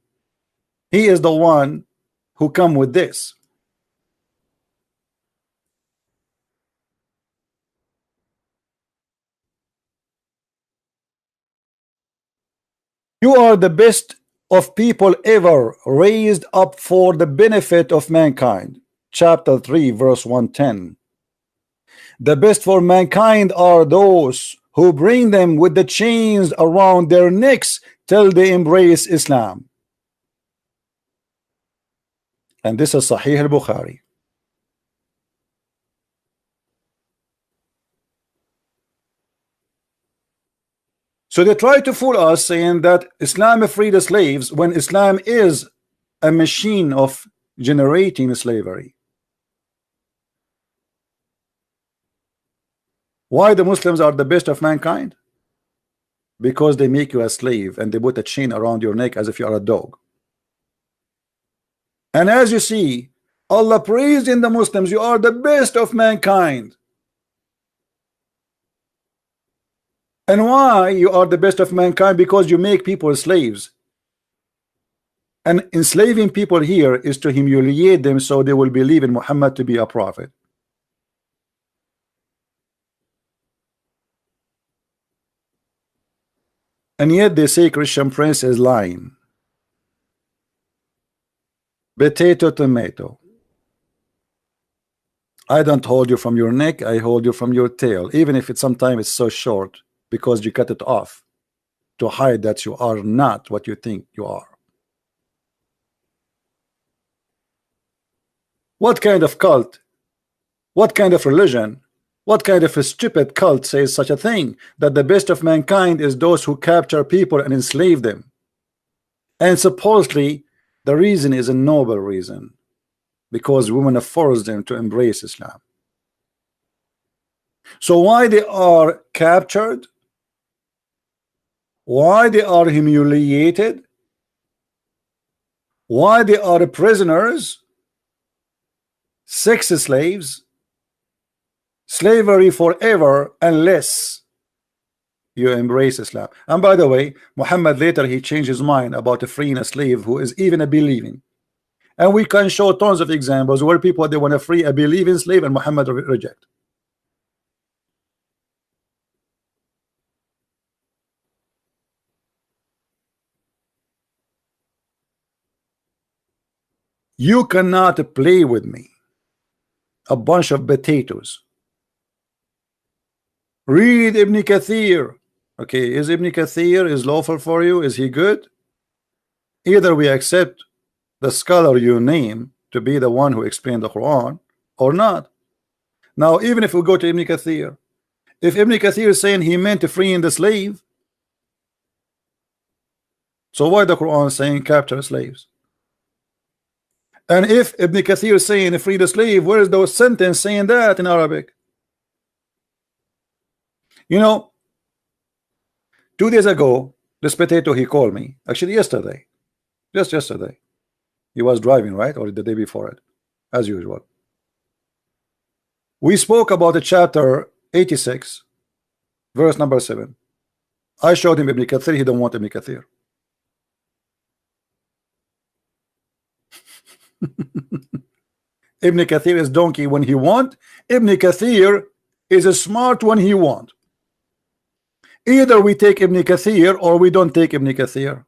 he is the one who come with this. You are the best of people ever, raised up for the benefit of mankind. Chapter 3 verse 110. The best for mankind are those who bring them with the chains around their necks till they embrace Islam. And this is Sahih al-Bukhari. So they try to fool us saying that Islam freed the slaves when Islam is a machine of generating slavery. Why the Muslims are the best of mankind? Because they make you a slave and they put a chain around your neck as if you are a dog. And as you see, Allah praised in the Muslims, you are the best of mankind. And why you are the best of mankind? Because you make people slaves. And enslaving people here is to humiliate them so they will believe in Muhammad to be a prophet. And yet they say Christian Prince is lying. Potato, tomato. I don't hold you from your neck, I hold you from your tail, even if sometimes it's so short, because you cut it off to hide that you are not what you think you are. What kind of cult, what kind of religion, what kind of a stupid cult says such a thing, that the best of mankind is those who capture people and enslave them? And supposedly the reason is a noble reason, because women have forced them to embrace Islam. So why they are captured, why they are humiliated, why they are prisoners, sex slaves, slavery forever, unless you embrace Islam. And by the way, Muhammad later he changed his mind about freeing a slave who is even a believing. And we can show tons of examples where people they want to free a believing slave and Muhammad reject. You cannot play with me, a bunch of potatoes. Read Ibn Kathir. Okay, is Ibn Kathir is lawful for you? Is he good? Either we accept the scholar you name to be the one who explained the Quran or not. Now, even if we go to Ibn Kathir, if Ibn Kathir is saying he meant to freeing the slave, so why the Quran saying capture slaves? And if Ibn Kathir is saying free the slave, where is the sentence saying that in Arabic? You know, 2 days ago, this potato he called me, actually yesterday, just yesterday. He was driving, right? Or the day before it, as usual. We spoke about the chapter 86, verse number 7. I showed him Ibn Kathir, he don't want Ibn Kathir. Ibn Kathir is donkey when he want. Ibn Kathir is a smart when he want. Either we take Ibn Kathir or we don't take Ibn Kathir.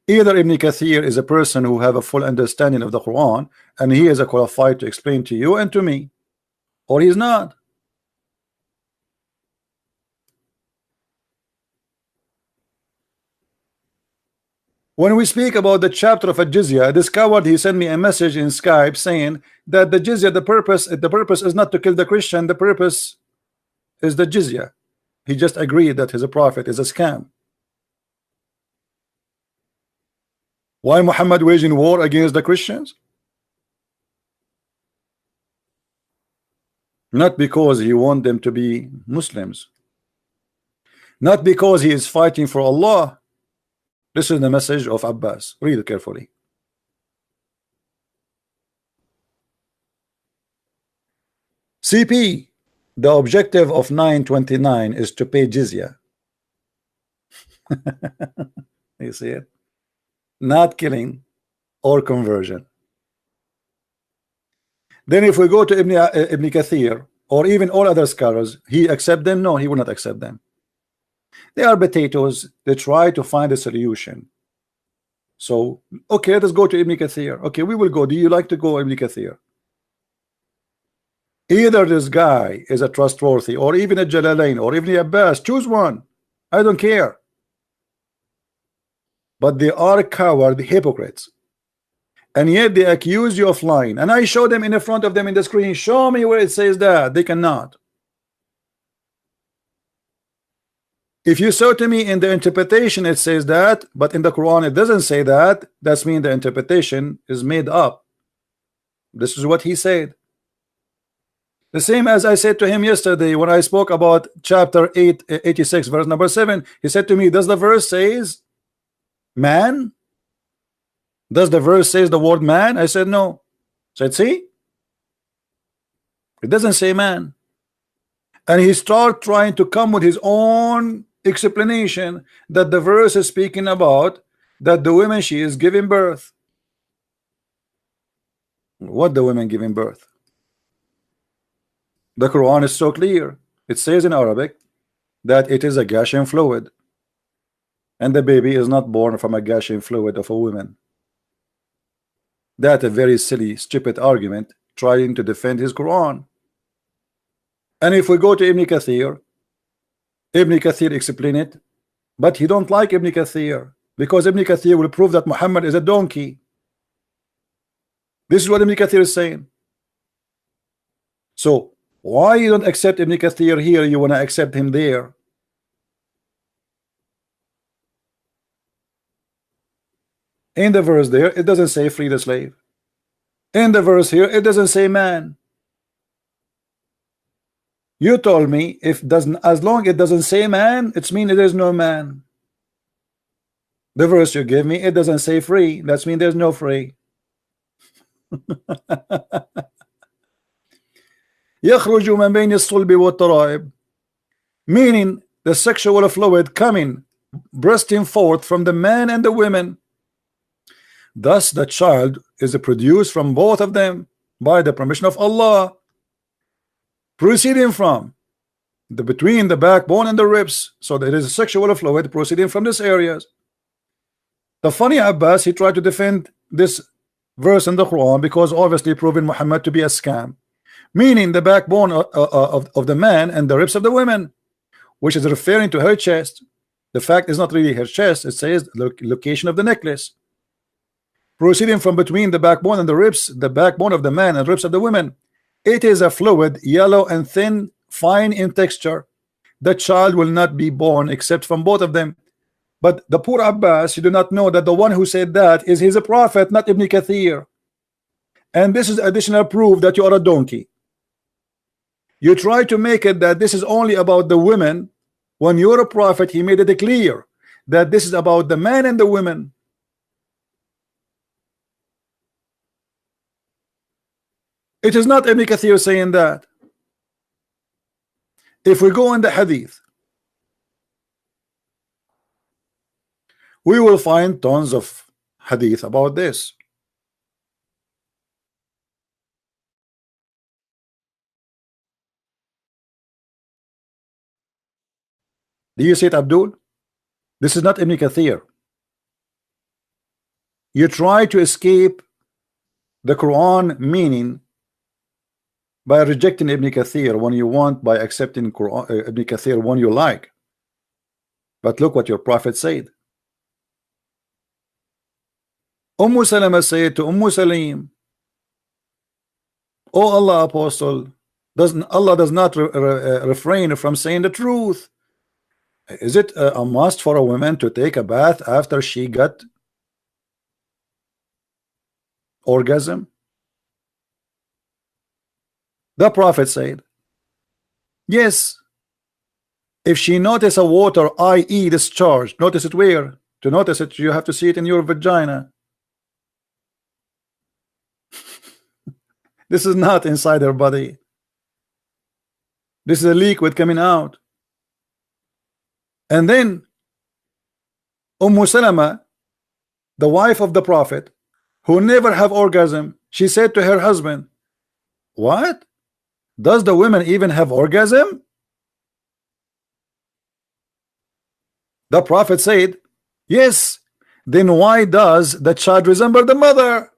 Either Ibn Kathir is a person who have a full understanding of the Quran and he is a qualified to explain to you and to me, or he's not. When we speak about the chapter of Al-Jizya, this coward he sent me a message in Skype saying that the Jizya, the purpose is not to kill the Christian, the purpose is the Jizya. He just agreed that his prophet is a scam. Why Muhammad waging war against the Christians? Not because he wants them to be Muslims, not because he is fighting for Allah. This is the message of Abbas. Read it carefully. CP, the objective of 929 is to pay jizya. You see it? Not killing or conversion. Then if we go to Ibn Kathir or even all other scholars, he accept them? No, he will not accept them. They are potatoes. They try to find a solution. So, okay, let us go to Ibn Kathir. Okay, we will go. Do you like to go Ibn Kathir? Either this guy is a trustworthy, or even a Jalalain, or even Abbas. Choose one. I don't care. But they are coward hypocrites. And yet they accuse you of lying. And I show them in the front of them in the screen. Show me where it says that. They cannot. If you show to me in the interpretation it says that, but in the Quran it doesn't say that, that's mean the interpretation is made up. This is what he said. The same as I said to him yesterday when I spoke about chapter 86 verse number 7. He said to me, does the verse says man? Does the verse says the word man? I said no. I said, see, it doesn't say man. And he started trying to come with his own explanation that the verse is speaking about that the woman, she is giving birth. What the women giving birth? The Quran is so clear. It says in Arabic that it is a gashing fluid, and the baby is not born from a gashing fluid of a woman. That's a very silly, stupid argument trying to defend his Quran. And if we go to Ibn Kathir explain it, but he don't like Ibn Kathir because Ibn Kathir will prove that Muhammad is a donkey. This is what Ibn Kathir is saying. So why you don't accept Ibn Kathir here, you want to accept him there? In the verse there it doesn't say free the slave. In the verse here it doesn't say man. You told me if doesn't, as long it doesn't say man, it's mean there's no man. The verse you gave me, it doesn't say free, that's mean there's no free. يخرج من بين الصلب والترائب, meaning the sexual fluid coming, bursting forth from the man and the women. Thus the child is produced from both of them by the permission of Allah, proceeding from between the backbone and the ribs. So there is a sexual fluid proceeding from these areas. The funny Abbas, he tried to defend this verse in the Quran because obviously proving Muhammad to be a scam, meaning the backbone of the man and the ribs of the women, which is referring to her chest. The fact is not really her chest, it says the location of the necklace. Proceeding from between the backbone and the ribs, the backbone of the man and ribs of the women. It is a fluid, yellow and thin, fine in texture. The child will not be born except from both of them. But the poor Abbas, you do not know that the one who said that is his prophet, not Ibn Kathir. And this is additional proof that you are a donkey. You try to make it that this is only about the women, when you're a prophet, he made it clear that this is about the man and the women. It is not Ibn Kathir saying that. If we go in the hadith, we will find tons of hadith about this. Do you see it, Abdul? This is not Ibn Kathir. You try to escape the Quran meaning by rejecting Ibn Kathir when you want, by accepting Quran, Ibn Kathir when you like. But look what your prophet said. Salama said to Salim, "Oh Allah, apostle, Allah does not refrain from saying the truth. Is it a must for a woman to take a bath after she got orgasm?" The prophet said, yes, if she notice a water, i.e. discharge. Notice it where? To notice it, you have to see it in your vagina. This is not inside her body. This is a liquid coming out. And then Salama, the wife of the prophet, who never have orgasm, she said to her husband, what? Does the women even have orgasm? The prophet said, yes. Then why does the child resemble the mother?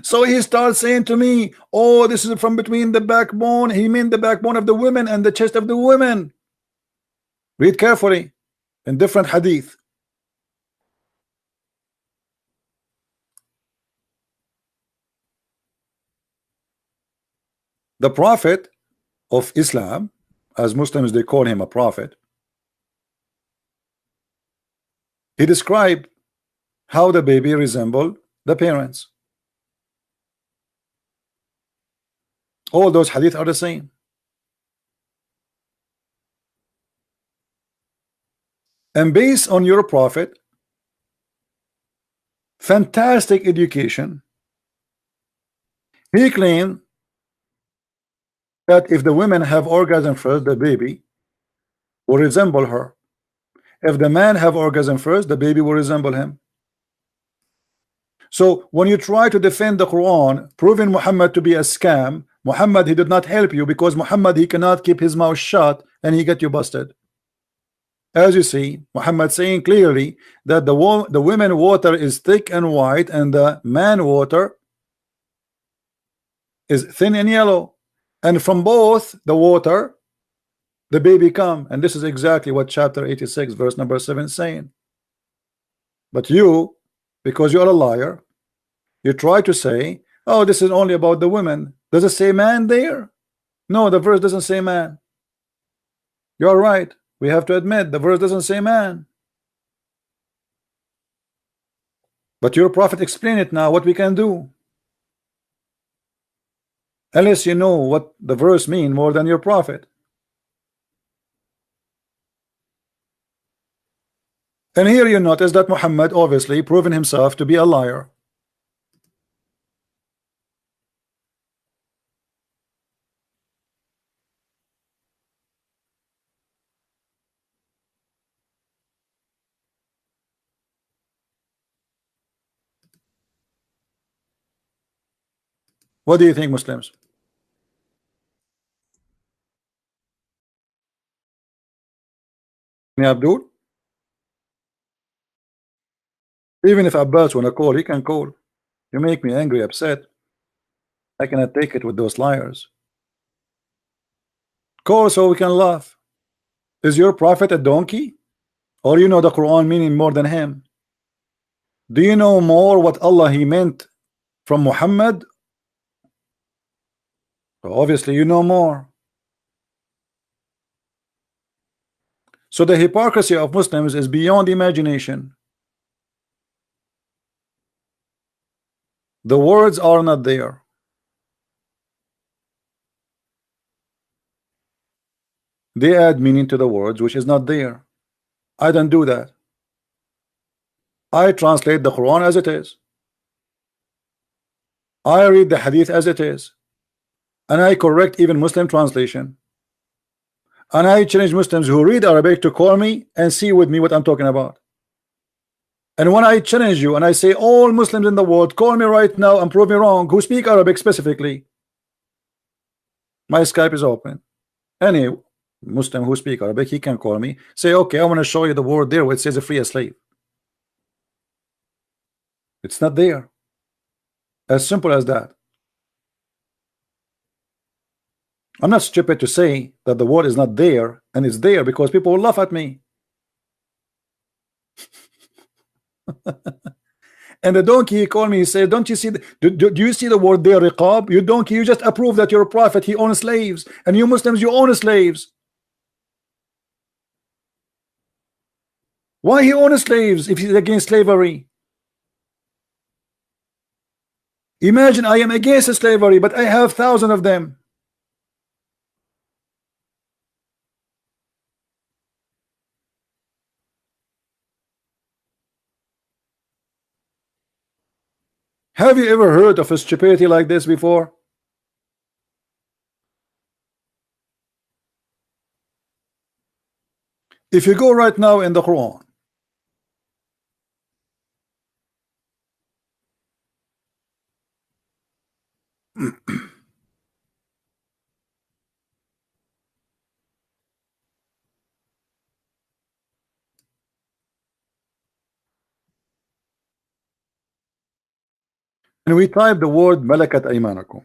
So he starts saying to me, oh, this is from between the backbone. He meant the backbone of the women and the chest of the women. Read carefully in different hadith. The prophet of Islam, as Muslims they call him a prophet, he described how the baby resembled the parents. All those hadith are the same. And based on your prophet, fantastic education, he claimed that if the women have orgasm first, the baby will resemble her. If the man have orgasm first, the baby will resemble him. So when you try to defend the Quran, proving Muhammad to be a scam, Muhammad, he did not help you, because Muhammad, he cannot keep his mouth shut and he get you busted. As you see, Muhammad saying clearly that the women water is thick and white and the man water is thin and yellow, and from both the water the baby come. And this is exactly what chapter 86 verse number 7 is saying. But you, because you are a liar, you try to say, oh, this is only about the women. Does it say man there? No, the verse doesn't say man. You're right. We have to admit the verse doesn't say man. But your prophet explained it now, what we can do. Unless you know what the verse mean more than your prophet. And here you notice that Muhammad obviously proven himself to be a liar. What do you think, Muslims? Abdul? Even if Abbas wanna call, he can call. You make me angry, upset. I cannot take it with those liars. Call so we can laugh. Is your prophet a donkey? Or you know the Quran meaning more than him? Do you know more what Allah he meant from Muhammad? Obviously you know more. So the hypocrisy of Muslims is beyond imagination. The words are not there. They add meaning to the words which is not there. I don't do that. I translate the Quran as it is. I read the hadith as it is. And I correct even Muslim translation. And I challenge Muslims who read Arabic to call me and see with me what I'm talking about. And when I challenge you and I say all Muslims in the world, call me right now and prove me wrong, who speak Arabic specifically, my Skype is open. Any Muslim who speak Arabic, he can call me, say, okay, I want to show you the word there where it says a free a slave. It's not there. As simple as that. I'm not stupid to say that the word is not there, and it's there because people will laugh at me. And the donkey called me, he said, don't you see do you see the word there, riqab? You donkey, you just approve that you're a prophet, he owns slaves, and you Muslims, you own slaves. Why he owns slaves if he's against slavery? Imagine I am against slavery, but I have thousands of them. Have you ever heard of a stupidity like this before? If you go right now in the Quran, and we type the word Malakat Aymanakum,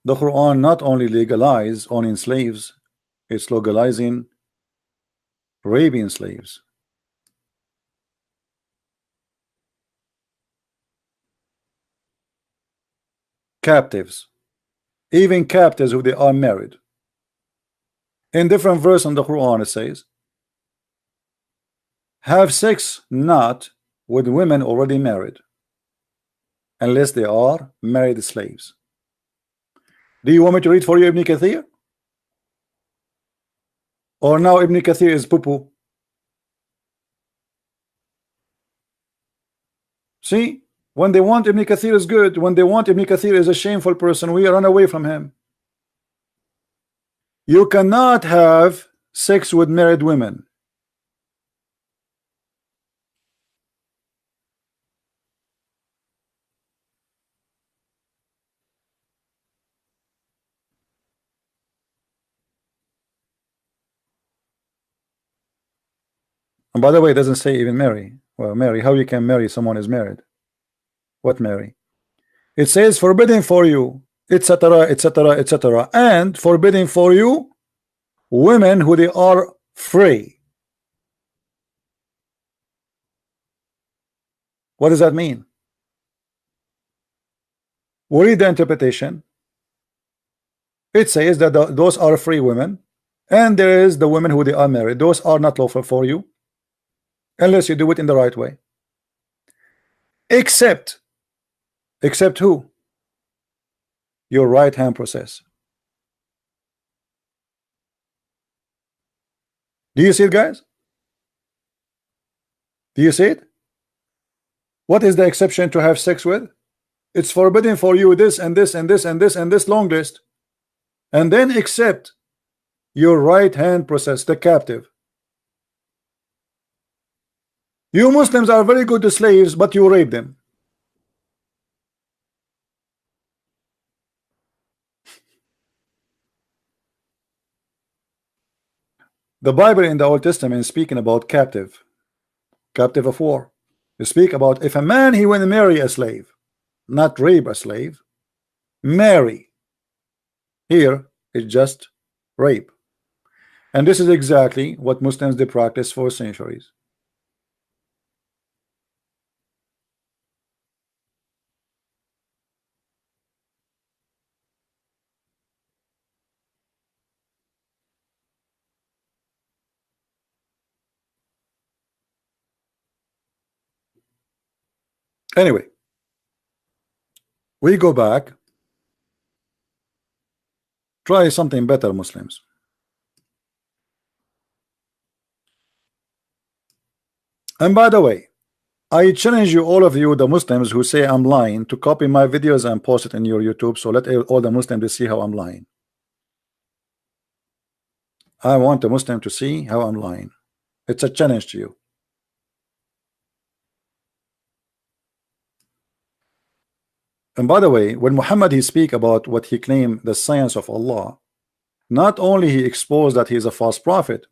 The Quran not only legalize owning slaves, it's legalizing raping slaves. Captives, even captives who they are married. In different verse in the Quran it says, have sex not with women already married, unless they are married slaves. Do you want me to read for you Ibn Kathir? Or now Ibn Kathir is poo-poo? See, when they want Ibn Kathir is good, when they want Ibn Kathir is a shameful person, we run away from him. You cannot have sex with married women. And by the way, it doesn't say even marry. Well, marry, how you can marry someone is married? What marry? It says forbidden for you, etc., etc., etc., and forbidden for you women who they are free. What does that mean? We read the interpretation. It says that those are free women, and there is the women who they are married. Those are not lawful for you unless you do it in the right way. Except who? Your right hand process. Do you see it, guys? Do you see it? What is the exception to have sex with? It's forbidden for you this and this and this and this and this long list, and then except your right hand process, the captive. You Muslims are very good to slaves, but you rape them. The Bible in the Old Testament is speaking about captive of war. You speak about if a man he will marry a slave, not rape a slave, marry. Here it's just rape. And this is exactly what Muslims they practice for centuries. Anyway, we go back. Try something better, Muslims. And by the way, I challenge you, all of you, the Muslims who say I'm lying, to copy my videos and post it in your YouTube, so let all the Muslims see how I'm lying. I want the Muslim to see how I'm lying. It's a challenge to you. And by the way, when Muhammad he speak about what he claimed the science of Allah, not only he exposed that he is a false prophet,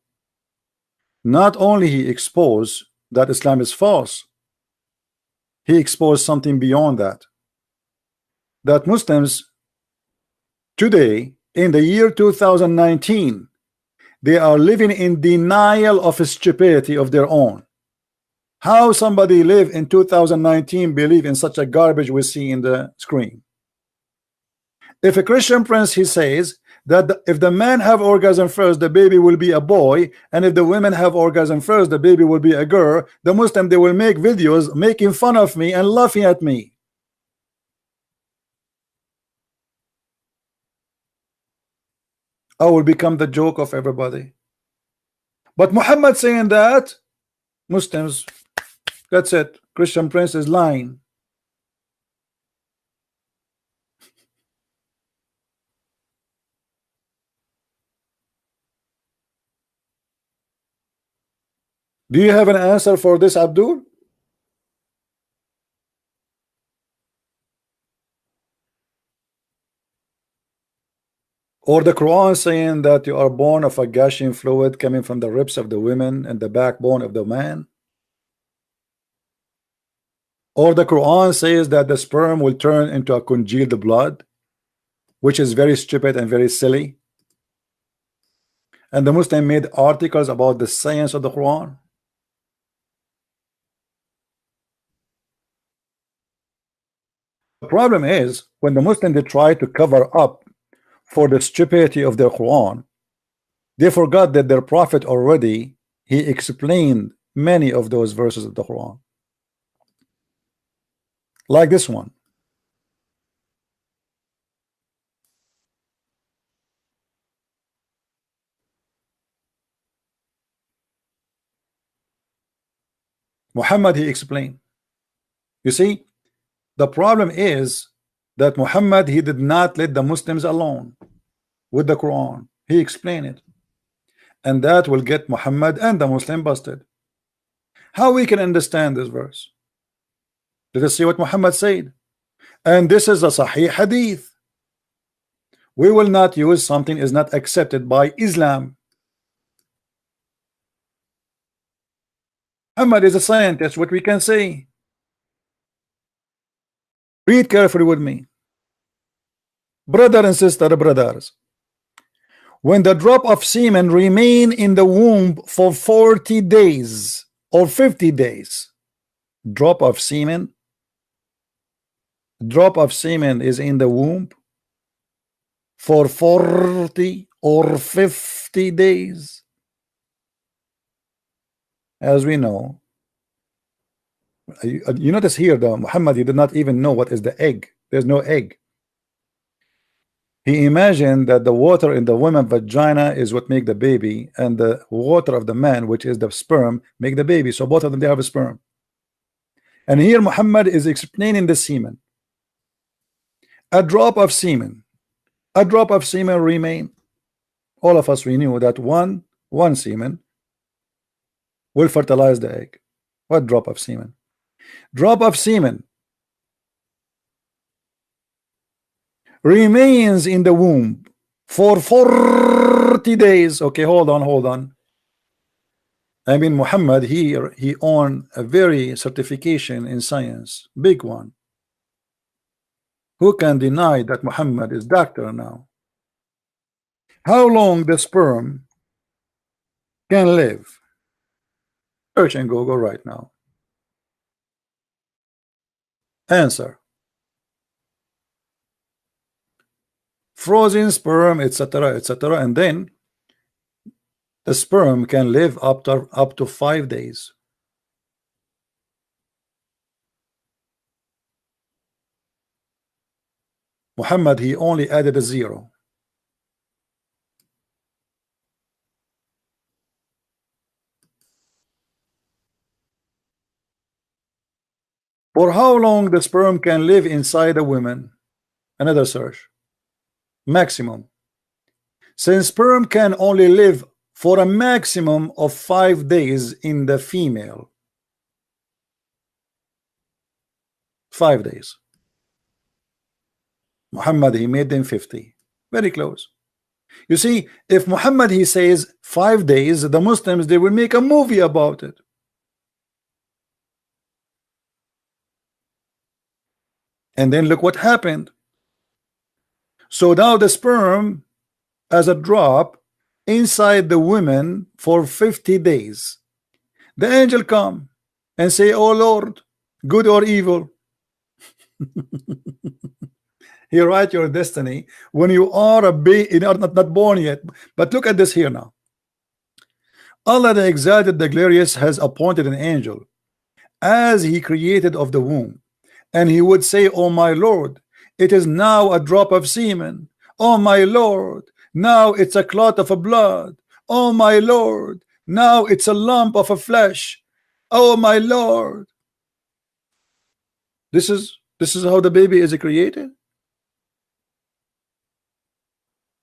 not only he exposed that Islam is false, he exposed something beyond that. That Muslims today in the year 2019, they are living in denial of stupidity of their own. How somebody live in 2019 believe in such a garbage we see in the screen? If a Christian prince he says that if the man have orgasm first, the baby will be a boy, and if the women have orgasm first, the baby will be a girl, the Muslim they will make videos making fun of me and laughing at me. I will become the joke of everybody. But Muhammad saying that, Muslims, that's it. Christian prince is lying. Do you have an answer for this, Abdul? Or the Quran saying that you are born of a gushing fluid coming from the ribs of the women and the backbone of the man? Or the Quran says that the sperm will turn into a congealed blood? which is very stupid and very silly, and the Muslim made articles about the science of the Quran. The problem is when the Muslims they try to cover up for the stupidity of their Quran, they forgot that their prophet already he explained many of those verses of the Quran, like this one. Muhammad he explained. You see, the problem is that Muhammad he did not let the Muslims alone with the Quran. He explained it, and that will get Muhammad and the Muslim busted. How we can understand this verse? Let us see what Muhammad said, and this is a Sahih Hadith. We will not use something is not accepted by Islam. Muhammad is a scientist. What we can say? Read carefully with me, brother and sister, brothers. When the drop of semen remain in the womb for 40 days or 50 days, drop of semen is in the womb for 40 or 50 days. As we know, you notice here the Muhammad he did not even know what is the egg. There's no egg. He imagined that the water in the woman's vagina is what make the baby, and the water of the man, which is the sperm, make the baby. So both of them they have a sperm. And here Muhammad is explaining the semen. A drop of semen remain. All of us we knew that one semen will fertilize the egg. What drop of semen? Drop of semen remains in the womb for 40 days. Okay, hold on. I mean, Muhammad here, he owned a very certification in science, big one. Who can deny that Muhammad is doctor now? How long the sperm can live? Search and Google right now. Answer: frozen sperm, etc., and then the sperm can live up to 5 days. Muhammad he only added a 0. For how long the sperm can live inside a woman? Another search. Maximum. Since sperm can only live for a maximum of 5 days in the female. 5 days. Muhammad he made them 50. Very close. You see, if Muhammad he says 5 days, the Muslims they will make a movie about it. And then look what happened. So now the sperm as a drop inside the woman for 50 days. The angel come and say, oh Lord, good or evil. He write your destiny when you are a baby, you know, not born yet. But look at this here now. Allah the Exalted, the Glorious, has appointed an angel as he created of the womb. And he would say, oh my Lord, it is now a drop of semen. Oh my Lord, now it's a clot of a blood. Oh my Lord, now it's a lump of a flesh. Oh my Lord. This is how the baby is created.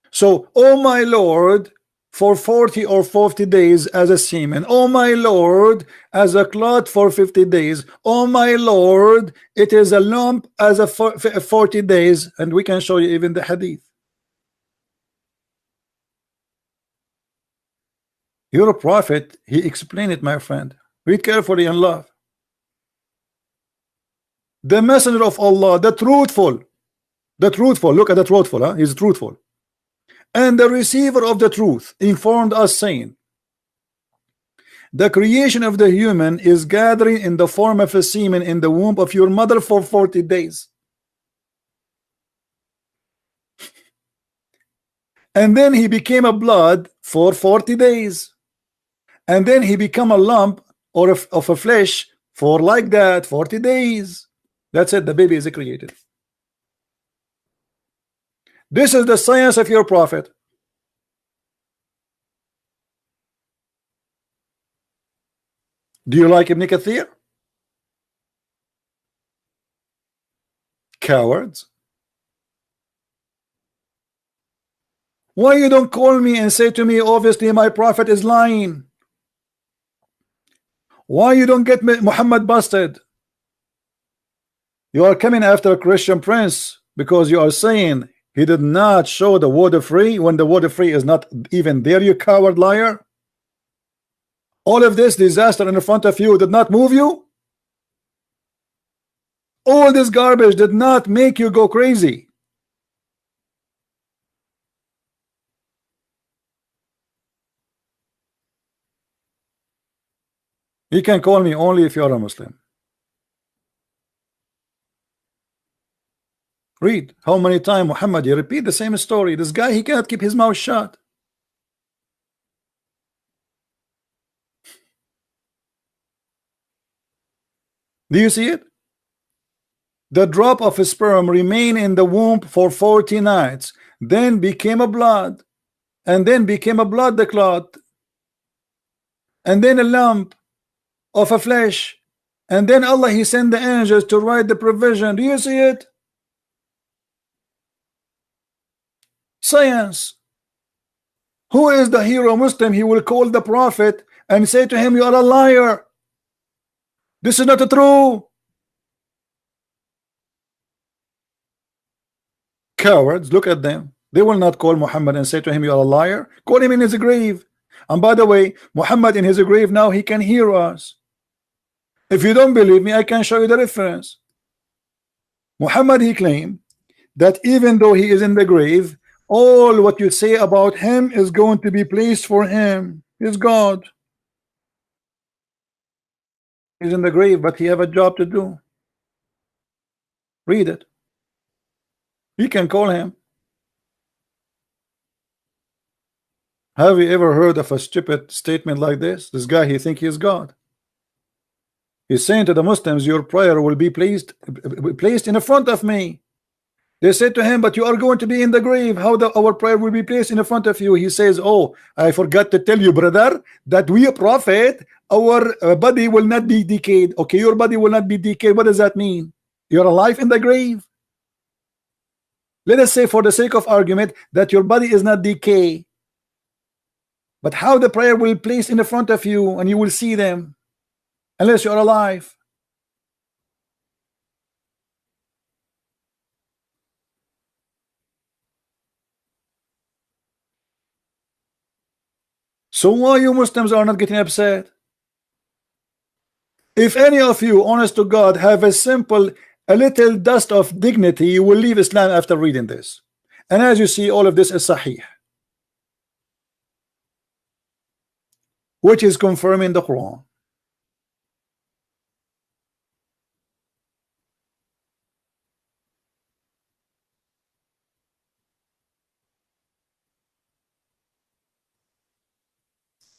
So, oh my Lord, for 40 or 50 days as a semen. Oh my Lord, as a clot for 50 days. Oh my Lord, it is a lump as a 40 days. And we can show you even the hadith. You're a prophet. He explained it, my friend. Read carefully and love. The messenger of Allah, the truthful, The truthful, look at the truthful, huh? He's truthful. And the receiver of the truth informed us, saying, the creation of the human is gathering in the form of a semen in the womb of your mother for 40 days. And then he became a blood for 40 days. And then he became a lump or of a flesh for like that 40 days. That's it, the baby is created. This is the science of your prophet. Do you like Ibn Kathir? Cowards. Why you don't call me and say to me, obviously my prophet is lying? Why you don't get Muhammad busted? You are coming after a Christian prince because you are saying he did not show the water free when the water free is not even there, you coward liar. All of this disaster in front of you did not move you. All this garbage did not make you go crazy. You can call me only if you are a Muslim. Read how many times Muhammad, you repeat the same story. This guy, he cannot keep his mouth shut. Do you see it? The drop of a sperm remained in the womb for 40 nights, then became a blood, and then became a blood the clot, and then a lump of a flesh, and then Allah, he sent the angels to write the provision. Do you see it? Science. Who is the hero Muslim? He will call the prophet and say to him, you are a liar. This is not true. Cowards, look at them. They will not call Muhammad and say to him, you are a liar. Call him in his grave. And by the way, Muhammad in his grave now, he can hear us. If you don't believe me, I can show you the reference. Muhammad, he claimed that even though he is in the grave, all what you say about him is going to be placed for him. He's God. He's in the grave, but he have a job to do. Read it. You can call him. Have you ever heard of a stupid statement like this? This guy, he think he is God. He's saying to the Muslims, your prayer will be placed in front of me. They said to him, but you are going to be in the grave. How our prayer will be placed in front of you? He says, oh, I forgot to tell you, brother, that we a prophet, our body will not be decayed. Okay, your body will not be decayed. What does that mean? You're alive in the grave. Let us say, for the sake of argument, that your body is not decay. But how the prayer will place in the front of you and you will see them unless you're alive. So why you Muslims are not getting upset? If any of you, honest to God, have a little dust of dignity, you will leave Islam after reading this. And as you see, all of this is Sahih, which is confirming the Quran.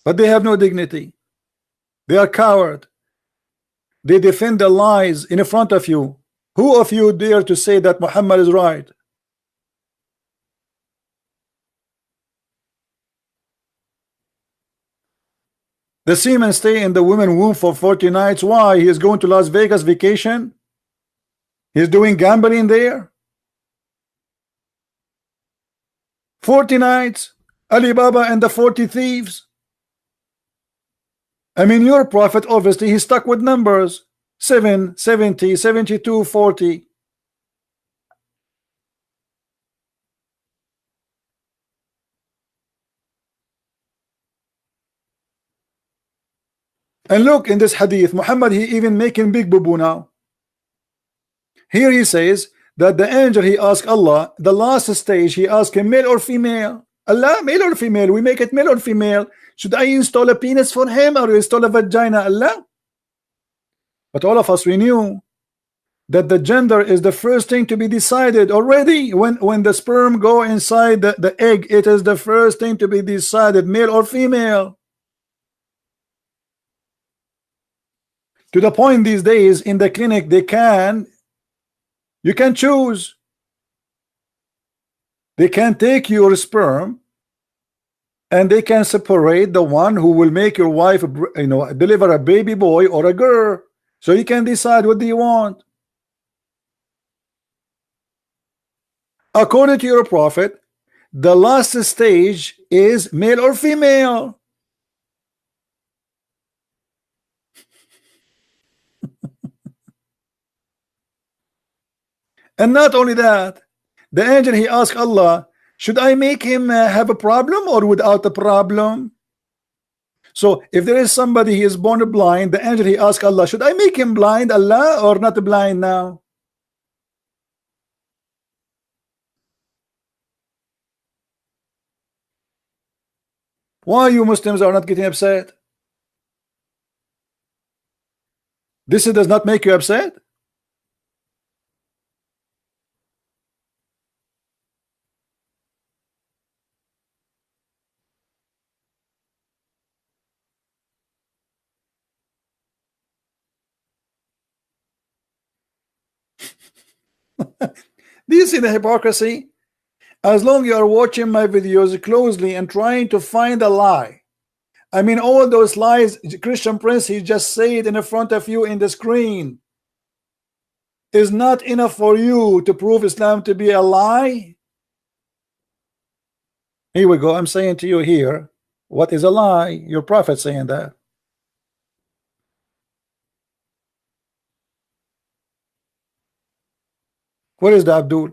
But they have no dignity. They are coward. They defend the lies in front of you. Who of you dare to say that Muhammad is right? The semen stay in the woman womb for 40 nights. Why? He is going to Las Vegas vacation. He's doing gambling there. 40 nights. Alibaba and the 40 thieves. I mean, your prophet, obviously, he's stuck with numbers. 7, 70, 72, 40. And look in this hadith, Muhammad, he even making big boo-boo now. Here he says that the angel, he asked Allah, the last stage, he asked him, male or female? Allah, male or female? We make it male or female. Should I install a penis for him or install a vagina? Allah. But all of us, we knew that the gender is the first thing to be decided already. When the sperm go inside the egg, it is the first thing to be decided, male or female. To the point these days in the clinic, you can choose. They can take your sperm and they can separate the one who will make your wife, deliver a baby boy or a girl. So you can decide what do you want. According to your prophet, the last stage is male or female. And not only that, the angel, he asked Allah, should I make him have a problem or without a problem? So if there is somebody, he is born blind, the angel, he asked Allah, should I make him blind, Allah, or not blind now? Why you Muslims are not getting upset? This does not make you upset? Do you see the hypocrisy? As long you are watching my videos closely and trying to find a lie, I mean, all those lies, Christian Prince, he just said in front of you in the screen, is not enough for you to prove Islam to be a lie. Here we go. I'm saying to you here, what is a lie? Your prophet saying that. Where is the Abdul?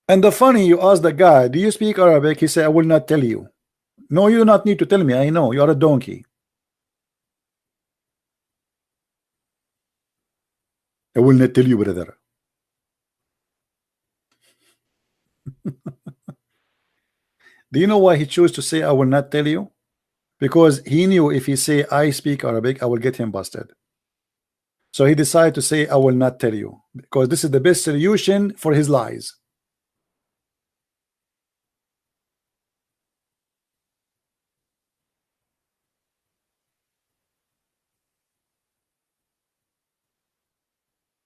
And the funny, you ask the guy, do you speak Arabic? He said, I will not tell you. No, you do not need to tell me. I know you are a donkey. I will not tell you, brother. Do you know why he chose to say I will not tell you? Because he knew if he say I speak Arabic, I will get him busted. So he decided to say I will not tell you, because this is the best solution for his lies.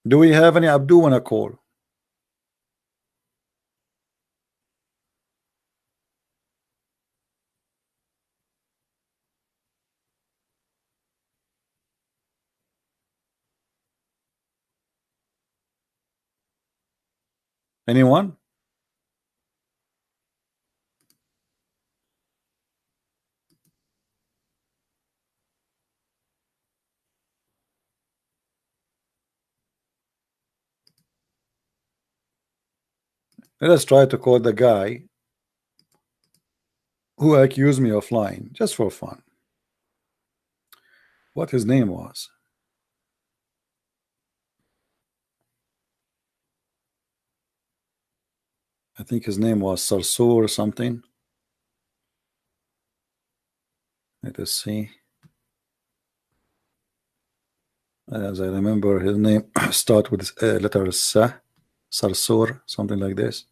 Do we have any Abdul on a call? Anyone? Let us try to call the guy who accused me of lying, just for fun. What his name was. I think his name was Sarsour or something. Let us see. As I remember, his name start with letter Sa, Sarsour, something like this.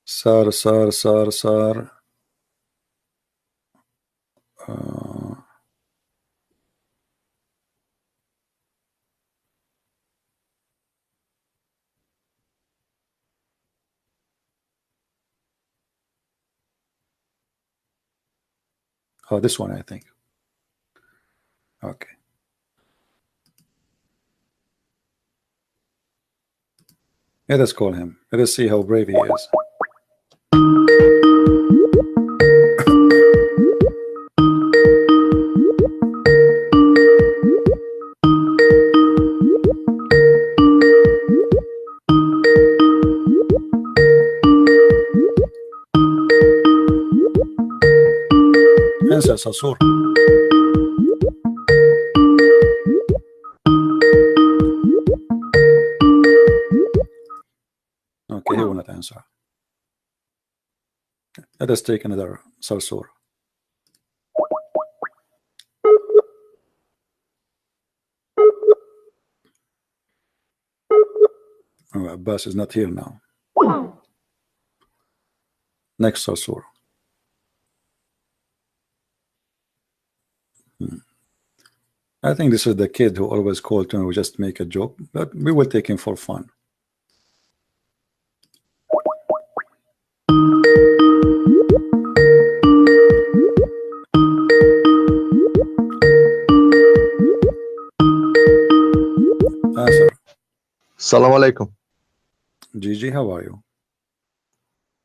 Sar. Oh, this one, I think. Okay. Let us call him. Let us see how brave he is. تنسى يا صرصور. Okay, he will not answer. Let us take another صرصور. Oh, Abbas is not here now. Next صرصور. I think this is the kid who always called to me. We just make a joke, but we will take him for fun. Answer. Assalamu alaikum. Gigi, how are you?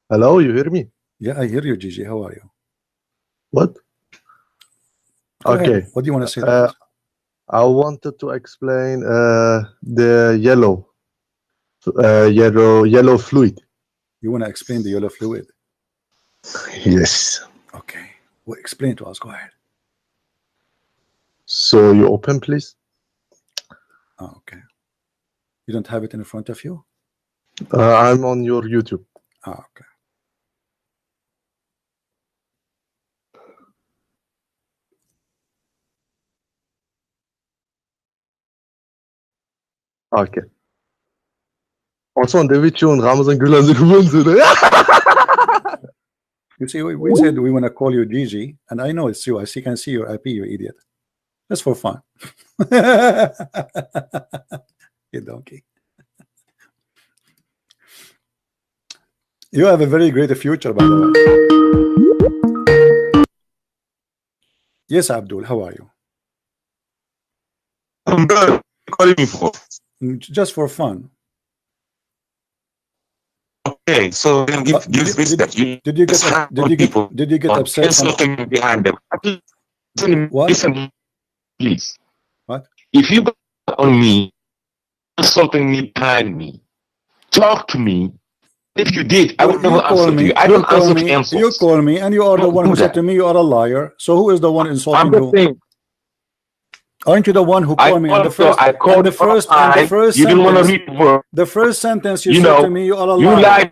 Hello, you hear me? Yeah, I hear you, Gigi. How are you? What? Go Okay. ahead. What do you want to say? I wanted to explain the yellow fluid. You want to explain the yellow fluid? Yes. Okay. Well, explain to us. Go ahead. So you open, please. Oh, okay. You don't have it in front of you? I'm on your YouTube. Ah, okay. Okay. Also, der Video und Ramazan Gülen sind gewöhnt. You see, we said we want to call you Gigi, and I know it's you. I can see your IP, you idiot. That's for fun. You donkey. You have a very great future, by the way. Yes, Abdul, how are you? I'm good. What are you calling me for? Just for fun. Okay, so then give respect. Did you get upset? Insulting behind them. What? Listen, please. What? If you got on me, insulting me behind me, talk to me. If you did, I would never answer to you. I don't answer to insults. You call me, and you are the one who said to me you are a liar. So who is the one insulting I'm just saying. Aren't you the one who called me? The first sentence you said to me, you are a liar. You lied.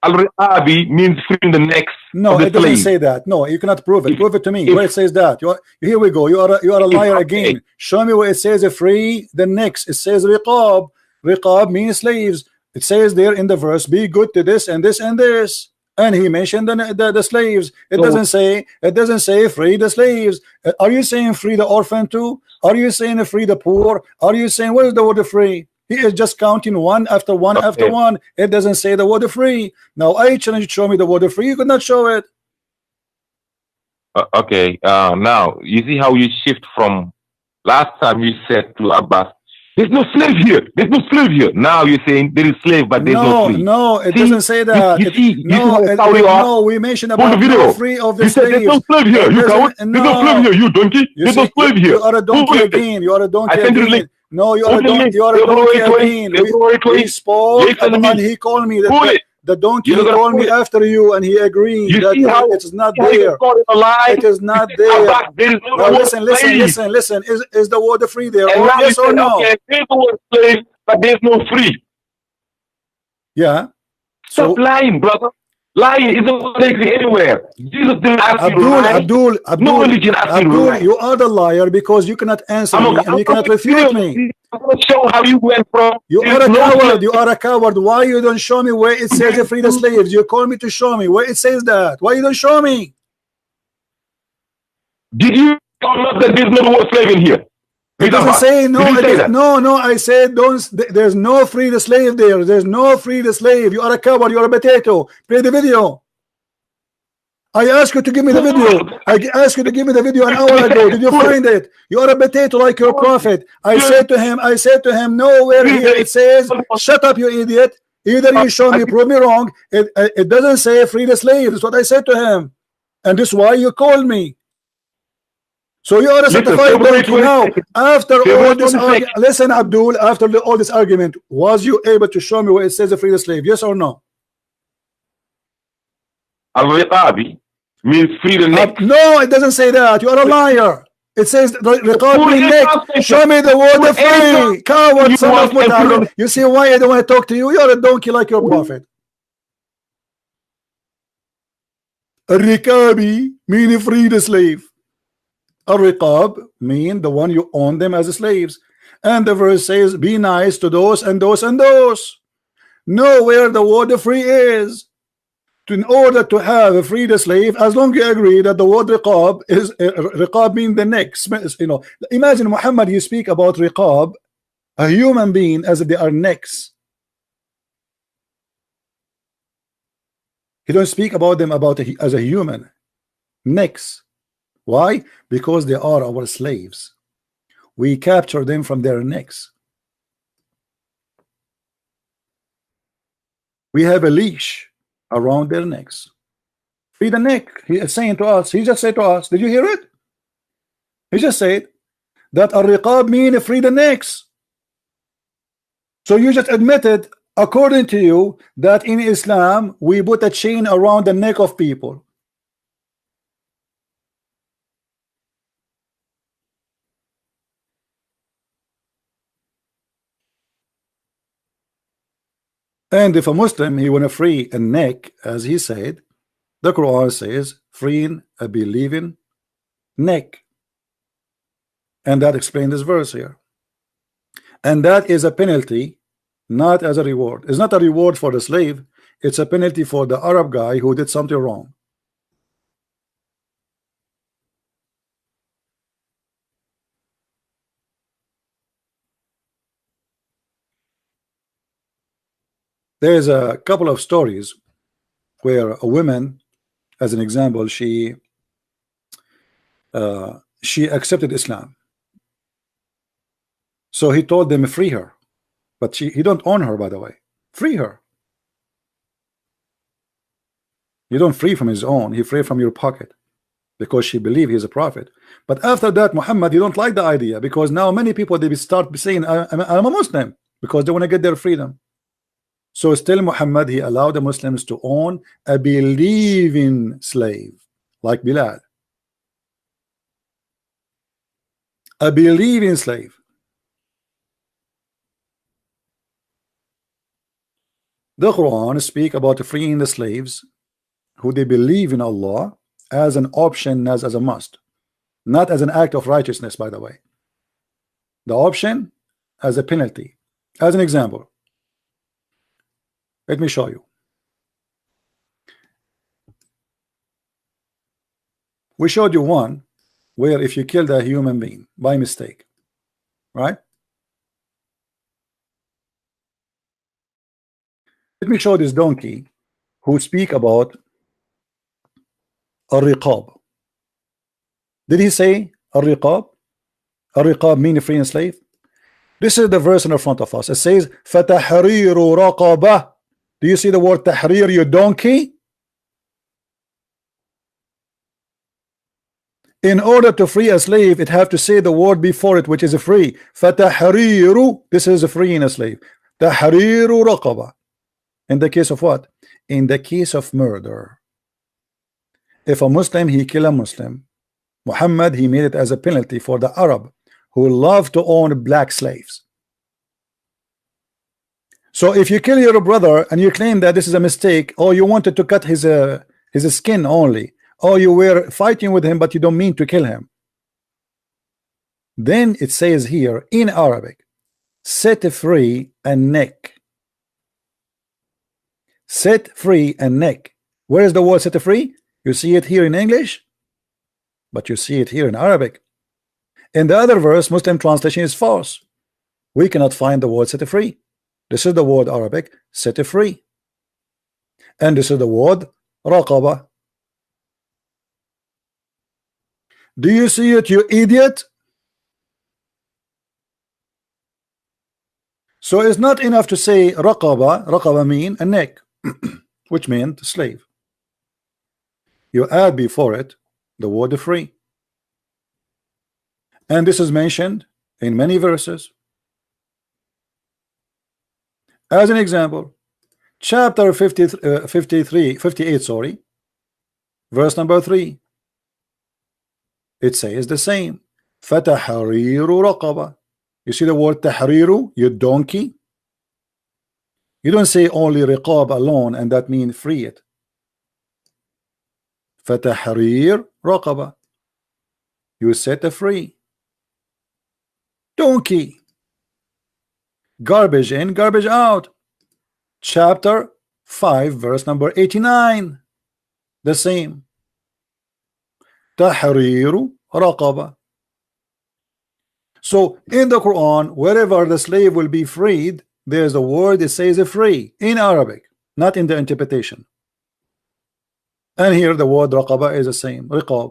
Al-Riqabi means freeing the necks. No, it doesn't say that. No, you cannot prove it. Prove it to me. Where it says that? Here we go. You are a liar again. Show me where it says free the necks. It says riqab. Riqab means slaves. It says there in the verse, be good to this and this and this. And he mentioned the slaves. It doesn't say free the slaves. Are you saying free the orphan too? Are you saying free the poor? Are you saying what is the word free? He is just counting one after one after one. It doesn't say the word free. Now I challenge you to show me the word free. You could not show it. Okay. Now you see how you shift from last time you said to Abbas, there's no slave here. There's no slave here. Now you're saying there is slave, but there's no slave. No, it doesn't say that. No, we mentioned about no free of the slaves. There's no slave here. You coward. There's no slave here. You donkey. There's no slave here. You are a donkey again. You are a donkey again. No, you are a donkey. You are a donkey again. We spoke, and he called me the donkey. He called me after you, and he agreed that it is not there. It is not there. Now listen. Is the word free there? Yes or no? There's the word slave, but there's no free. Yeah. Stop lying, brother. Lying isn't anywhere. Jesus didn't ask you to lie. Abdul, no religion asked you to lie. You are the liar because you cannot answer me and you cannot refute me. I'm going to show how you went from. You are a coward. You are a coward. Why you don't show me where it says free the slaves? You call me to show me where it says that. Why you don't show me? Did you not that there's no word slave in here? It doesn't say no. No. I said don't. There's no free the slave there. There's no free the slave. You are a coward. You are a potato. Play the video. I asked you to give me the video. I asked you to give me the video an hour ago. Did you find it? You are a potato like your prophet. I said to him, nowhere here it says, shut up, you idiot. Either you show me, prove me wrong. It doesn't say free the slave. That's what I said to him. And this is why you called me. So you are a certified donkey now. After all this argument, listen, Abdul, after all this argument, was you able to show me where it says free the slave? Yes or no? Al-Riqabi means free the neck. No, it doesn't say that. You are a liar. It says riqab means neck. Show me the word free. Coward, son of Mutar. You see why I don't want to talk to you? You're a donkey like your prophet. Riqabi mean free the slave. A riqab mean the one you own them as slaves. And the verse says, be nice to those and those and those. Know where the word free is. In order to have a free the slave, as long as you agree that the word riqab is riqab mean the neck. You know, imagine Muhammad, you speak about riqab, a human being, as if they are necks. You don't speak about them as a human necks. Why? Because they are our slaves. We capture them from their necks. We have a leash around their necks. Free the neck. He is saying to us. He just said to us. Did you hear it? He just said that al-riqab mean free the necks. So you just admitted, according to you, that in Islam we put a chain around the neck of people. And if a Muslim, he want to free a neck, as he said, the Quran says, freeing a believing neck. And that explains this verse here. And that is a penalty, not as a reward. It's not a reward for the slave. It's a penalty for the Arab guy who did something wrong. There's a couple of stories where a woman, as an example, she accepted Islam. So he told them free her, but he don't own her, by the way. Free her. You don't free from his own. He free from your pocket because she believed he's a prophet. But after that, Muhammad, you don't like the idea because now many people they start saying I'm a Muslim because they want to get their freedom. So still Muhammad, he allowed the Muslims to own a believing slave like Bilal. A believing slave. The Quran speak about freeing the slaves who they believe in Allah as an option, as a must, not as an act of righteousness, by the way. The option as a penalty. As an example, let me show you. We showed you one where if you killed a human being by mistake, right? Let me show this donkey who speak about al-riqab. Did he say al-riqab? Al-riqab mean free and slave? This is the verse in front of us. It says فَتَحْرِيرُ رَقَبَةٍ. Do you see the word tahrir, you donkey? In order to free a slave, it have to say the word before it, which is a free. فَتَحْرِيرُ. This is a freeing a slave. تَحْرِيرُ رَقَبَةٍ. In the case of what? In the case of murder. If a Muslim, he kill a Muslim, Muhammad, he made it as a penalty for the Arab who love to own black slaves. So if you kill your brother and you claim that this is a mistake, or you wanted to cut his skin only, or you were fighting with him but you don't mean to kill him, then it says here in Arabic, set free a neck. Set free a neck. Where is the word set free? You see it here in English, but you see it here in Arabic. In the other verse, Muslim translation is false. We cannot find the word set free. This is the word Arabic, set free. And this is the word raqaba. Do you see it, you idiot? So it's not enough to say raqaba. Raqaba mean a neck, which meant slave. You add before it the word free. And this is mentioned in many verses. As an example, chapter 58, sorry, Verse number 3, it says the same. فَتَحْرِيرُ رَقَبَةٍ. You see the word tahriru, you donkey? You don't say only riqab alone and that means free it. فَتَحْرِيرُ رَقَبَةٍ. You set a free. Donkey. Garbage in, garbage out. Chapter 5, verse number 89. The same. Tahriru raqaba. So in the Quran, wherever the slave will be freed, there's a word that says free in Arabic, not in the interpretation. And here the word raqaba is the same. Riqab.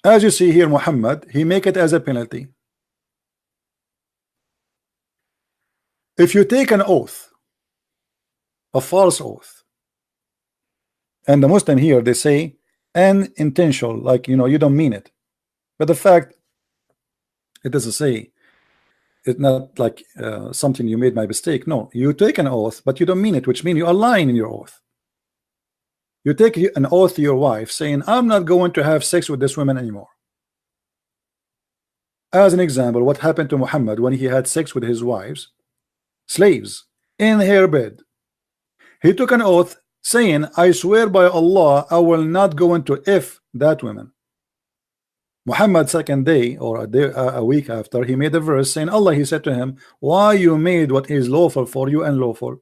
As you see here, Muhammad, he make it as a penalty. If you take an oath, a false oath, and the Muslim here they say unintentional, like you don't mean it, but the fact it doesn't say it's not like something you made by mistake. No, you take an oath but you don't mean it, which means you are lying in your oath. You take an oath to your wife saying, I'm not going to have sex with this woman anymore. As an example, what happened to Muhammad when he had sex with his wives, slaves, in her bed? He took an oath saying, I swear by Allah, I will not go into if that woman. Muhammad second day or a week after, he made a verse saying, Allah, he said to him, why you made what is lawful for you unlawful?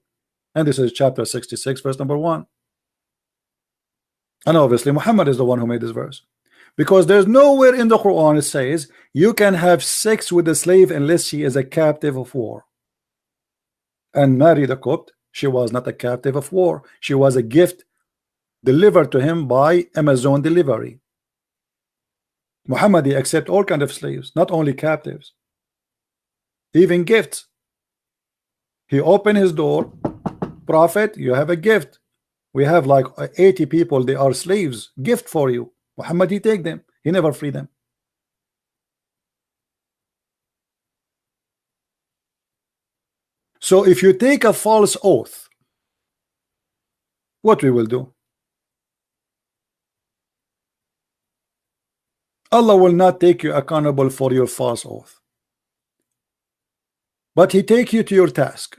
And this is chapter 66, verse number 1. And obviously Muhammad is the one who made this verse, because there's nowhere in the Quran it says you can have sex with a slave unless she is a captive of war. And Mary the Copt, she was not a captive of war. She was a gift delivered to him by Amazon delivery. Muhammad, he accept all kind of slaves, not only captives, even gifts. He opened his door, Prophet, you have a gift. We have like 80 people, they are slaves, gift for you. Muhammad, he take them, he never free them. So if you take a false oath, what we will do? Allah will not take you accountable for your false oath, but he take you to your task.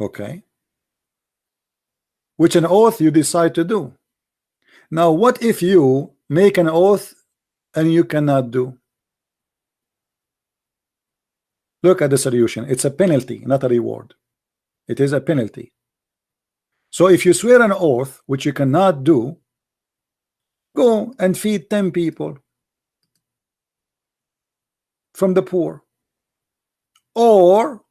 Okay, which an oath you decide to do. Now what if you make an oath and you cannot do? Look at the solution. It's a penalty, not a reward. It is a penalty. So if you swear an oath which you cannot do, go and feed 10 people from the poor, or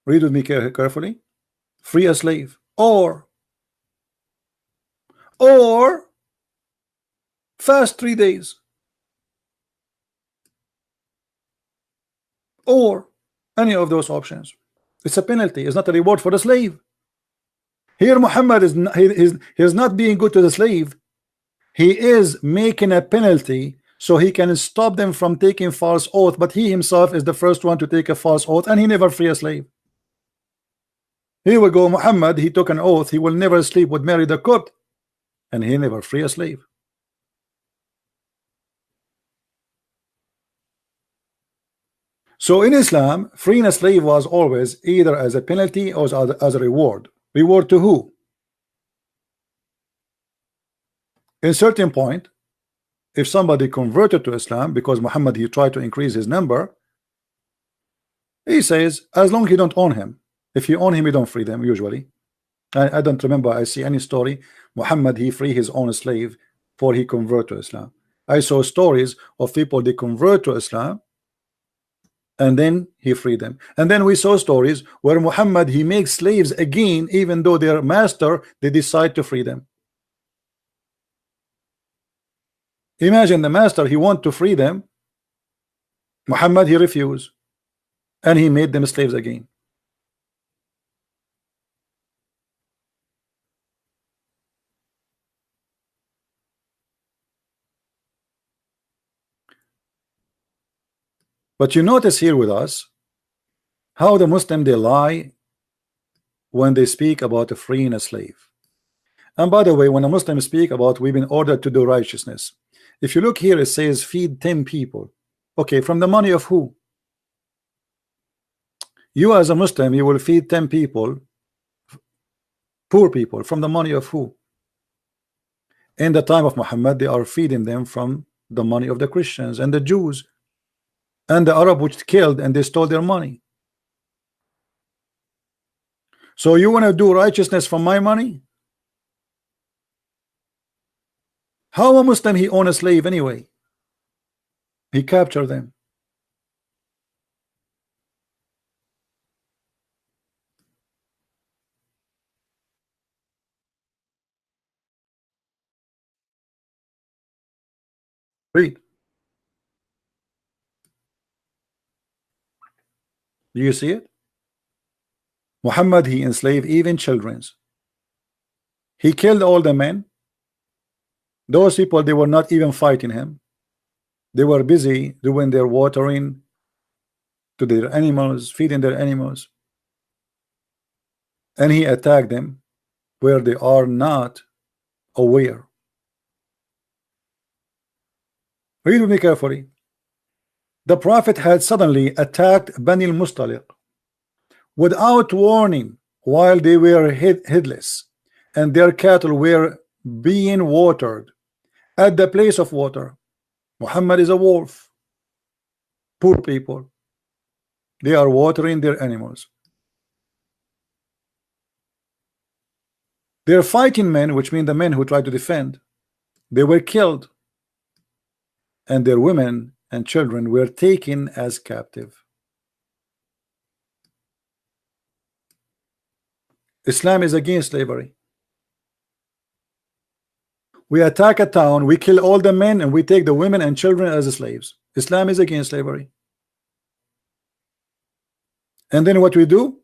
read with me carefully, free a slave, or fast 3 days, or any of those options. It's a penalty, it's not a reward for the slave. Here Muhammad is not, he is not being good to the slave. He is making a penalty so he can stop them from taking false oath, but he himself is the first one to take a false oath, and he never free a slave. Here we go, Muhammad, he took an oath he will never sleep with Mary the Copt, and he never free a slave. So in Islam, freeing a slave was always either as a penalty or as a reward. Reward to who? In a certain point, if somebody converted to Islam because Muhammad he tried to increase his number, he says as long as you don't own him. If you own him, you don't free them usually. I don't remember I see any story Muhammad he free his own slave for he convert to Islam. I saw stories of people they convert to Islam and then he freed them. And then we saw stories where Muhammad he makes slaves again, even though their master they decide to free them. Imagine the master he want to free them, Muhammad he refused, and he made them slaves again. But you notice here with us how the Muslim they lie when they speak about freeing a slave. And by the way, when a Muslim speak about we've been ordered to do righteousness, if you look here, it says feed 10 people. Okay, from the money of who? You as a Muslim, you will feed 10 people, poor people, from the money of who? In the time of Muhammad, they are feeding them from the money of the Christians and the Jews and the Arab which killed and they stole their money. So you want to do righteousness from my money? How a Muslim he own a slave anyway? He captured them. Read. Do you see it? Muhammad he enslaved even children. He killed all the men. Those people, they were not even fighting him. They were busy doing their watering to their animals, feeding their animals. And he attacked them where they are not aware. Read with me carefully. The Prophet had suddenly attacked Bani al-Mustaliq without warning while they were headless and their cattle were being watered at the place of water. Muhammad is a wolf. Poor people, they are watering their animals. Their fighting men, which mean the men who tried to defend, they were killed, and their women and children were taken as captive. Islam is against slavery. We attack a town, we kill all the men, and we take the women and children as slaves. Islam is against slavery. And then what we do?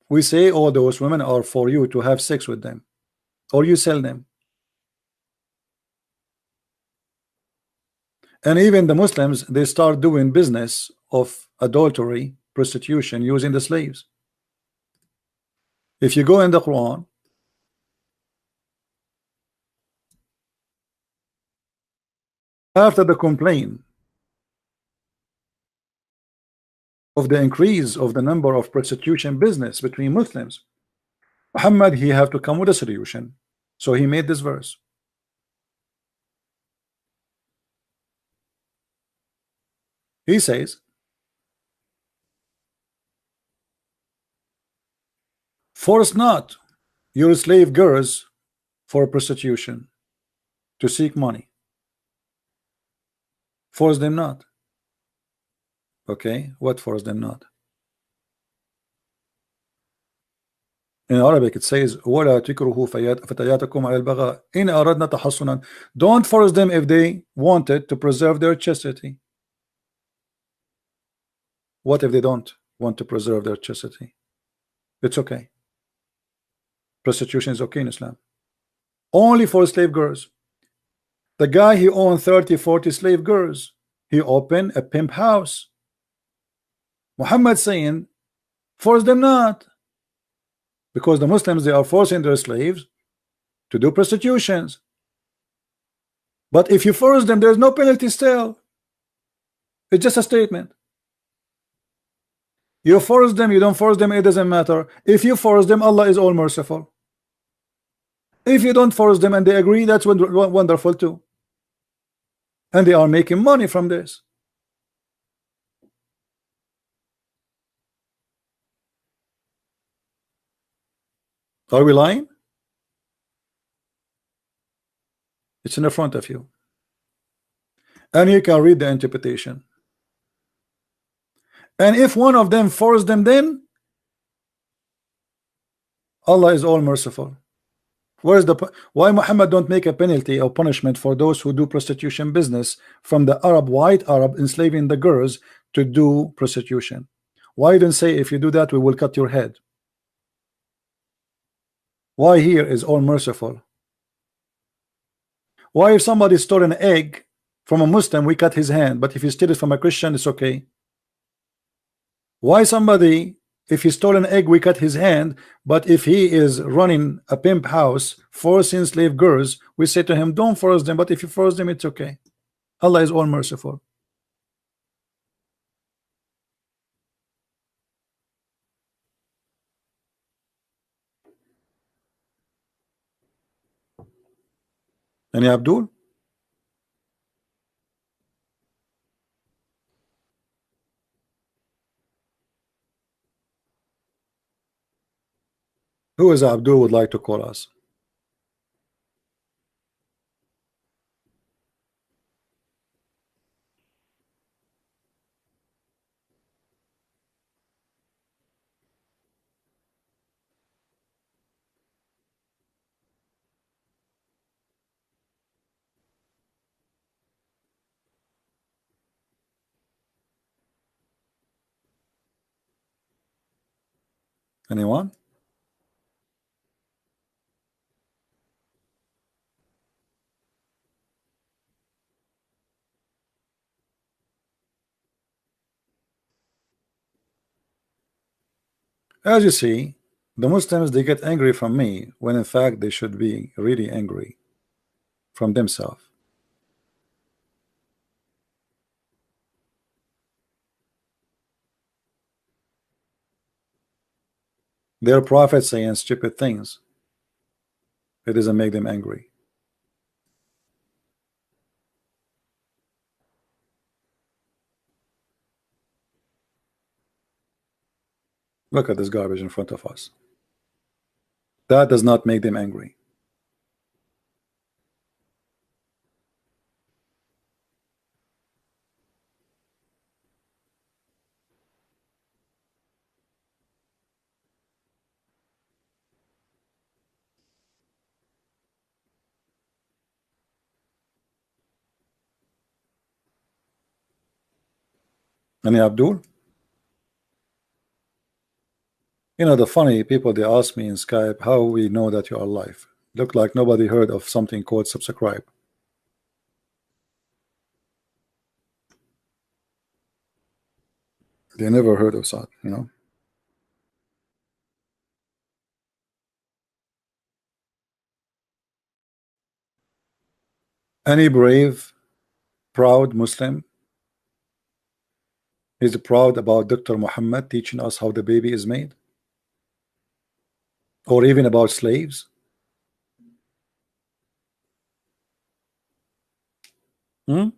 We say, oh, those women are for you to have sex with them, or you sell them. And even the Muslims, they start doing business of adultery, prostitution, using the slaves. If you go in the Quran, after the complaint of the increase of the number of prostitution business between Muslims, Muhammad he have to come with a solution. So he made this verse. He says, force not your slave girls for prostitution to seek money. Force them not. Okay, what force them not? In Arabic it says وَلَا تِكْرُهُ فَتَيَاتَكُمْ عَلَى الْبَغَاءِ إِنْ أَرَدْنَا تَحَصُّنًا. Don't force them if they wanted to preserve their chastity. What if they don't want to preserve their chastity? It's okay. Prostitution is okay in Islam. Only for slave girls. The guy he owned 30-40 slave girls, he opened a pimp house. Muhammad saying force them not, because the Muslims they are forcing their slaves to do prostitutions. But if you force them, there's no penalty still. It's just a statement. You force them, you don't force them, it doesn't matter. If you force them, Allah is all merciful. If you don't force them and they agree, that's wonderful too. And they are making money from this. Are we lying? It's in the front of you. And you can read the interpretation. And if one of them forced them, then Allah is all merciful. Where's why Muhammad don't make a penalty or punishment for those who do prostitution business from the Arab, white Arab, enslaving the girls to do prostitution? Why don't say if you do that we will cut your head? Why here is all merciful? Why if somebody stole an egg From a Muslim, we cut his hand, but if he steals it from a Christian, it's okay. Why somebody, if he stole an egg, we cut his hand, but if he is running a pimp house, forcing slave girls, we say to him, don't force them, but if you force them, it's okay. Allah is all merciful. Any Abdul? Who is Abdul would like to call us? Anyone? As you see, the Muslims, they get angry from me when in fact they should be really angry from themselves. Their prophets saying stupid things. It doesn't make them angry. Look at this garbage in front of us. That does not make them angry. Any Abdul? You know, the funny people, they ask me in Skype how we know that you are alive. Look like nobody heard of something called subscribe. They never heard of that, you know. Any brave, proud Muslim is proud about Dr. Muhammad teaching us how the baby is made? Or even about slaves? By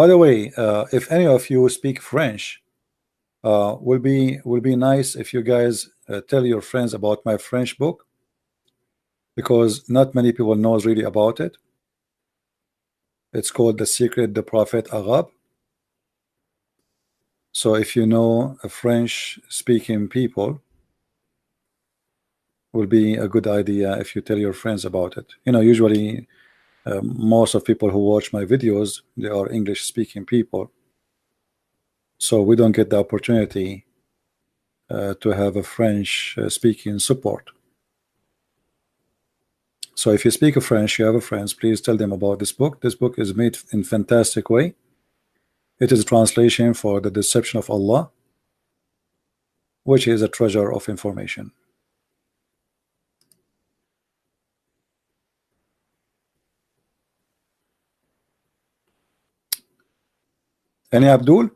the way, if any of you speak French, will be nice if you guys tell your friends about my French book, because not many people knows really about it. It's called The Secret the Prophet Arabe. So if you know a French speaking people, will be a good idea if you tell your friends about it. You know, usually most of people who watch my videos, they are English speaking people, so we don't get the opportunity to have a French speaking support. So if you speak French, you have a friends, please tell them about this book. This book is made in fantastic way. It is a translation for The Deception of Allah, which is a treasure of information. Any Abdul?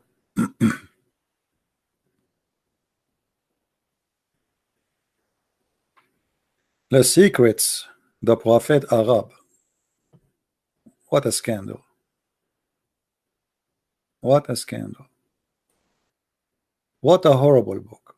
The Secrets the Prophet Arabe. What a scandal. What a scandal. What a horrible book.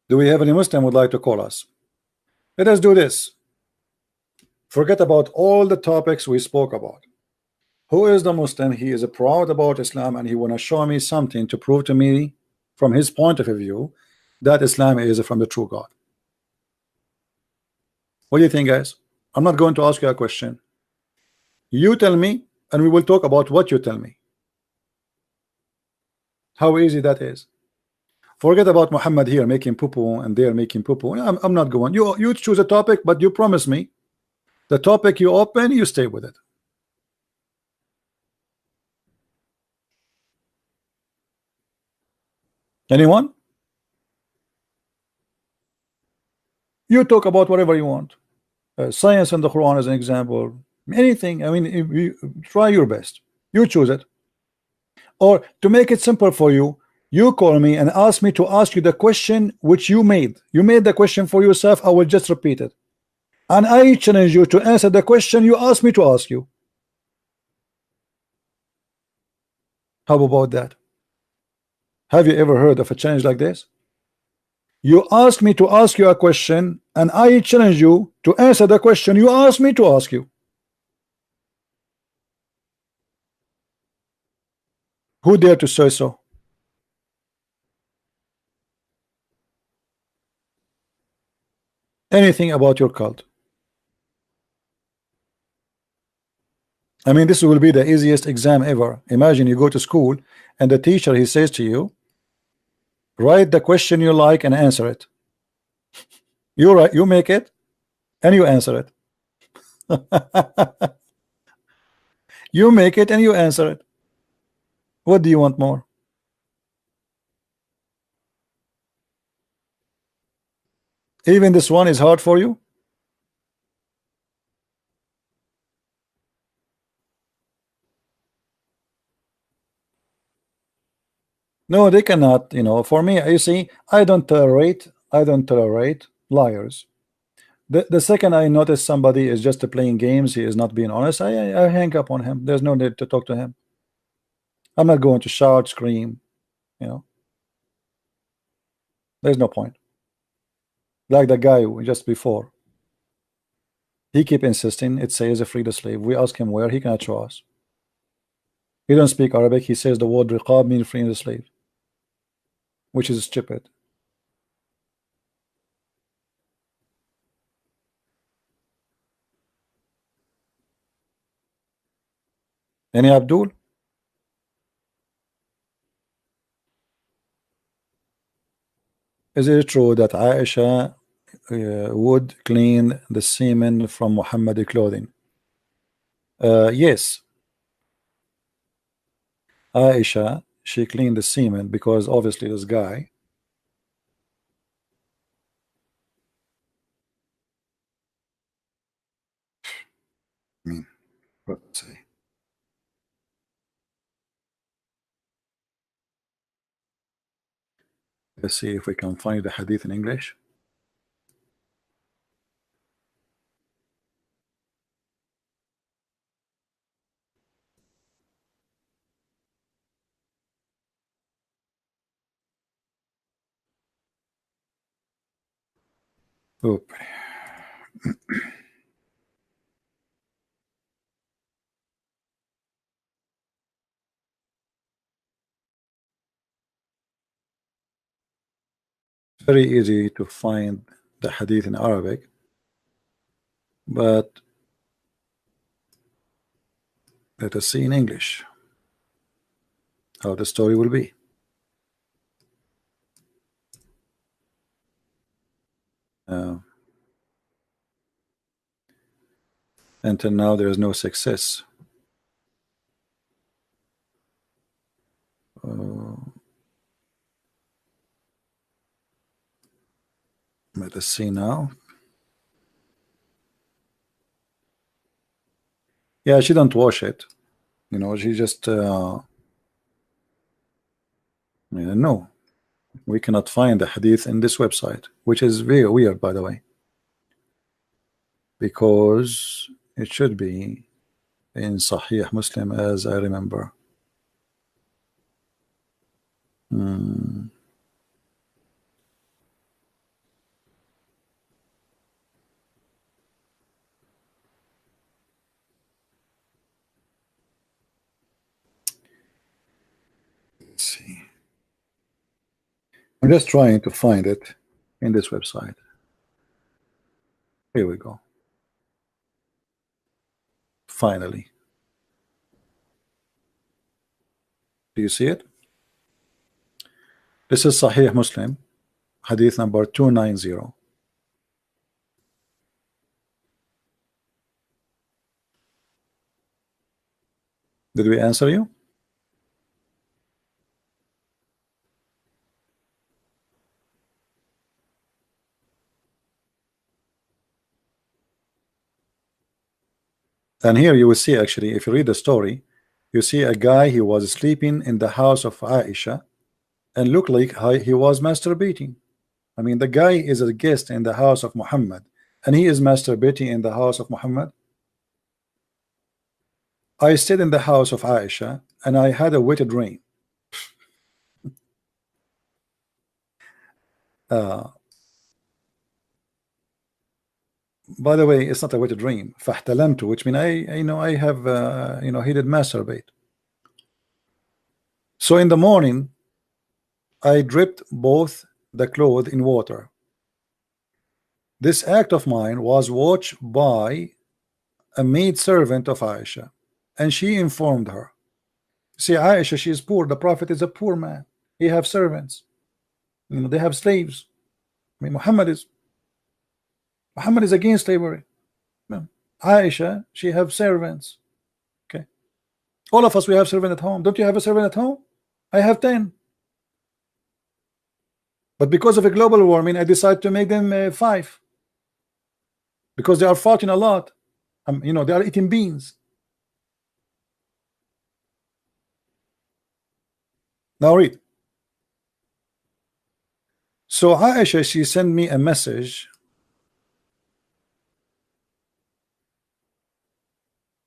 Do we have any Muslim would like to call us? Let us do this. Forget about all the topics we spoke about. Who is the Muslim? He is proud about Islam and he want to show me something to prove to me from his point of view that Islam is from the true God. What do you think, guys? I'm not going to ask you a question. You tell me, and we will talk about what you tell me. How easy that is. Forget about Muhammad here making poo-poo and they're making poo-poo. I'm not going. You choose a topic, but you promise me the topic you open, you stay with it. Anyone? You talk about whatever you want. Science and the Quran as an example. Anything. I mean, you try your best. You choose it. Or to make it simple for you, you call me and ask me to ask you the question which you made. You made the question for yourself. I will just repeat it. And I challenge you to answer the question you asked me to ask you. How about that? Have you ever heard of a challenge like this? You ask me to ask you a question, and I challenge you to answer the question you asked me to ask you. Who dare to say so? Anything about your cult? I mean, this will be the easiest exam ever. Imagine you go to school and the teacher, he says to you, write the question you like and answer it. You write, you make it, and you answer it. You make it and you answer it. What do you want more? Even this one is hard for you? No, they cannot. You know, for me, you see, I don't tolerate liars. The second I notice somebody is just playing games, he is not being honest, I hang up on him. There's no need to talk to him. I'm not going to shout, scream, you know. There's no point. Like the guy just before, he keep insisting it says a free the slave. We ask him where, he cannot show us. He don't speak Arabic. He says the word riqab means freeing the slave, which is stupid. Any Abdul? Is it true that Aisha would clean the semen from Muhammad clothing? Yes. Aisha, she cleaned the semen because obviously this guy. I mean, what to say? Let's see if we can find the hadith in English. Oop. Very easy to find the hadith in Arabic, but let us see in English how the story will be. Until now there is no success. Let us see now. Yeah, she don't wash it. You know, she just no, we cannot find the hadith in this website, which is very weird, by the way, because it should be in Sahih Muslim, as I remember. Let's see. I'm just trying to find it in this website. Here we go. Finally. Do you see it? This is Sahih Muslim, hadith number 290. Did we answer you? And here you will see, actually, if you read the story, you see a guy, he was sleeping in the house of Aisha and looked like he was masturbating. I mean, the guy is a guest in the house of Muhammad and he is masturbating in the house of Muhammad. I stayed in the house of Aisha and I had a wet dream. By the way, it's not a wet dream. فاحتلمت, which means I have he did masturbate. So in the morning, I dripped both the clothes in water. This act of mine was watched by a maid servant of Aisha, and she informed her. See, Aisha, she is poor. The Prophet is a poor man. He have servants. They have slaves. I mean, Muhammad is against slavery. Aisha, she have servants. Okay, all of us, we have servant at home. Don't you have a servant at home? I have 10. But because of a global warming, I decided to make them 5, because they are fighting a lot. They are eating beans. Now read. So Aisha, she sent me a message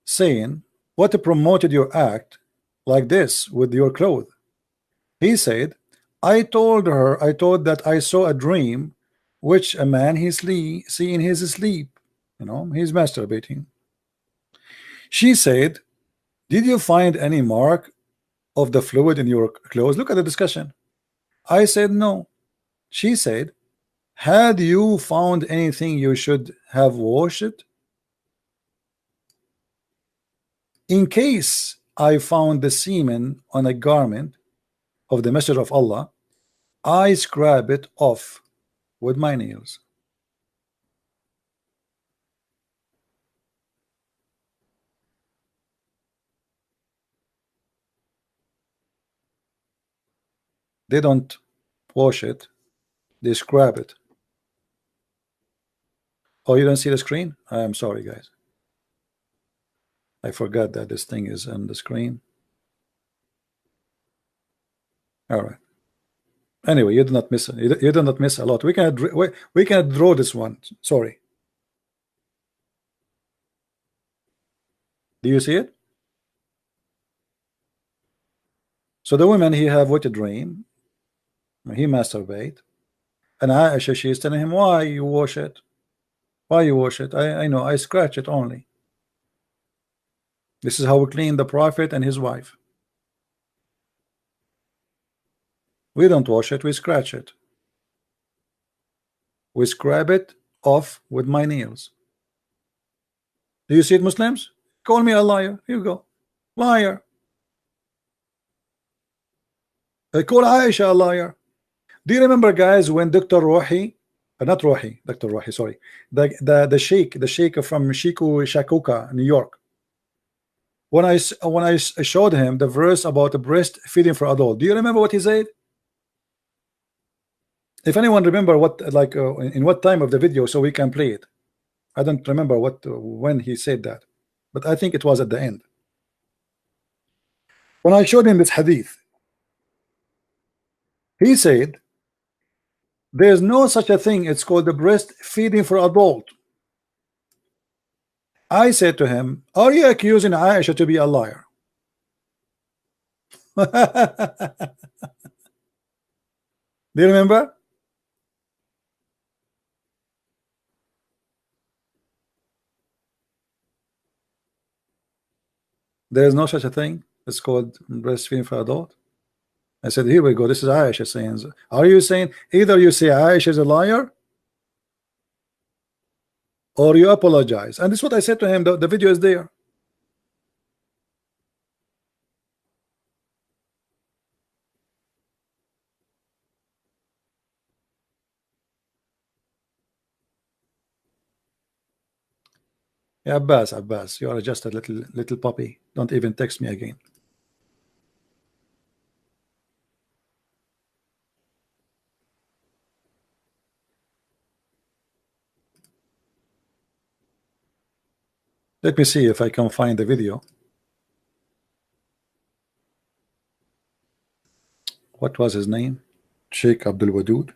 saying, what promoted your act like this with your clothes? He said, I told that I saw a dream which a man see in his sleep. He's masturbating. She said, did you find any mark of the fluid in your clothes? Look at the discussion. I said no. She said, had you found anything you should have washed it? In case I found the semen on a garment of the Messenger of Allah, I scrap it off with my nails. They don't wash it, they scrap it. Oh, you don't see the screen? I am sorry, guys. I forgot that this thing is on the screen. All right. Anyway, you did not miss it. You did not miss a lot. We can draw this one. Sorry. Do you see it? So the woman, he have what a dream. He masturbate, and Aisha, she is telling him, why you wash it? Why you wash it? I know, I scratch it only. This is how we clean the Prophet and his wife. We don't wash it, we scratch it. We scrap it off with my nails. Do you see it, Muslims? Call me a liar. Here you go. Liar. I call Aisha a liar. Do you remember, guys, when Dr. Ruhi, not Ruhi, Dr. Ruhi, sorry, the sheikh from Shakuka, New York, when I showed him the verse about the breast feeding for adult, do you remember what he said? If anyone remember what, in what time of the video, so we can play it. I don't remember when he said that, but I think it was at the end. When I showed him this hadith, he said, there's no such a thing. It's called the breast feeding for adult. I said to him, are you accusing Aisha to be a liar? Do you remember? There is no such a thing. It's called breastfeeding for adult. I said, here we go. This is Aisha saying. Are you saying either you say Aisha is a liar, or you apologize. And this is what I said to him. The video is there. Yeah, Abbas, you are just a little puppy. Don't even text me again. Let me see if I can find the video. What was his name? Sheikh Abdul Wadud.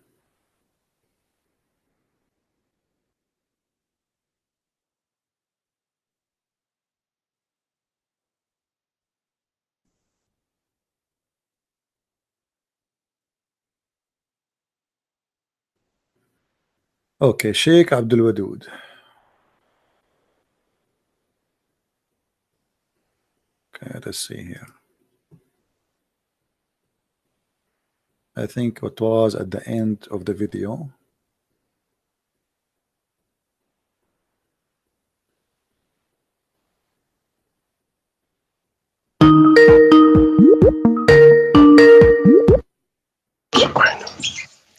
Okay, Sheikh Abdul Wadud. Okay, let's see here. I think it was at the end of the video.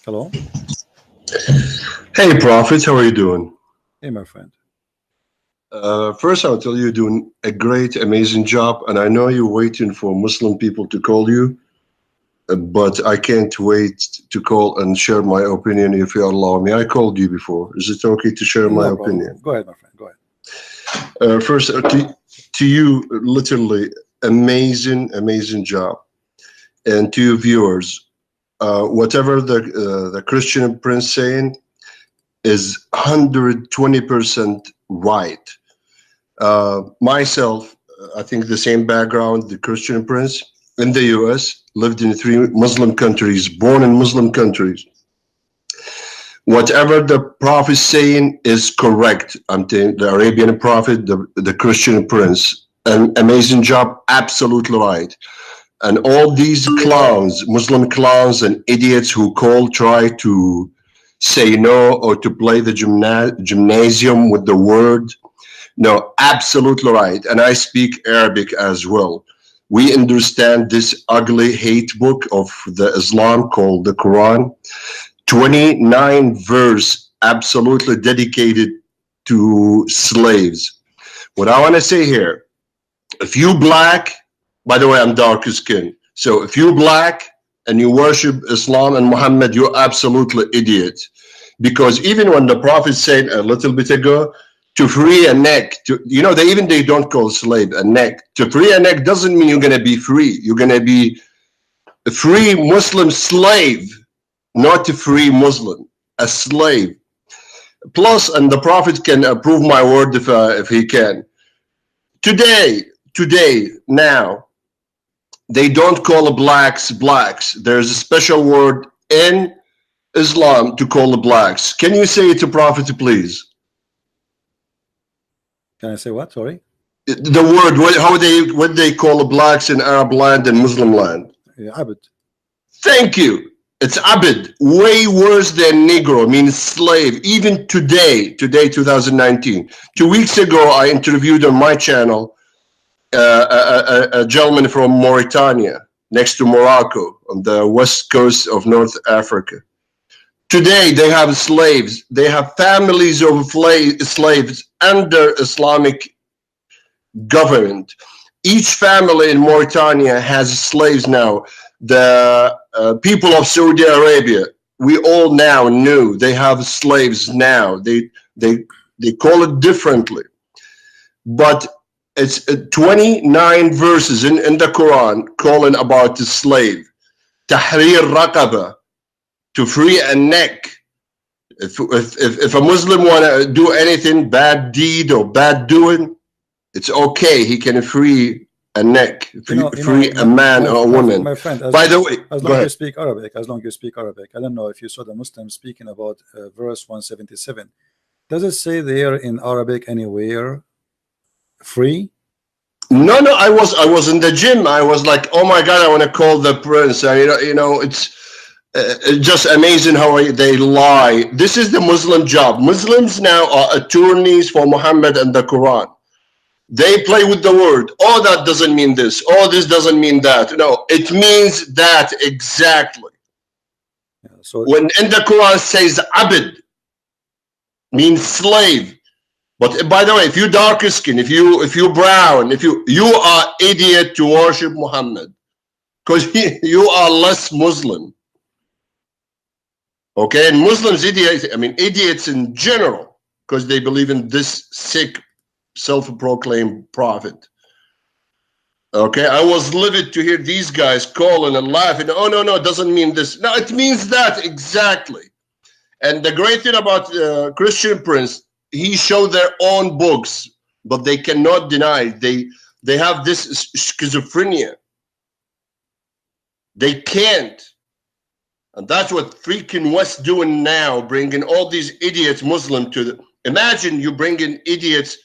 Hello. Hey, Prophet, how are you doing? Hey, my friend. First, I'll tell you, you're doing a great, amazing job, and I know you're waiting for Muslim people to call you, but I can't wait to call and share my opinion if you allow me. I called you before. Is it okay to share my opinion? Go ahead, my friend. Go ahead. First, to you, literally amazing job, and to your viewers, whatever the Christian Prince saying is 120% right. Myself, I think the same background, the Christian Prince in the US, lived in 3 Muslim countries, born in Muslim countries. Whatever the Prophet is saying is correct. I'm telling the Arabian Prophet, the Christian Prince, an amazing job, absolutely right. And all these clowns, Muslim clowns and idiots who try to say no or to play the gymnasium with the word. No, absolutely right. And I speak Arabic as well. We understand this ugly hate book of the Islam called the Quran. 29 verse absolutely dedicated to slaves. What I want to say here, if you black, by the way, I'm dark skin. So if you black and you worship Islam and Muhammad, you're absolutely idiot. Because even when the Prophet said a little bit ago, to free a neck, they don't call slave a neck. To free a neck doesn't mean you're going to be free. You're going to be a free Muslim slave, not a free Muslim, a slave. Plus, and the Prophet can approve my word if he can. Today, now, they don't call blacks blacks. There's a special word in Islam to call the blacks. Can you say it to Prophet, please? Can I say what? Sorry. The word, what they call the blacks in Arab land and Muslim land? Yeah, Abid. Thank you. It's Abid. Way worse than Negro, means slave. Even today, 2019. 2 weeks ago, I interviewed on my channel a gentleman from Mauritania, next to Morocco, on the west coast of North Africa. Today, they have slaves. They have families of slaves under Islamic government. Each family in Mauritania has slaves now. The people of Saudi Arabia, we all now knew they have slaves now. They call it differently. But it's 29 verses in the Quran calling about the slave. Tahrir Raqaba, to free a neck. If a Muslim want to do anything, bad deed or bad doing, it's okay. He can free a neck, free a man or a woman. My friend, by the way, as long as you speak Arabic, I don't know if you saw the Muslims speaking about verse 177. Does it say there in Arabic anywhere free? No, I was in the gym. I was like, oh my God, I want to call the prince. It's Just amazing how they lie. This is the Muslim job. Muslims now are attorneys for Muhammad and the Quran. They play with the word. Oh, that doesn't mean this. Oh, this doesn't mean that. No, it means that exactly. Yeah, so when in the Quran says abd, means slave. But by the way, if you dark skin, if you brown, if you are idiot to worship Muhammad, because you are less Muslim. Okay, and Muslims idiots. I mean idiots in general, because they believe in this sick, self-proclaimed prophet. Okay, I was livid to hear these guys calling and laughing. Oh no, it doesn't mean this. No, it means that exactly. And the great thing about Christian Prince, he showed their own books, but they cannot deny they have this schizophrenia. They can't. And that's what freaking West doing now, bringing all these idiots Muslim to the... Imagine you bringing idiots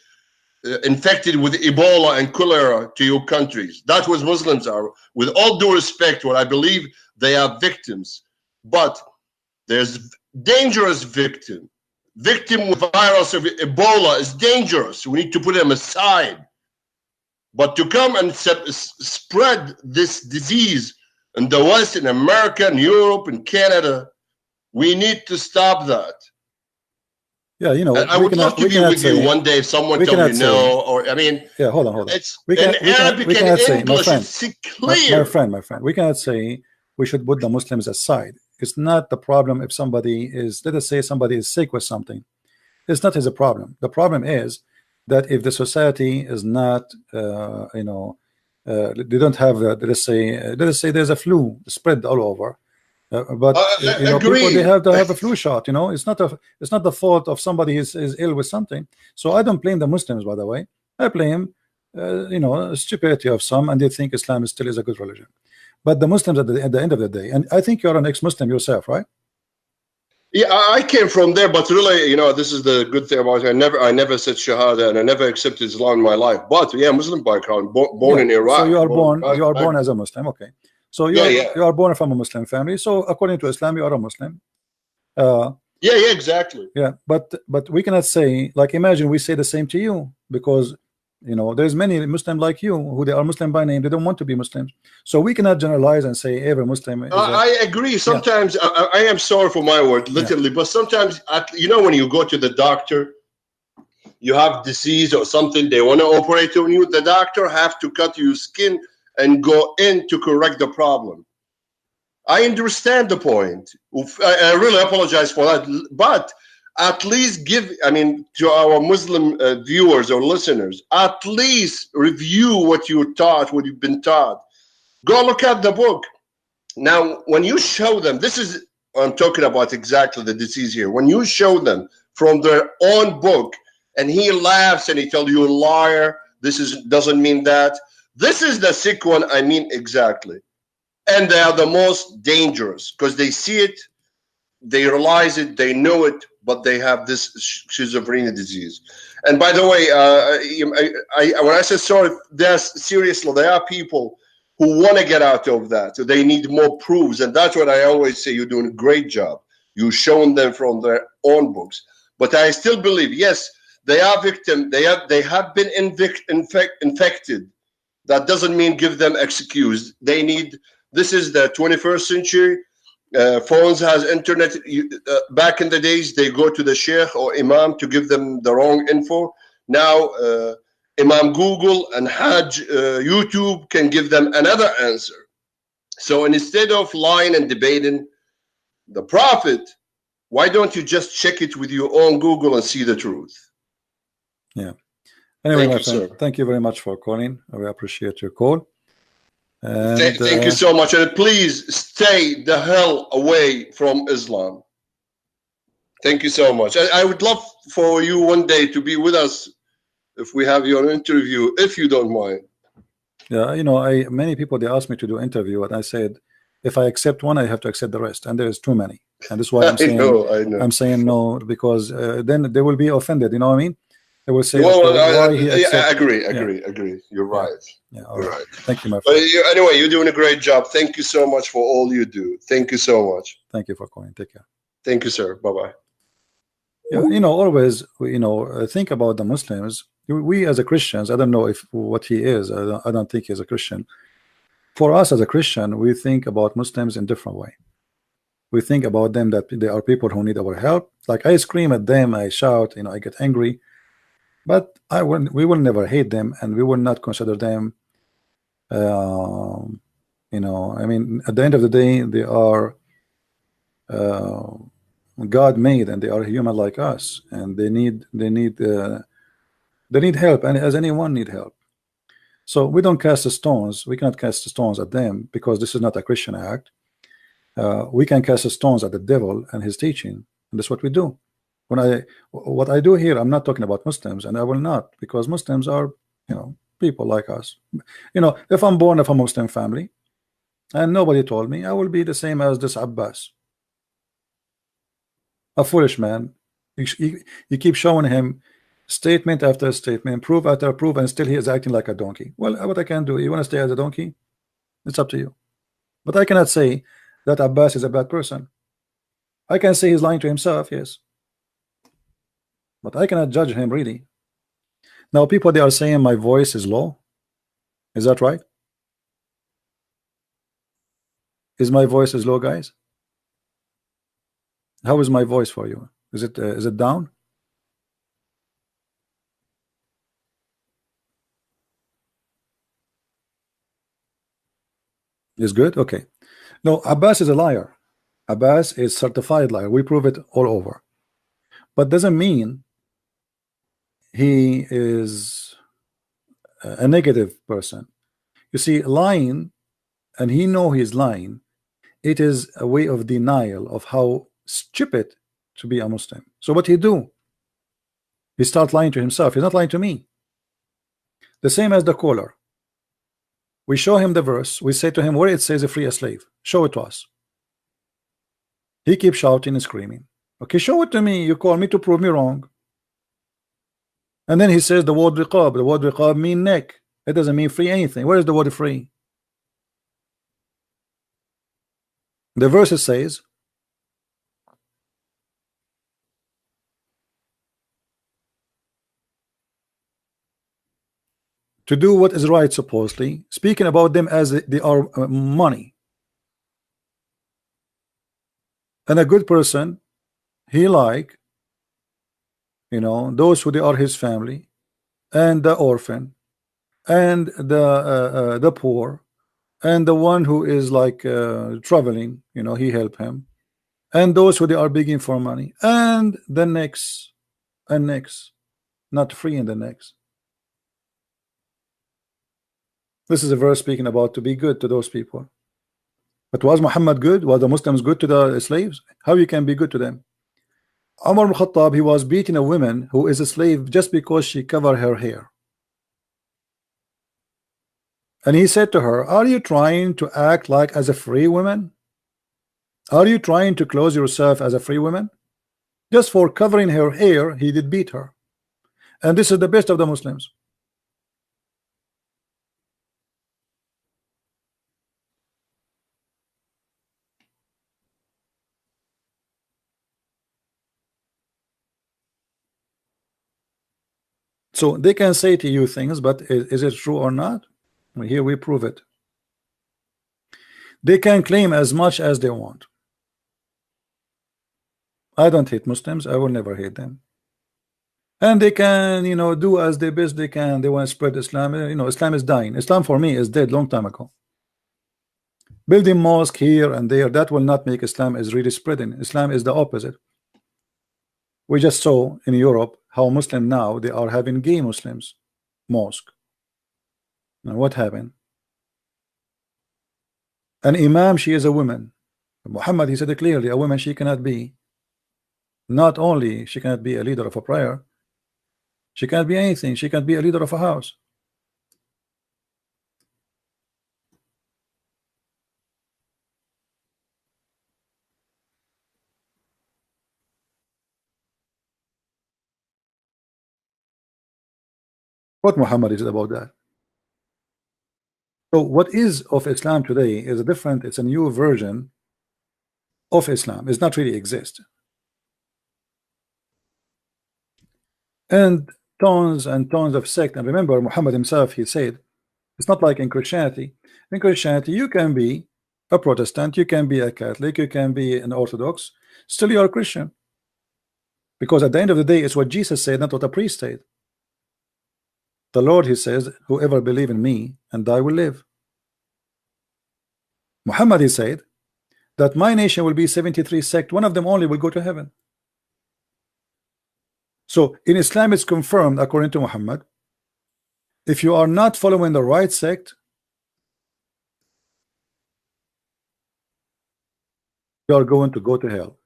infected with Ebola and cholera to your countries. That's what Muslims are. With all due respect, what I believe they are victims. But there's dangerous victim. Victim with virus of Ebola is dangerous. We need to put them aside. But to come and spread this disease in the West, in America, in Europe, in Canada, we need to stop that. Yeah, you know, and I would love to be with you one day if someone told me no, or I mean, yeah, hold on. It's in Arabic and English. It's clear. My friend, we cannot say we should put the Muslims aside. It's not the problem if somebody is, let us say somebody is sick with something. It's not his problem. The problem is that if the society is not, you know, they don't have, let us say there's a flu spread all over. But you know, people, they have to have a flu shot. You know, it's not the fault of somebody is ill with something. So I don't blame the Muslims, by the way. I blame you know, stupidity of some, and they think Islam still is a good religion. But the Muslims at the end of the day, and I think you're an ex-Muslim yourself, right? Yeah, I came from there, but really, you know, this is the good thing about it. I never said Shahada, and I never accepted Islam in my life. But yeah, Muslim background, born in Iraq. So you are born as a Muslim, okay? So you are born from a Muslim family. So according to Islam, you are a Muslim. Yeah, exactly. Yeah, but we cannot say, like, imagine we say the same to you, because you know there's many Muslims like you who they are Muslim by name, they don't want to be Muslims. So we cannot generalize and say every Muslim is I agree. Sometimes I am sorry for my word, literally, but sometimes you know, when you go to the doctor, you have disease or something, they want to operate on you, the doctor have to cut your skin and go in to correct the problem. I understand the point. I really apologize for that, but at least give, I mean, to our Muslim viewers or listeners, at least review what you're taught, what you've been taught. Go look at the book. Now, when you show them, this is, I'm talking about exactly the disease here. When you show them from their own book, and he laughs and he tells you a liar, doesn't mean that. This is the sick one, I mean exactly. And they are the most dangerous because they see it, they realize it, they know it, but they have this schizophrenia disease. And by the way, when I say sorry, seriously, there are people who want to get out of that. So they need more proofs. And that's what I always say, you're doing a great job. You've shown them from their own books. But I still believe, yes, they are victims. They have been infected. That doesn't mean give them excuse. They need, this is the 21st century. Phones has internet. Back in the days, they go to the sheikh or imam to give them the wrong info. Now, Imam Google and Hajj YouTube can give them another answer. So instead of lying and debating the Prophet, why don't you just check it with your own Google and see the truth? Yeah. Anyway, my friend, thank you very much for calling. I appreciate your call. And, thank you so much. And please stay the hell away from Islam. Thank you so much. I would love for you one day to be with us if we have you on an interview, if you don't mind. Yeah, you know, many people, they asked me to do an interview, and I said, if I accept one, I have to accept the rest, and there is too many. And that's why I'm saying, I know. I'm saying no, because then they will be offended. You know what I mean? They will say, well, why he I agree. You're right. Yeah, you're right. Thank you, my But friend. anyway, you're doing a great job. Thank you so much for all you do. Thank you so much. Thank you for calling. Take care. Thank you, sir. Bye-bye. Yeah, always, think about the Muslims. We as a Christians, I don't know if what he is. I don't think he's a Christian. For us as a Christian, we think about Muslims in different way. We think about them that they are people who need our help. Like I scream at them, I shout, I get angry, but we will never hate them, and we will not consider them. I mean, at the end of the day, they are God made, and they are human like us, and they need help, and as anyone need help. So we don't cast stones. We cannot cast stones at them because this is not a Christian act. We can cast stones at the devil and his teaching, and that's what we do. What I do here, I'm not talking about Muslims, and I will not, because Muslims are people like us. If I'm born of a Muslim family and nobody told me, I will be the same as this Abbas, a foolish man. You keep showing him statement after statement, proof after proof, and still he is acting like a donkey. Well, what I can do, you want to stay as a donkey, it's up to you. But I cannot say that Abbas is a bad person. I can say he's lying to himself, yes, but I cannot judge him really. Now people, they are saying my voice is low. Is that right? Is my voice is low, guys? How is my voice for you? Is it down? Is good? Okay. No, Abbas is a liar. Abbas is certified liar. We prove it all over. But doesn't mean he is a negative person. You see, lying, and he know he's lying, it is a way of denial of how stupid to be a Muslim. So what he do? He start lying to himself. He's not lying to me. The same as the caller. We show him the verse. We say to him where it says free a slave. Show it to us. He keeps shouting and screaming. Okay, show it to me. You call me to prove me wrong. And then he says the word riqab. The word riqab mean neck. It doesn't mean free anything. Where is the word free? The verse says, to do what is right, supposedly, speaking about them as they are money. And a good person, he like, those who they are his family, and the orphan, and the poor, and the one who is like traveling, he help him, and those who they are begging for money, and the next, and next, not free in the next. This is a verse speaking about to be good to those people. But was Muhammad good? Was the Muslims good to the slaves? How you can be good to them? Umar ibn Khattab, he was beating a woman who is a slave just because she covered her hair. And he said to her, are you trying to act like as a free woman? Are you trying to close yourself as a free woman? Just for covering her hair, he did beat her. And this is the best of the Muslims. So they can say to you things, but is it true or not? Well, here we prove it. They can claim as much as they want. I don't hate Muslims. I will never hate them. And they can, do as they best they can. They want to spread Islam. Islam is dying. Islam for me is dead long time ago. Building mosque here and there, that will not make Islam is really spreading. Islam is the opposite. We just saw in Europe how Muslim now they are having gay Muslims mosque. And what happened? An imam, she is a woman. Muhammad, he said it clearly, a woman she cannot be. Not only she cannot be a leader of a prayer, she can't be anything. She can't be a leader of a house. What Muhammad is about that? So what is of Islam today is a different, it's a new version of Islam. It's not really exist. And tons of sect. And remember, Muhammad himself, he said, it's not like in Christianity. In Christianity, you can be a Protestant, you can be a Catholic, you can be an Orthodox, still you are a Christian. Because at the end of the day, it's what Jesus said, not what a priest said. The Lord, he says, whoever believe in me and I will live. Muhammad, he said that my nation will be 73 sect, one of them only will go to heaven. So in Islam, it's confirmed according to Muhammad, if you are not following the right sect, you are going to go to hell.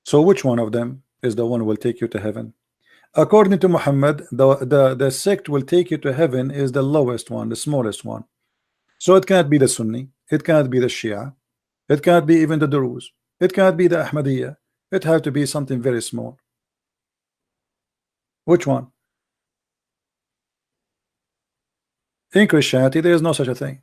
So which one of them is the one who will take you to heaven? According to Muhammad, the sect will take you to heaven is the lowest one, the smallest one. So it cannot be the Sunni, it cannot be the Shia, it cannot be even the Druze, it cannot be the Ahmadiyya. It has to be something very small. Which one? In Christianity, there is no such a thing.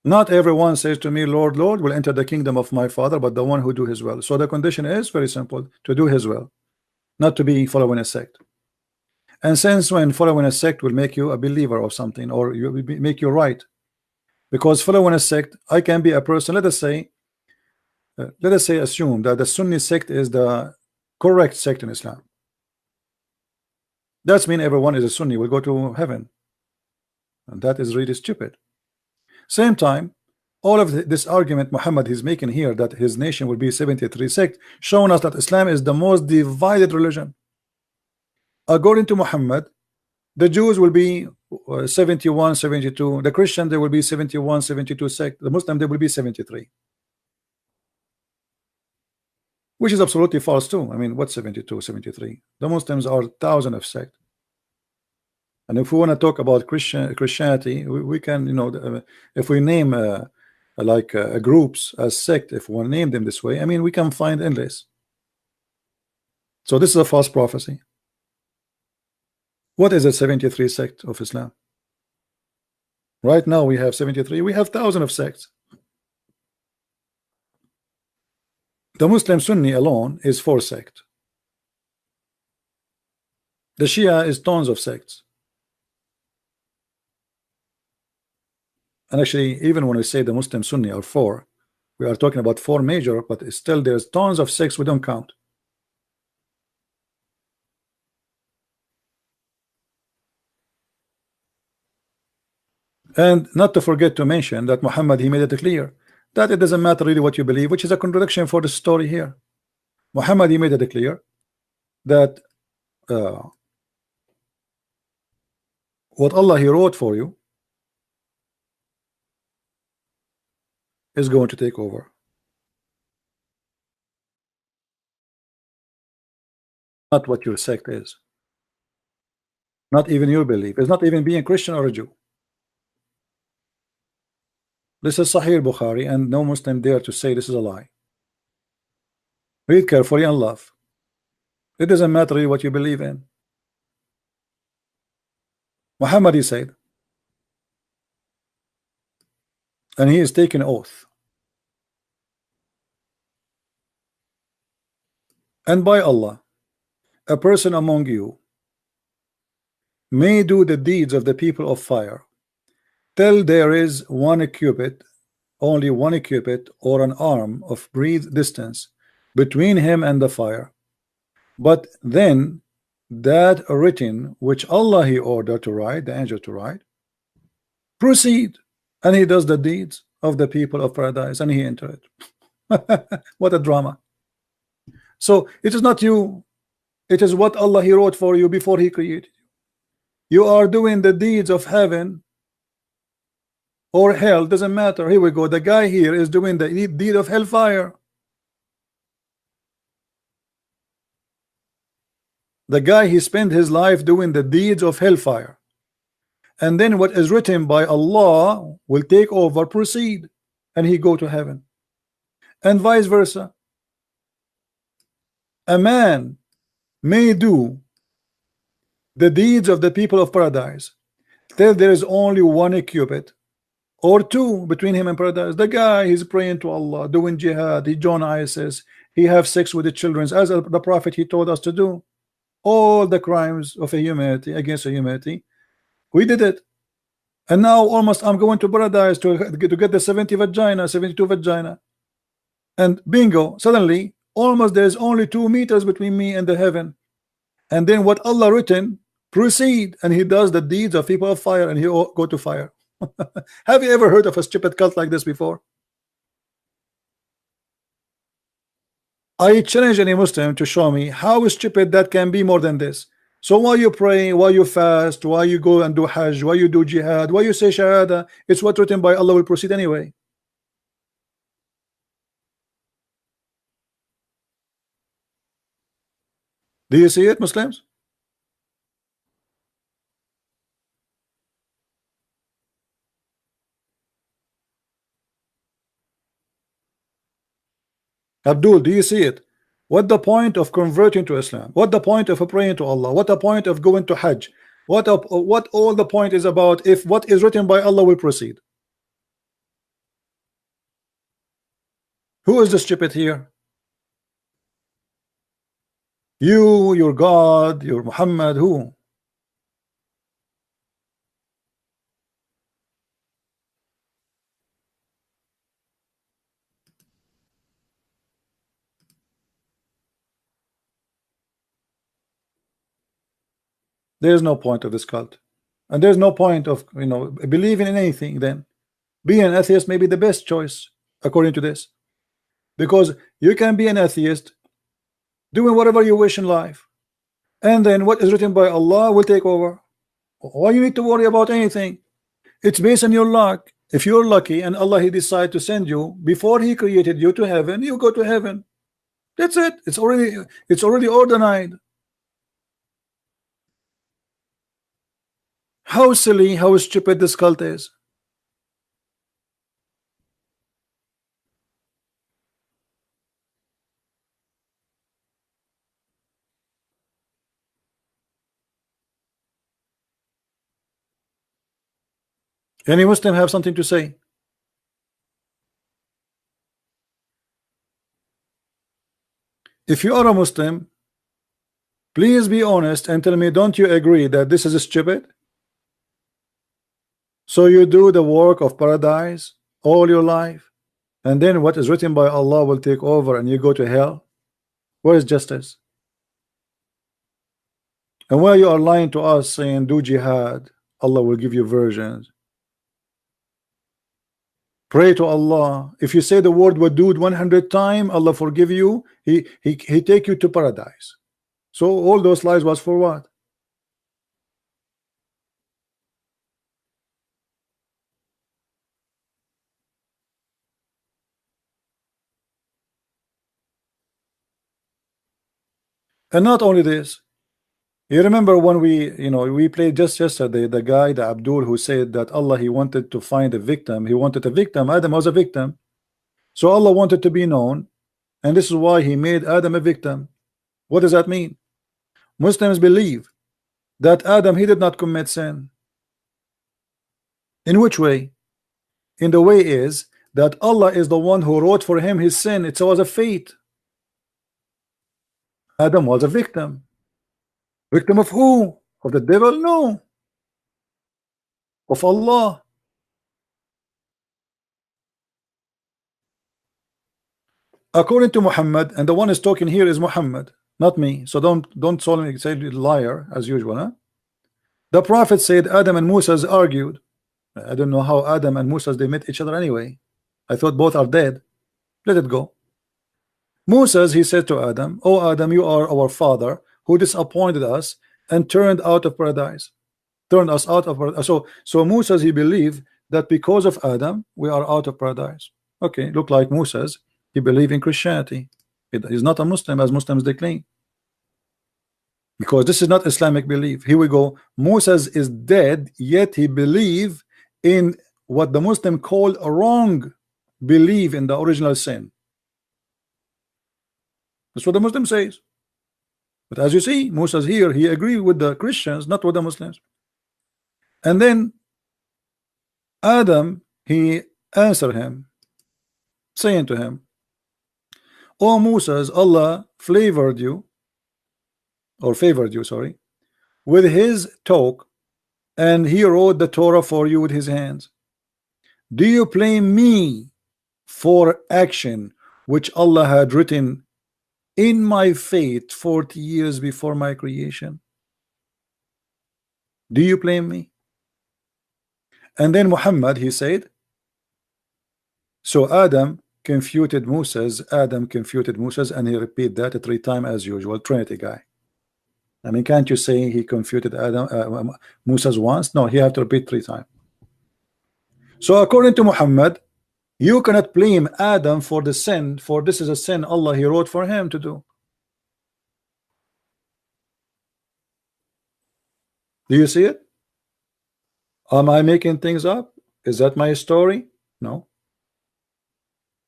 Not everyone says to me, Lord, Lord, will enter the kingdom of my Father, but the one who do his will. So the condition is very simple, to do his will, not to be following a sect. And since when following a sect will make you a believer of something, or make you right, because following a sect, I can be a person, let us say assume that the Sunni sect is the correct sect in Islam. That's mean everyone is a Sunni will go to heaven, and that is really stupid. Same time, all of this argument Muhammad is making here that his nation will be 73 sect, showing us that Islam is the most divided religion. According to Muhammad, the Jews will be 71, 72, the Christian there will be 71, 72 sect, the Muslim there will be 73. Which is absolutely false too. I mean, what's 72, 73? The Muslims are thousands of sects. And if we want to talk about Christianity, we can, you know, if we name groups as sect, if we want to name them this way, I mean, we can find endless. So this is a false prophecy. What is a 73 sect of Islam? Right now we have 73. We have thousands of sects. The Muslim Sunni alone is 4 sects. The Shia is tons of sects. And actually, even when we say the Muslim Sunni are 4, we are talking about 4 major, but still there's tons of sects we don't count. And not to forget to mention that Muhammad, he made it clear that it doesn't matter really what you believe, which is a contradiction for the story here. Muhammad, he made it clear that what Allah he wrote for you is going to take over. Not what your sect is. Not even your belief. It's not even being Christian or a Jew. This is Sahih Bukhari, and no Muslim dare to say this is a lie. Read carefully and love. It doesn't matter what you believe in. Muhammad, he said, and he is taking oath, and by Allah, a person among you may do the deeds of the people of fire till there is 1 cubit, only 1 cubit or an arm of breath distance between him and the fire. But then that written which Allah he ordered to write, the angel to write, proceed, and he does the deeds of the people of paradise, and he enter it. What a drama. So it is not you, it is what Allah he wrote for you before he created you. You are doing the deeds of heaven or hell, doesn't matter. Here we go. The guy here is doing the deed of hellfire. The guy, he spent his life doing the deeds of hellfire. and then what is written by Allah will take over, proceed, and he go to heaven, and vice versa. A man may do the deeds of the people of paradise till there is only one cubit or two between him and paradise. The guy, he's praying to Allah, doing jihad, he joined ISIS, he have sex with the children, as the Prophet he told us to do. All the crimes of humanity against humanity, we did it. And now almost I'm going to paradise to get the 72 vagina, and bingo, suddenly almost there's only 2 meters between me and the heaven. And then what Allah written, proceed, and he does the deeds of people of fire, and he go to fire. Have you ever heard of a stupid cult like this before? I challenge any Muslim to show me how stupid that can be more than this. So why you pray, why you fast, why you go and do Hajj, why you do jihad, why you say Shahada? It's what written by Allah will proceed anyway. Do you see it, Muslims? Abdul, do you see it? What the point of converting to Islam? What the point of praying to Allah? What the point of going to Hajj? What all the point is about if what is written by Allah will proceed? Who is the stupid here? You, your God, your Muhammad, who? There's no point of this cult, and there's no point of believing in anything. Then being an atheist may be the best choice according to this, because you can be an atheist doing whatever you wish in life, and then what is written by Allah will take over. Why you need to worry about anything? It's based on your luck. If you're lucky and Allah he decide to send you before he created you to heaven, you go to heaven. That's it. It's already ordained. How silly, how stupid this cult is. Any Muslim have something to say? If you are a Muslim, please be honest and tell me, don't you agree that this is stupid? So you do the work of paradise all your life, and then what is written by Allah will take over and you go to hell? Where is justice? And where you are lying to us saying do jihad, Allah will give you virgins. Pray to Allah. If you say the word wadud 100 times, Allah forgive you. He take you to paradise. So all those lies was for what? And not only this, you remember when we played just yesterday, the guy, the Abdul, who said that Allah he wanted to find a victim. He wanted a victim. Adam was a victim. So Allah wanted to be known, and this is why he made Adam a victim. What does that mean? Muslims believe that Adam he did not commit sin. In which way? In the way is that Allah is the one who wrote for him his sin. It was a fate. Adam was a victim. Victim of who? Of the devil? No. Of Allah. According to Muhammad, and the one is talking here is Muhammad, not me. So don't solemnly say liar as usual. Huh? The Prophet said Adam and Moses argued. I don't know how Adam and Moses they met each other anyway. I thought both are dead. Let it go. Moses he said to Adam, "Oh Adam, you are our father who disappointed us and turned out of paradise, turned us out of paradise." So Moses he believed that because of Adam we are out of paradise. Okay, look like Moses he believed in Christianity. He's not a Muslim as Muslims they claim. because this is not Islamic belief. Here we go. Moses is dead, yet he believed in what the Muslim call a wrong belief in the original sin. That's what the Muslim says. But as you see, Moses here, he agreed with the Christians, not with the Muslims. And then Adam, he answered him, saying to him, "O Moses, Allah favored you, sorry, with his talk, and he wrote the Torah for you with his hands. Do you blame me for action which Allah had written in my fate 40 years before my creation? Do you blame me?" And then Muhammad, he said, so Adam confuted Moses, and he repeated that 3 times as usual. Trinity guy. I mean, can't you say he confuted Moses once? No, he have to repeat 3 times. So according to Muhammad, you cannot blame Adam for the sin, for this is a sin Allah he wrote for him to do. Do you see it? Am I making things up? Is that my story? No.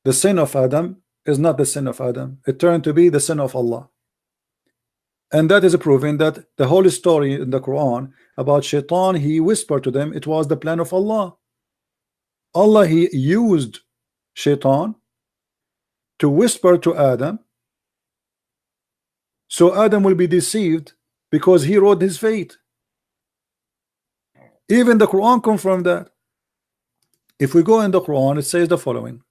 The sin of Adam is not the sin of Adam. It turned to be the sin of Allah. And that is proving that the whole story in the Quran about Shaitan, he whispered to them, it was the plan of Allah. Allah, he used Shaitan to whisper to Adam, so Adam will be deceived because he wrote his fate. Even the Quran confirmed that. If we go in the Quran, it says the following.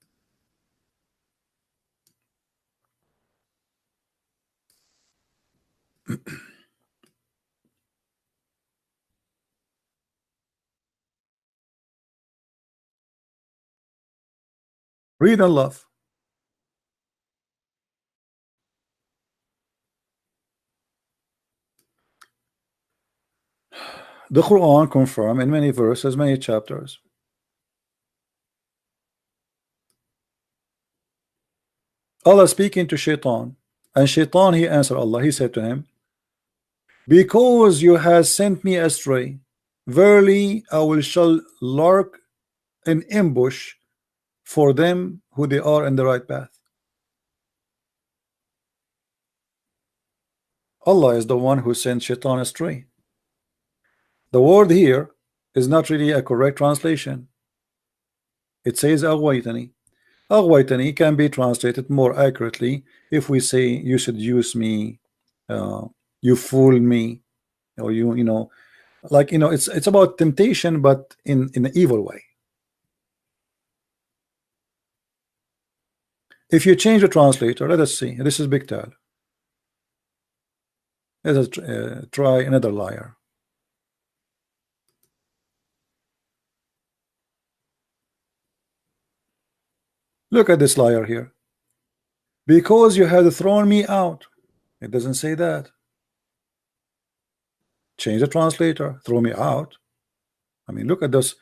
Read and love. The Quran confirms in many verses, many chapters. Allah speaking to Shaitan, and Shaitan, he answered Allah. He said to him, because you have sent me astray, verily I will shall lurk in ambush for them who they are in the right path. Allah is the one who sent Shaitan astray. The word here is not really a correct translation. It says aghwaytani. Aghwaytani can be translated more accurately if we say you seduce me, you fool me, or you know, like, you know, it's about temptation, but in an evil way. If you change the translator, let us see. This is Bigtal. Let us try another liar. Look at this liar here. Because you had thrown me out. It doesn't say that. Change the translator. Throw me out. I mean, look at this.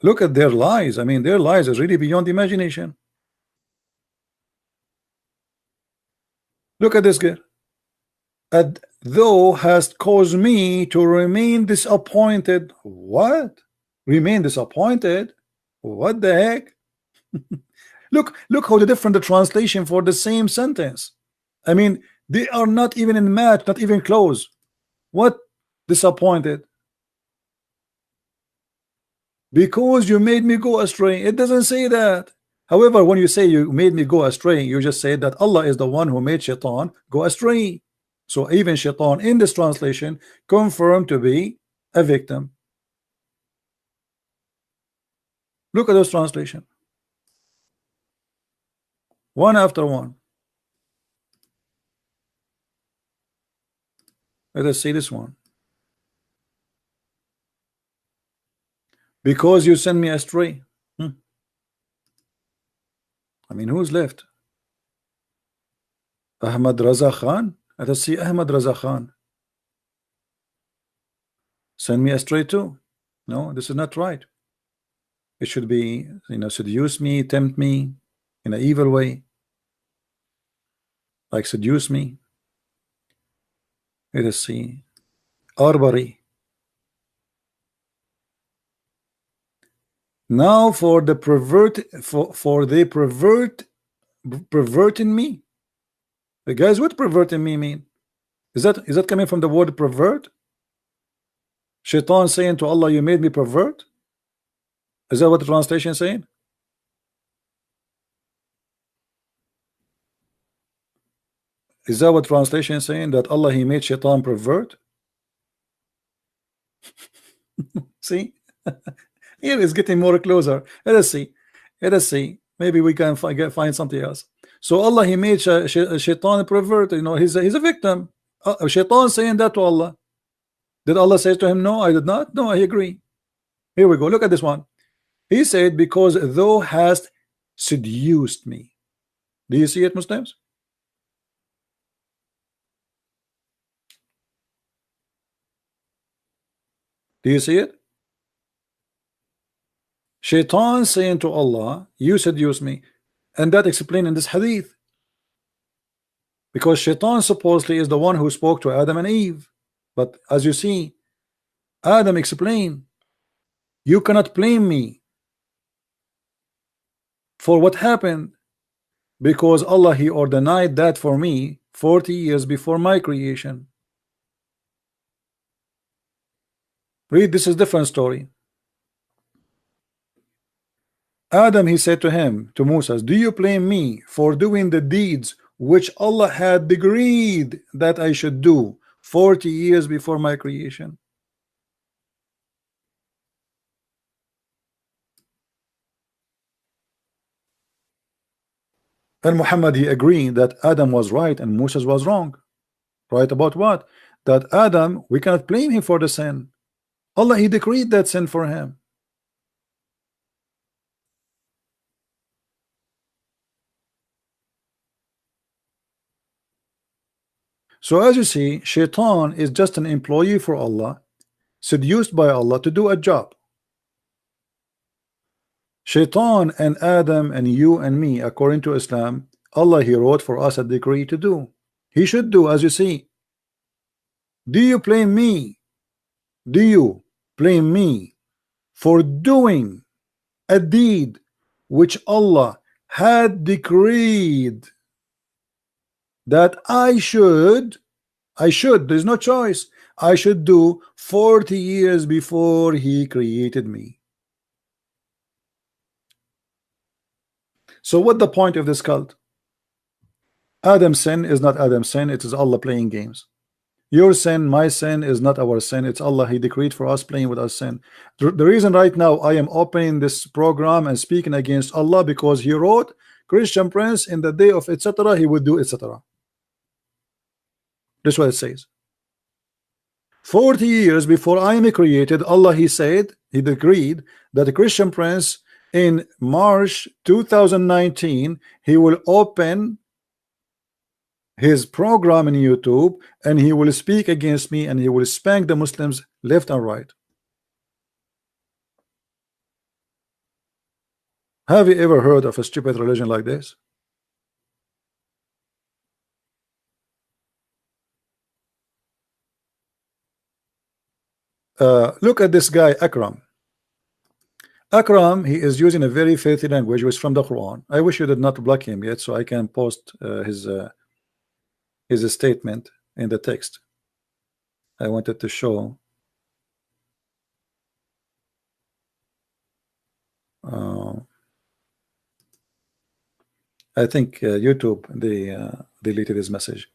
Look at their lies. I mean, their lies is really beyond imagination. Look at this guy. And thou hast caused me to remain disappointed. What? Remain disappointed? What the heck? Look how the different the translation for the same sentence. I mean, they are not even in match, not even close. What? Disappointed? Because you made me go astray. It doesn't say that. However, when you say you made me go astray, you just say that Allah is the one who made Shaitan go astray. So even Shaitan in this translation confirmed to be a victim. Look at this translation. One after one. Let us see this one. Because you send me astray. I mean, who's left? Ahmad Raza Khan. Let us see Ahmad Raza Khan. Send me astray too. No, this is not right. It should be, you know, seduce me, tempt me in an evil way, like seduce me. Let us see. Arbari. Now for the perverting me. Guys, what perverting me mean? Is that coming from the word pervert? Shaitan saying to Allah, you made me pervert? Is that what the translation is saying? Is that what translation is saying? That Allah, he made Shaitan pervert? See? Here is getting more closer. Let us see. Let us see. Maybe we can find something else. So Allah, he made Shaitan pervert. You know, he's a victim. Shaitan saying that to Allah. Did Allah say to him, no, I did not? No, I agree. Here we go. Look at this one. He said, because thou hast seduced me. Do you see it, Muslims? Do you see it? Shaitan saying to Allah, you seduced me. And that explained in this hadith. Because Shaitan supposedly is the one who spoke to Adam and Eve. But as you see, Adam explained, you cannot blame me for what happened, because Allah, he ordained that for me 40 years before my creation. Read, this is a different story. Adam, he said to him, to Moses, do you blame me for doing the deeds which Allah had decreed that I should do 40 years before my creation? And Muhammad, he agreed that Adam was right and Moses was wrong. Right about what? That Adam, we cannot blame him for the sin. Allah, he decreed that sin for him. So as you see, Shaitan is just an employee for Allah, seduced by Allah to do a job. Shaitan and Adam and you and me, according to Islam, Allah, he wrote for us a decree to do. He should do, as you see. Do you blame me? Do you blame me for doing a deed which Allah had decreed that I should, there's no choice, I should do 40 years before he created me? So what the point of this cult? Adam's sin is not Adam's sin, it is Allah playing games. Your sin, my sin is not our sin, it's Allah, he decreed for us playing with our sin. The reason right now I am opening this program and speaking against Allah, because he wrote, Christian Prince, in the day of etc. he would do etc. That's what it says. 40 years before I am created, Allah, he said, he decreed that the Christian Prince in March 2019 he will open his program in YouTube and he will speak against me and he will spank the Muslims left and right. Have you ever heard of a stupid religion like this? Look at this guy Akram. Akram, he is using a very filthy language which is from the Quran. I wish you did not block him yet so I can post his statement in the text. I wanted to show I think YouTube, they deleted his message.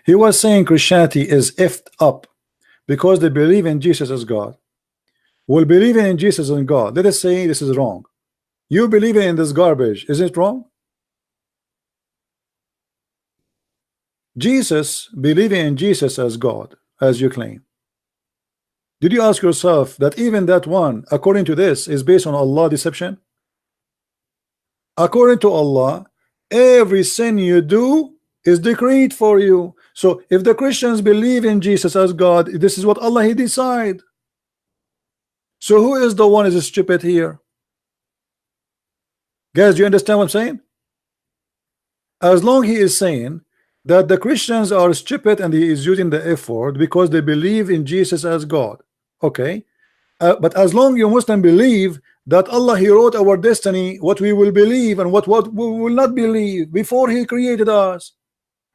He was saying Christianity is effed up because they believe in Jesus as God. Well, believing in Jesus and God, let us say this is wrong. You believing in this garbage, is it wrong? Jesus, believing in Jesus as God, as you claim. Did you ask yourself that even that one, according to this, is based on Allah deception? According to Allah, every sin you do is decreed for you. So if the Christians believe in Jesus as God, this is what Allah he decide. So who is the one is stupid here? Guys, do you understand what I'm saying? As long he is saying that the Christians are stupid, and he is using the F word because they believe in Jesus as God. Okay, but as long you Muslim believe that Allah, he wrote our destiny, what we will believe and what we will not believe before he created us.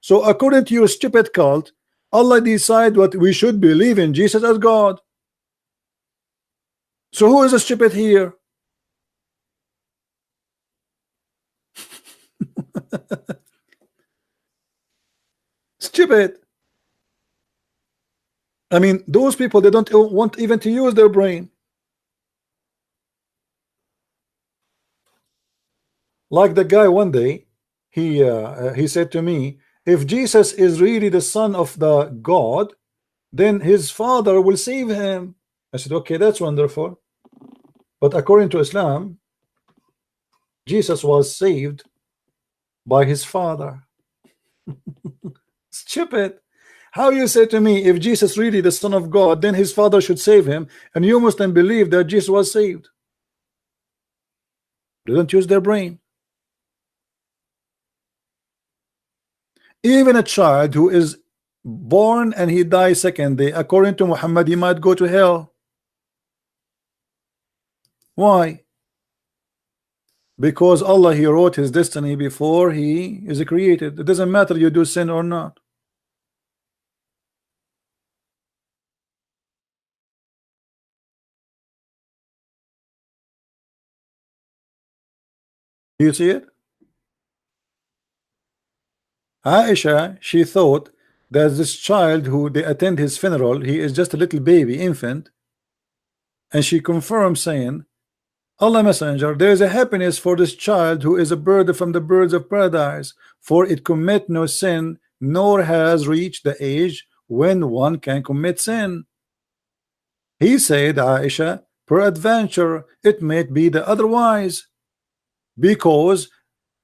So according to your stupid cult, Allah decide what we should believe in Jesus as God. So who is a stupid here? Stupid. I mean, those people, they don't want even to use their brain. Like the guy one day, he said to me, if Jesus is really the son of the God, then his father will save him. I said, okay, that's wonderful. But according to Islam, Jesus was saved by his father. Stupid. How you say to me, if Jesus really the son of God, then his father should save him, and you must then believe that Jesus was saved? They don't use their brain. Even a child who is born and he dies second day, according to Muhammad, he might go to hell. Why? Because Allah, he wrote his destiny before he is created. It doesn't matter you do sin or not. Do you see it? Aisha, she thought that this child who they attend his funeral, he is just a little baby infant, and she confirmed saying, Allah Messenger, there is a happiness for this child who is a bird from the birds of paradise, for it commit no sin, nor has reached the age when one can commit sin. He said, Aisha, peradventure it may be the otherwise, because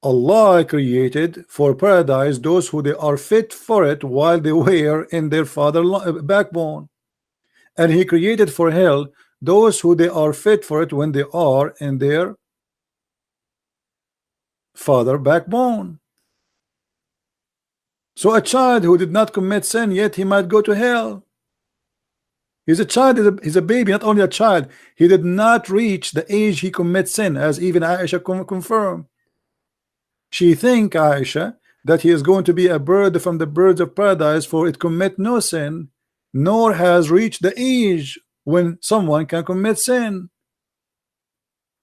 Allah created for paradise those who they are fit for it while they were in their father backbone, and he created for hell those who they are fit for it when they are in their father backbone. So a child who did not commit sin, yet he might go to hell. He's a child, he's a baby, not only a child. He did not reach the age he commits sin, as even Aisha confirmed. She think, Aisha, that he is going to be a bird from the birds of paradise, for it commit no sin, nor has reached the age when someone can commit sin.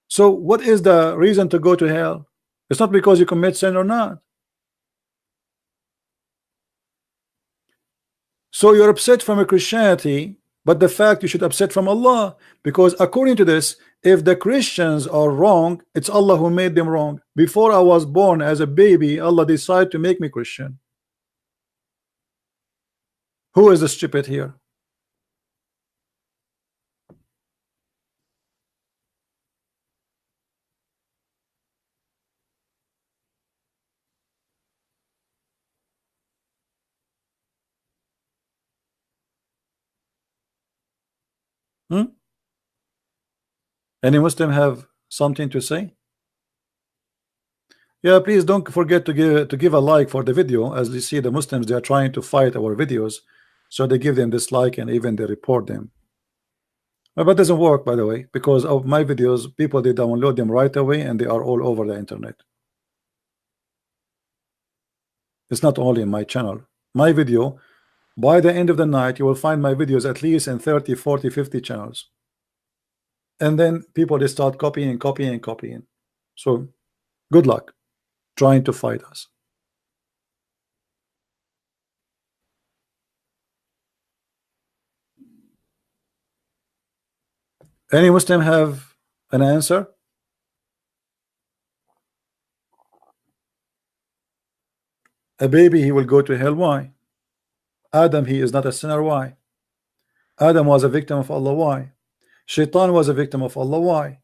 So what is the reason to go to hell? It's not because you commit sin or not. So you're upset from a Christianity, but the fact you should upset from Allah, because according to this, if the Christians are wrong, it's Allah who made them wrong. Before I was born as a baby, Allah decided to make me Christian. Who is the stupid here? Any Muslim have something to say? Yeah, please don't forget to give a like for the video. As you see, the Muslims, they are trying to fight our videos, so they give them dislike and even they report them. But it doesn't work, by the way, because of my videos, people, they download them right away and they are all over the internet. It's not only in my channel. My video, by the end of the night, you will find my videos at least in 30, 40, 50 channels. And then people, they start copying. So good luck trying to fight us. Any Muslim have an answer? A baby, he will go to hell. Why? Adam, he is not a sinner. Why? Adam was a victim of Allah. Why? Shaitan was a victim of Allah. Why?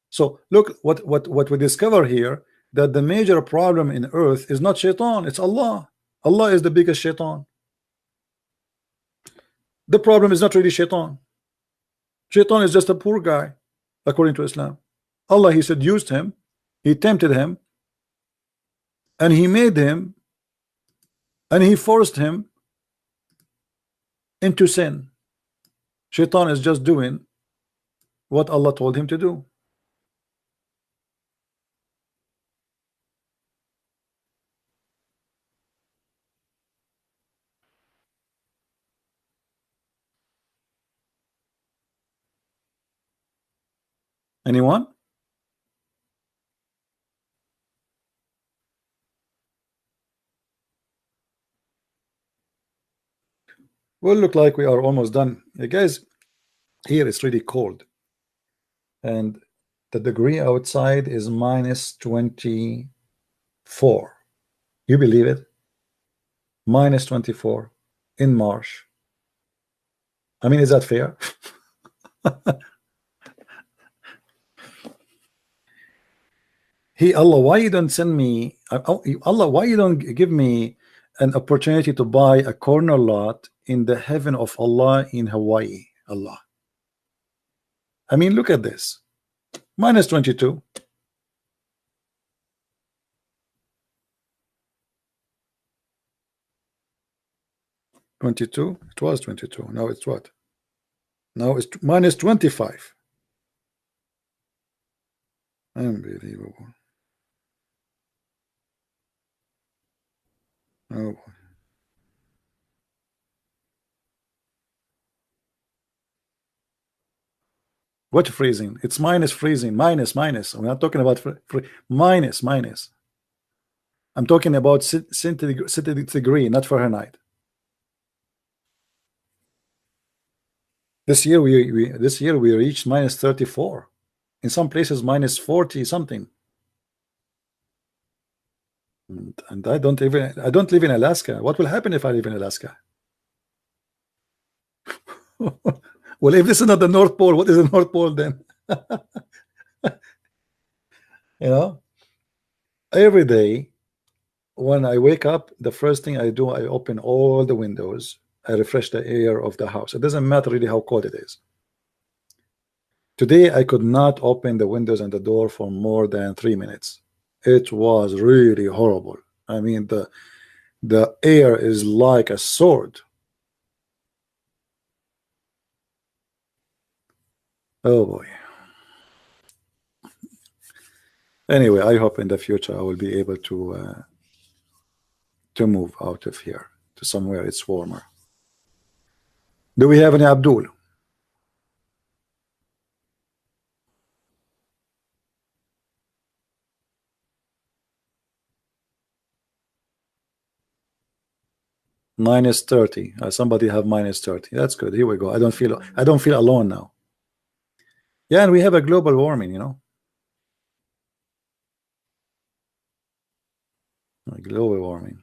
So look what we discover here, that the major problem in earth is not Shaitan, it's Allah. Allah is the biggest Shaitan. The problem is not really Shaitan. Shaitan is just a poor guy, according to Islam. Allah, he seduced him, he tempted him, and he made him and he forced him into sin. Shaitan is just doing what Allah told him to do. Anyone? Well, look like we are almost done. Guys, here it's really cold. And the degree outside is -24. You believe it? -24 in March. I mean, is that fair? Hey Allah, why you don't send me Allah, why you don't give me an opportunity to buy a corner lot in the heaven of Allah in Hawaii? Allah, I mean, look at this. -22. It was 22. Now it's what? Now it's -25. Unbelievable. Oh boy. What freezing? It's minus freezing. Minus. We're not talking about minus. I'm talking about centigrade, not Fahrenheit. This year we reached -34. In some places -40 something. And I don't live in Alaska. What will happen if I live in Alaska? Well, if this is not the North Pole, what is the North Pole then? You know, every day when I wake up, the first thing I do, I open all the windows. I refresh the air of the house. It doesn't matter really how cold it is. Today I could not open the windows and the door for more than 3 minutes. It was really horrible. I mean, the air is like a sword. Oh boy. Anyway, I hope in the future I will be able to move out of here to somewhere it's warmer. Do we have any Abdul? -30. Somebody have -30. That's good. Here we go. I don't feel alone now. Yeah, and we have a global warming, you know. Global warming.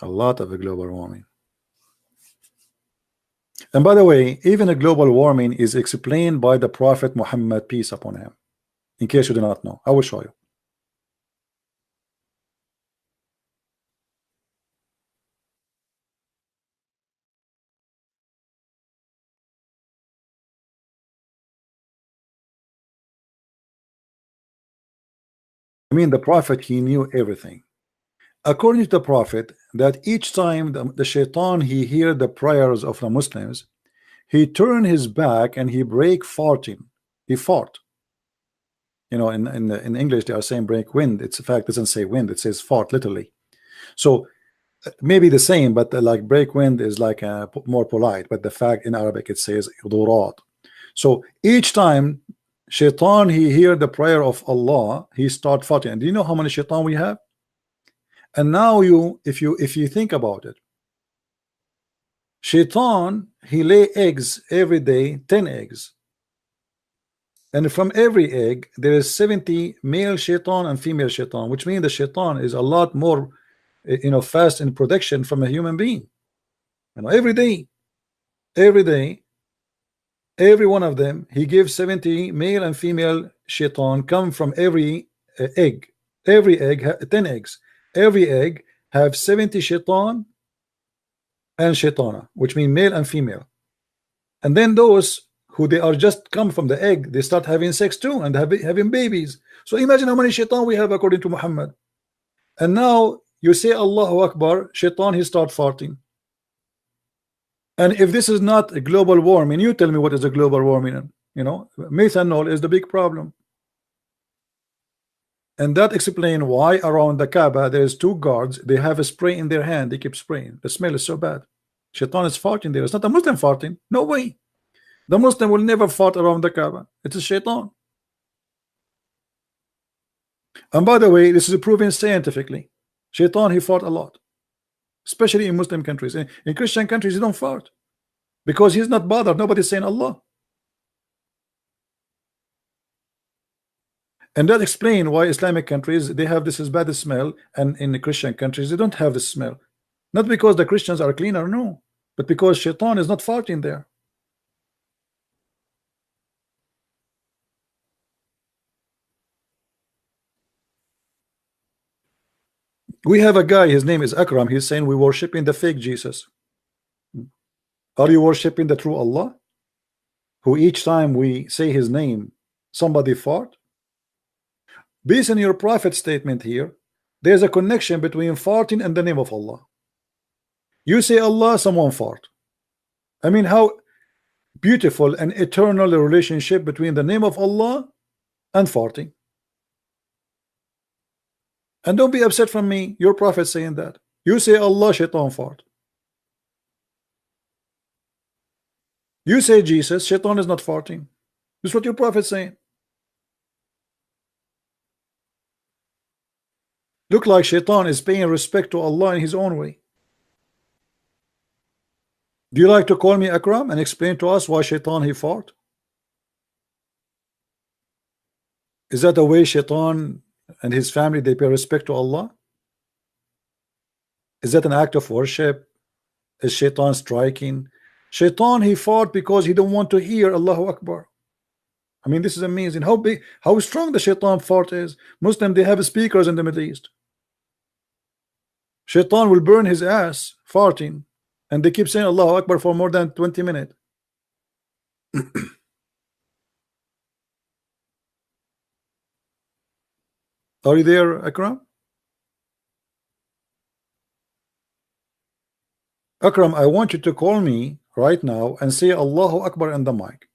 A lot of a global warming. And by the way, even a global warming is explained by the Prophet Muhammad, peace upon him. In case you do not know, I will show you. I mean, the Prophet, he knew everything. According to the Prophet, that each time the shaitan he hear the prayers of the Muslims, he turn his back and he break farting. He fart. You know, in English they are saying break wind. It's in fact doesn't say wind, it says fart literally. So maybe the same, but like break wind is like more polite. But the fact in Arabic it says idurat. So each time shaitan he hear the prayer of Allah, he start farting. And do you know how many shaitan we have? And now if you think about it, shaitan he lay eggs every day, 10 eggs, and from every egg there is 70 male shaitan and female shaitan, which means the shaitan is a lot more, you know, fast in production from a human being. You know, every day, every one of them he gives 70 male and female shaitan come from every egg. Every egg 10 eggs. Every egg have 70 shaitan and shaitana, which mean male and female. And then those who they are just come from the egg, they start having sex too and having babies. So imagine how many shaitan we have according to Muhammad. And now you say Allahu Akbar, shaitan he start farting. And if this is not a global warming, you tell me what is a global warming. You know, methanol is the big problem. And that explains why around the Kaaba there's 2 guards, they have a spray in their hand, they keep spraying. The smell is so bad. Shaitan is farting there. It's not a Muslim farting. No way. The Muslim will never fart around the Kaaba. It's a shaitan. And by the way, this is proven scientifically. Shaitan he fart a lot, especially in Muslim countries. In Christian countries he don't fart because he's not bothered. Nobody's saying Allah. And that explains why Islamic countries they have this bad smell, and in the Christian countries they don't have this smell. Not because the Christians are cleaner, no, but because shaitan is not farting there. We have a guy, his name is Akram, he's saying we worshiping the fake Jesus. Are you worshiping the true Allah, who each time we say his name somebody fart? Based on your prophet statement here, there's a connection between farting and the name of Allah. You say Allah, someone fart. I mean, how beautiful and eternal relationship between the name of Allah and farting. And don't be upset from me, your prophet saying that. You say Allah, shaitan fart. You say Jesus, shaitan is not farting. This is what your prophet saying. Look like shaitan is paying respect to Allah in his own way. Do you like to call me Akram and explain to us why shaitan he fart? Is that the way shaitan and his family they pay respect to Allah? Is that an act of worship? Is shaitan striking? Shaitan he fought because he don't want to hear Allahu Akbar. I mean, this is amazing how big, how strong the shaitan fart is. Muslim they have speakers in the Middle East. Shaitan will burn his ass farting, and they keep saying Allahu Akbar for more than 20 minutes. Are you there, Akram? Akram, I want you to call me right now and say Allahu Akbar in the mic.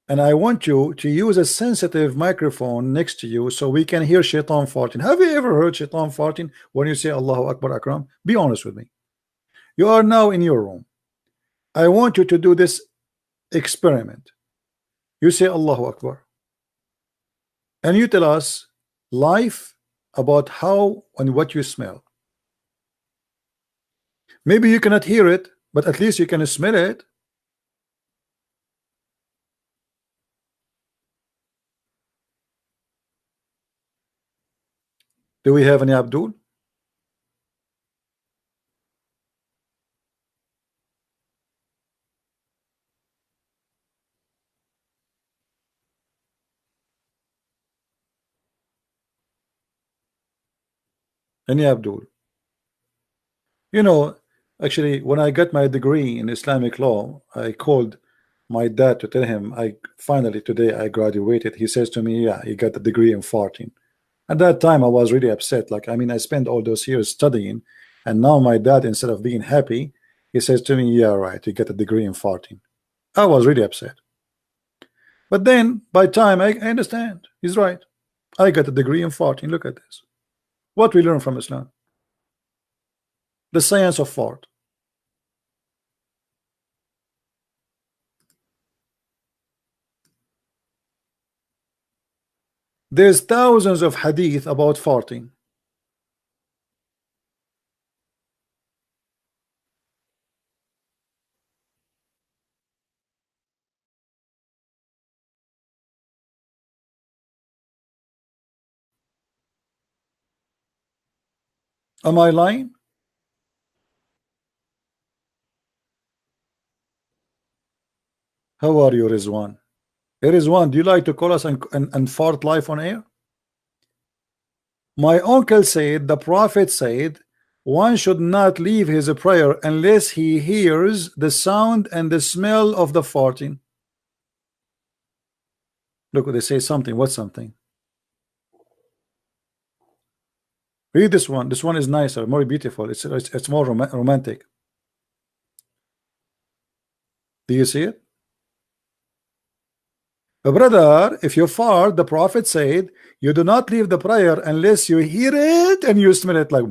And I want you to use a sensitive microphone next to you so we can hear shaitan farting. Have you ever heard shaitan farting when you say Allahu Akbar, Akram? Be honest with me. You are now in your room. I want you to do this experiment. You say Allahu Akbar. And you tell us life about how and what you smell. Maybe you cannot hear it, but at least you can smell it. Do we have any Abdul? Any Abdul? You know, actually, when I got my degree in Islamic law, I called my dad to tell him I finally today I graduated. He says to me, yeah, he got the degree in farting. At that time I was really upset. Like, I mean, I spent all those years studying, and now my dad, instead of being happy, he says to me, yeah, right, you get a degree in farting. I was really upset. But then by time I understand, he's right. I got a degree in farting. Look at this. What we learn from Islam? The science of fart. There's thousands of hadith about farting. Am I lying? How are you, Rizwan? Rizwan, do you like to call us and fart live on air? My uncle said, the Prophet said, one should not leave his prayer unless he hears the sound and the smell of the farting. Look, they say something. What's something? Read this one. This one is nicer, more beautiful. It's more romantic. Do you see it? Brother, if you fart, the Prophet said, you do not leave the prayer unless you hear it and you smell it. Like,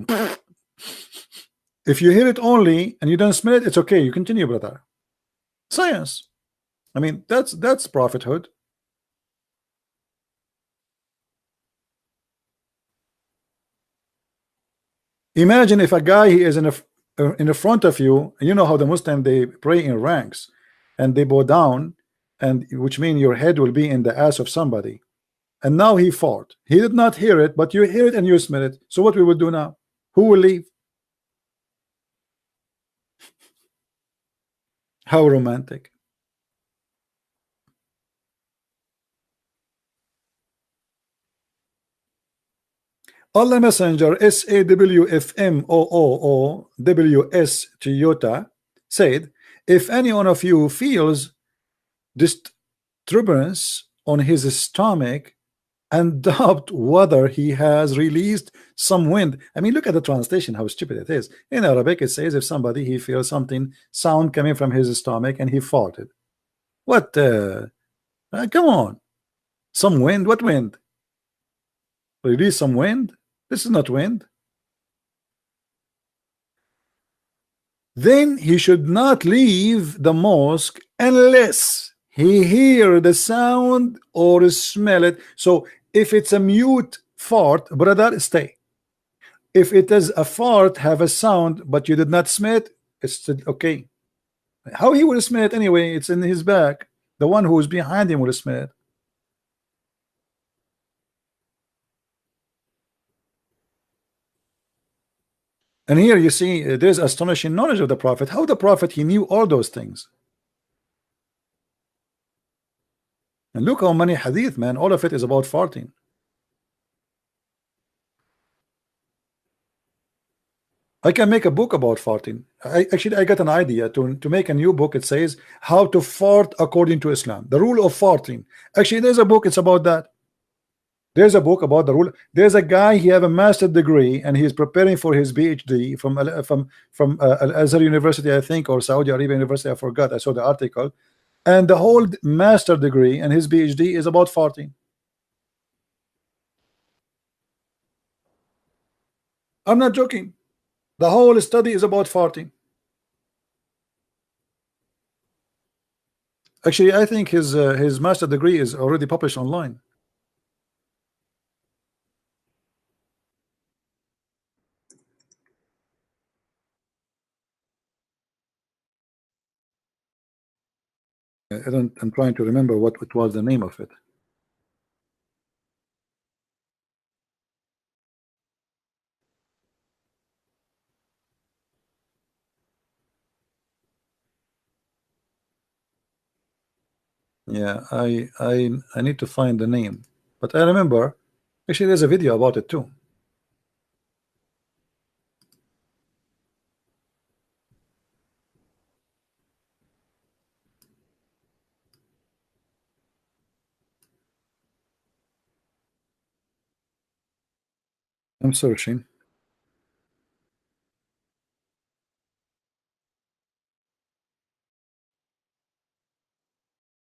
if you hear it only and you don't smell it, it's okay. You continue, brother. Science. I mean, that's prophethood. Imagine if a guy he is in the front of you, and you know how the Muslim they pray in ranks, and they bow down, and which means your head will be in the ass of somebody. And now he fought. He did not hear it, but you hear it and you smell it. So what we will do now? Who will leave? How romantic. Allah Messenger SAWFMOOOWS Toyota said, if any one of you feels disturbance on his stomach and doubt whether he has released some wind. I mean, look at the translation, how stupid it is. In Arabic, it says if somebody he feels something sound coming from his stomach and he farted. What? Come on. Some wind? What wind? Release some wind? This is not wind. Then he should not leave the mosque unless he hear the sound or smell it. So if it's a mute fart, brother, stay. If it is a fart, have a sound, but you did not smell it, it's okay. How he will smell it anyway? It's in his back. The one who is behind him will smell it. And here you see there's astonishing knowledge of the Prophet. How the Prophet he knew all those things. And look how many hadith, man. All of it is about farting. I can make a book about farting. I got an idea to make a new book. It says how to fart according to Islam. The rule of farting. Actually, there's a book. It's about that. There's a book about the rule. There's a guy, he have a master's degree and he's preparing for his PhD from Al-Azhar University, I think, or Saudi Arabia University. I forgot. I saw the article. And the whole master degree and his PhD is about farting. I'm not joking. The whole study is about farting. Actually, I think his master degree is already published online. I'm trying to remember what was the name of it. Yeah, I need to find the name, but I remember. Actually, there's a video about it too. I'm searching.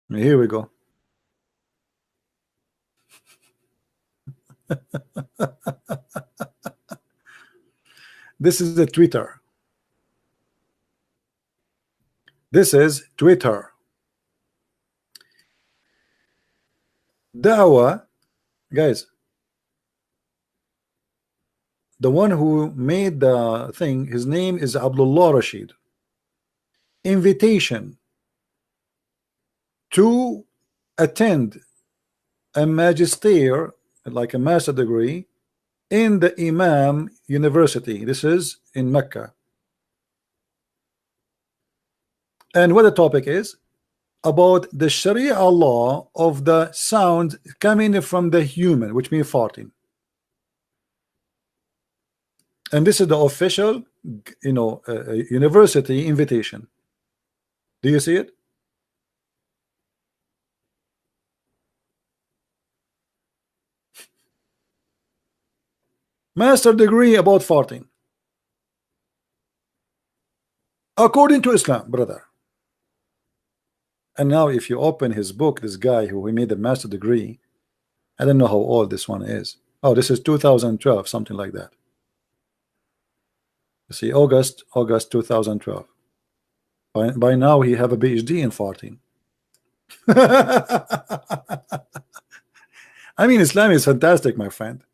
Here we go. This is the Twitter. This is Twitter. Dawah, guys. The one who made the thing, his name is Abdullah Rashid. Invitation to attend a magister, like a master degree, in the Imam University. This is in Mecca. And what the topic is about the Sharia law of the sound coming from the human, which means farting. And this is the official, university invitation. Do you see it? Master degree about farting. According to Islam, brother. And now if you open his book, this guy who he made a master degree, I don't know how old this one is. Oh, this is 2012, something like that. You see, August 2012. By now he have a PhD in farting. I mean, Islam is fantastic, my friend.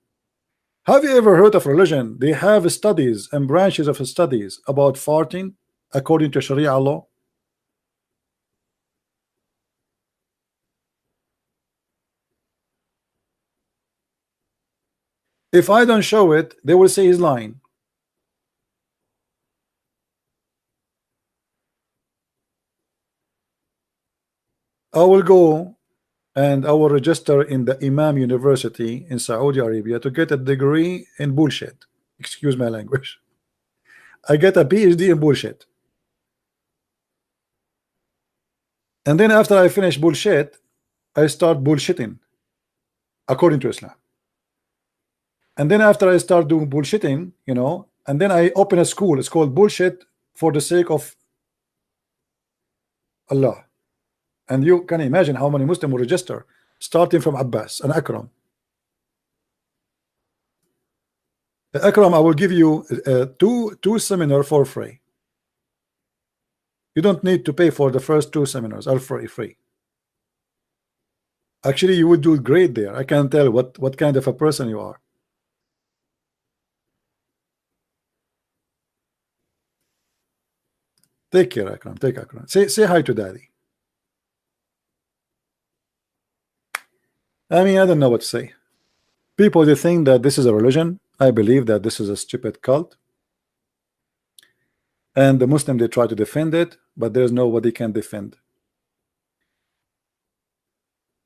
Have you ever heard of religion? They have studies and branches of studies about farting according to Sharia law. If I don't show it, they will say he's lying. I will go and I will register in the Imam University in Saudi Arabia to get a degree in bullshit. Excuse my language. I get a PhD in bullshit. And then after I finish bullshit, I start bullshitting according to Islam. And then after I start doing bullshitting, you know, and then I open a school. It's called Bullshit for the Sake of Allah. And you can imagine how many Muslims will register, starting from Abbas and Akram. Akram, I will give you two seminars for free. You don't need to pay for the first 2 seminars. Are free. Actually, you would do great there. I can tell what kind of a person you are. Take care, Akram. Take Akram. Say hi to daddy. I mean, I don't know what to say. People, they think that this is a religion. I believe that this is a stupid cult. And the Muslim, they try to defend it, but there's nobody can defend.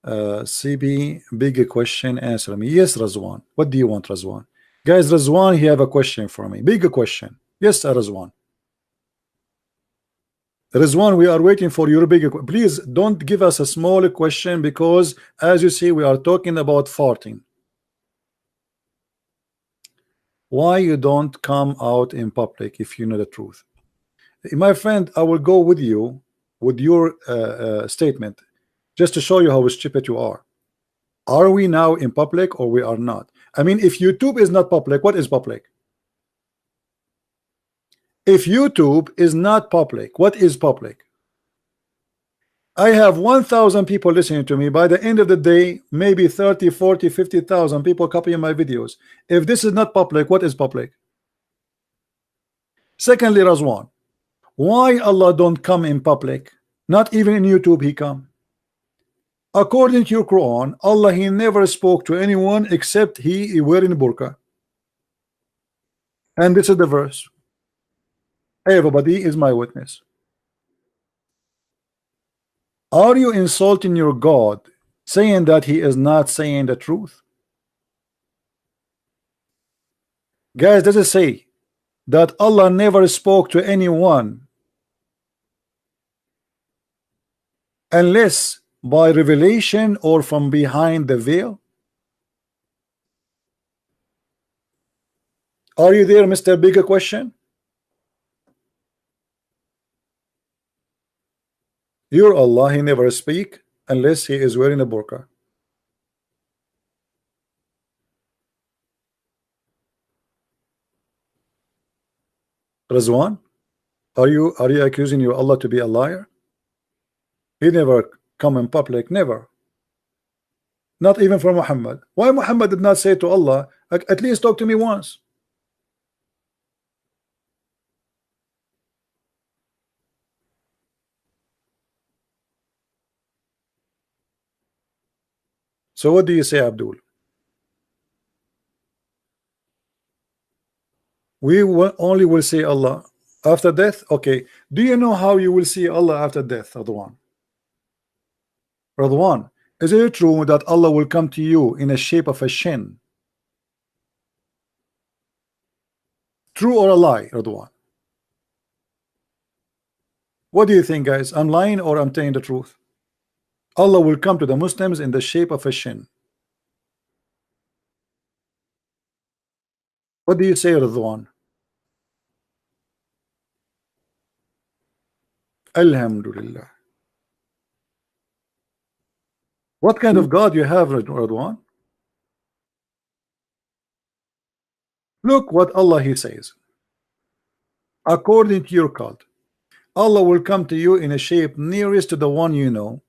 CB, big question, answer me. Yes, Razwan. What do you want, Razwan? Guys, Razwan, he have a question for me. Big question. Yes, Razwan. Rizwan, we are waiting for your big. Please don't give us a small question, because as you see, we are talking about farting. Why you don't come out in public if you know the truth? My friend, I will go with you with your statement just to show you how stupid you are. Are we now in public or we are not? I mean, if YouTube is not public, what is public? If YouTube is not public, what is public? I have 1,000 people listening to me. By the end of the day, maybe 30, 40, 50,000 people copying my videos. If this is not public, what is public? Secondly, Razwan, why Allah don't come in public? Not even in YouTube he come. According to your Quran, Allah, he never spoke to anyone except he wearing burqa. And this is the verse. Everybody is my witness. Are you insulting your God, saying that he is not saying the truth? Guys, does it say that Allah never spoke to anyone unless by revelation or from behind the veil? Are you there, Mr. Bigger Question? Your Allah, he never speak unless he is wearing a burqa. Razwan, are you accusing your Allah to be a liar? He never come in public, never. Not even for Muhammad. Why Muhammad did not say to Allah, at least talk to me once? So what do you say, Abdul? We only will see Allah after death. Okay, do you know how you will see Allah after death, Radwan? Radwan, is it true that Allah will come to you in the shape of a shin? True or a lie, Radwan? What do you think, guys? I'm lying or I'm telling the truth? Allah will come to the Muslims in the shape of a shin. What do you say, Ridwan? Alhamdulillah. What kind of God you have, Ridwan? Look what Allah He says. According to your cult, Allah will come to you in a shape nearest to the one you know,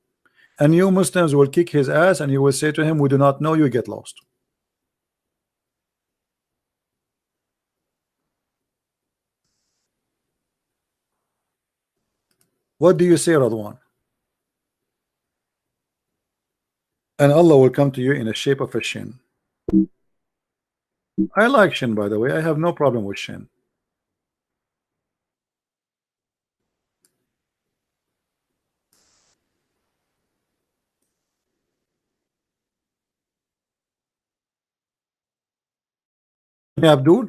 and you Muslims will kick his ass, and you will say to him, we do not know, you get lost. What do you say, Radwan? And Allah will come to you in the shape of a shin. I like shin, by the way. I have no problem with shin. Yeah, Abdul.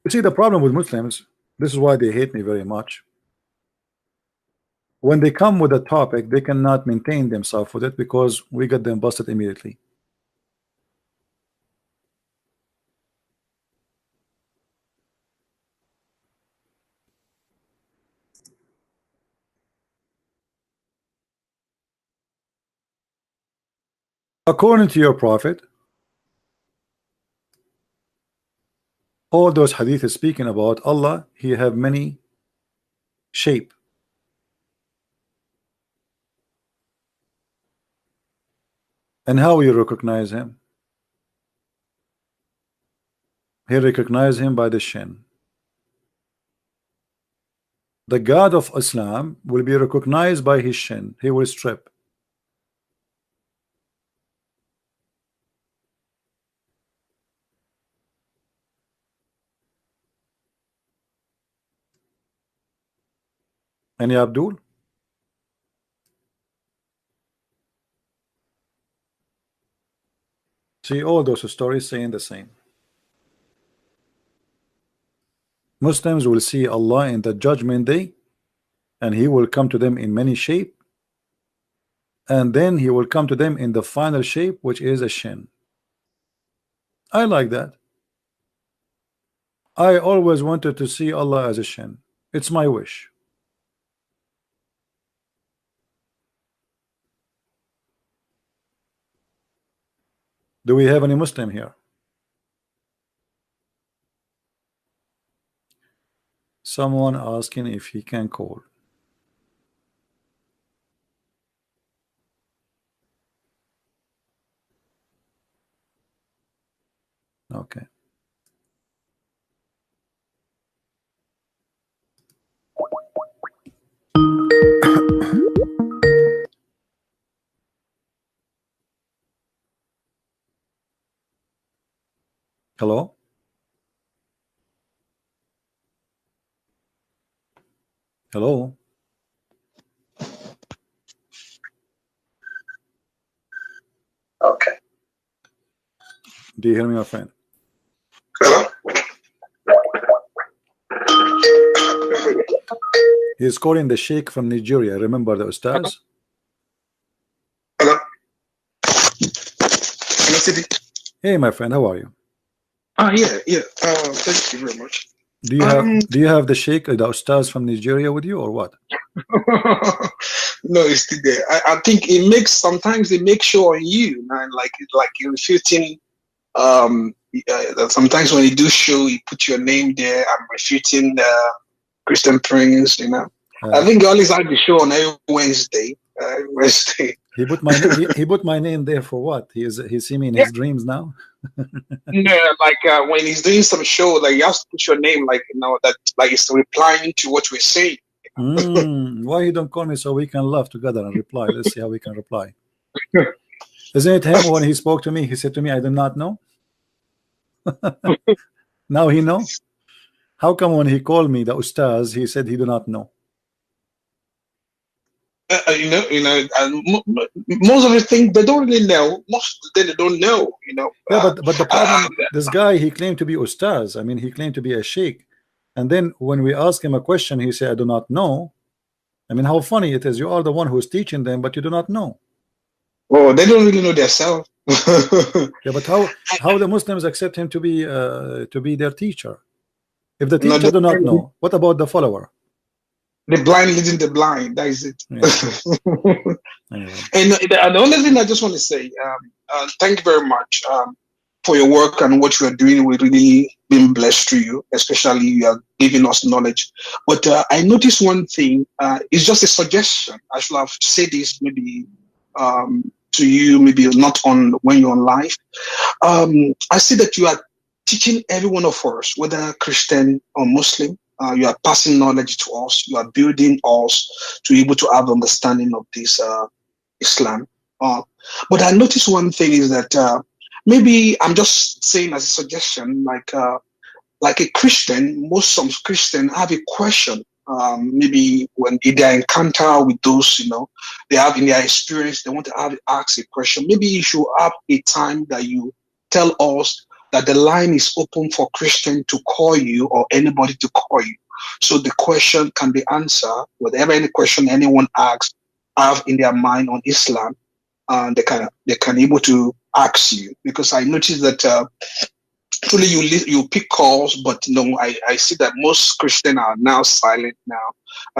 You see, the problem with Muslims, this is why they hate me very much. When they come with a topic, they cannot maintain themselves with it because we get them busted immediately. According to your prophet, all those hadith is speaking about Allah, He have many shape. And how you recognize Him? He recognize Him by the shin. The God of Islam will be recognized by his shin. He will strip. Any Abdul? See, all those stories saying the same. Muslims will see Allah in the judgment day, and He will come to them in many shape, and then He will come to them in the final shape, which is a shin. I like that. I always wanted to see Allah as a shin. It's my wish. Do we have any Muslim here? Someone asking if he can call. Okay. Hello? Hello? Okay. Do you hear me, my friend? Hello? He's calling the Sheikh from Nigeria. Remember the Ustaz? Hello? Hello, City. Hey, my friend, how are you? Yeah. Thank you very much. Do you have the Sheikh, the Ustaz from Nigeria with you, or what? No, it's still there. I think sometimes it makes sure on you, man, like you're refuting. Sometimes when you do show, you put your name there. I'm refuting Christian Prince, you know. I think you always have the show on every Wednesday. He put my name there for what? He see me in his dreams now. Yeah, like when he's doing some show, like you have to put your name, like you know that, like it's replying to what we're saying. Why you don't call me so we can laugh together and reply? Let's see how we can reply. Isn't it him when he spoke to me? He said to me, "I do not know." Now he knows. How come when he called me the Ustaz, he said he do not know? Most of the things they don't really know. Most of them they don't know, you know. Yeah, but the problem, this guy, he claimed to be Ustaz. I mean, he claimed to be a sheikh, and then when we ask him a question, he said, "I do not know." I mean, how funny it is. You are the one who's teaching them, but you do not know. Well, they don't really know themselves. Yeah, but how the Muslims accept him to be their teacher? If the teacher do not know, what about the follower? The blind leading the blind. That is it. Yeah. Anyway. And the only thing I just want to say, thank you very much for your work and what you are doing. We're really being blessed through you, especially you are giving us knowledge. But I noticed one thing. It's just a suggestion. I should have said this maybe to you, maybe not on when you're on live. I see that you are teaching every one of us, whether Christian or Muslim. You are passing knowledge to us. You are building us to be able to have understanding of this Islam. But I noticed one thing is that maybe I'm just saying as a suggestion, like a Christian, some Christians have a question. Maybe when in their encounter with those, they have in their experience, they want to ask a question. Maybe you should have a time that you tell us that the line is open for Christian to call you or anybody to call you. So the question can be answered, whatever any question anyone asks, have in their mind on Islam, they can able to ask you. Because I noticed that truly you pick calls, but no, I see that most Christians are now silent now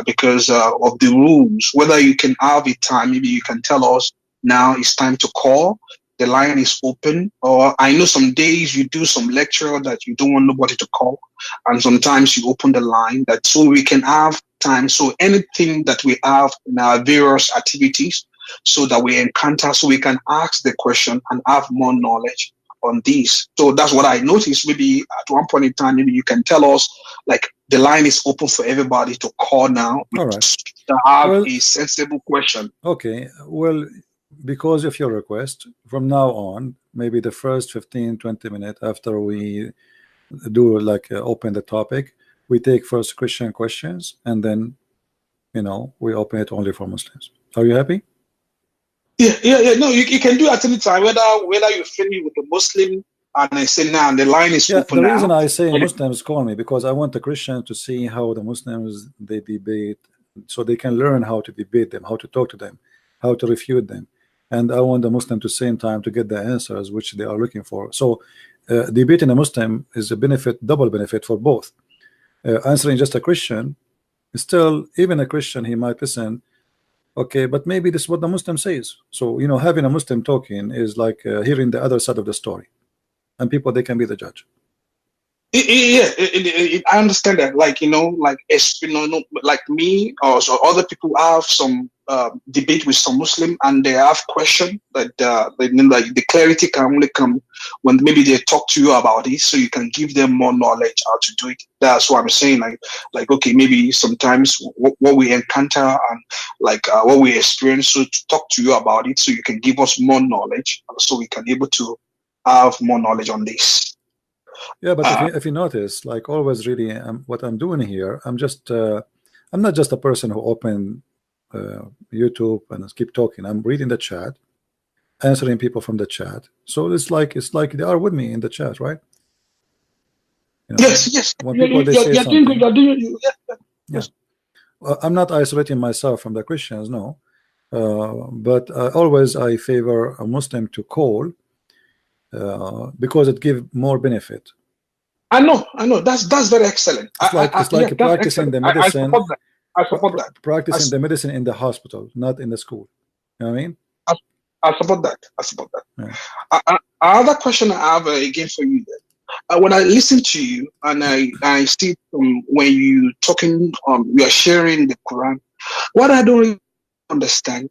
because of the rules. Whether you can have a time, maybe you can tell us now it's time to call. The line is open, or I know some days you do some lecture that you don't want nobody to call, and sometimes you open the line that so we can have time. So anything that we have in our various activities, so that we encounter, so we can ask the question and have more knowledge on this. So that's what I noticed. Maybe at one point in time, maybe you can tell us like the line is open for everybody to call now. All right. To have a sensible question. Okay. Well, because of your request, from now on, maybe the first 15-20 minutes after we do open the topic, we take first Christian questions, and then we open it only for Muslims. Are you happy? Yeah. No, you can do at any time, whether you finish with the Muslim and I say now the line is open. The reason I say Muslims call me, because I want the Christians to see how the Muslims they debate, so they can learn how to debate them, how to talk to them, how to refute them. And I want the Muslim to same time to get the answers which they are looking for. So debating a Muslim is a benefit, double benefit for both. Answering just a Christian, still, even a Christian, he might listen, okay, but maybe this is what the Muslim says. So having a Muslim talking is like hearing the other side of the story, and people, they can be the judge. Yeah, I understand that. Like like me or so other people have some debate with some Muslim, and they have question that like the clarity can only come when maybe they talk to you about it, so you can give them more knowledge how to do it. That's what I'm saying. Like okay, maybe sometimes what we encounter and what we experience, so to talk to you about it, so you can give us more knowledge, so we can be able to have more knowledge on this. Yeah, but if you notice, like always, really, what I'm doing here, I'm not just a person who open YouTube and keep talking. I'm reading the chat, answering people from the chat. So it's like they are with me in the chat, right? Yes. When people they say something, yes. I'm not isolating myself from the Christians, no. But always I favor a Muslim to call. Because it gives more benefit. I know. That's very excellent. It's like practicing the medicine. I support that. Practicing the medicine in the hospital, not in the school. You know what I mean? I support that. Yeah. Another question I have again for you. When I listen to you and I see when you talking, you are sharing the Quran. What I don't really understand,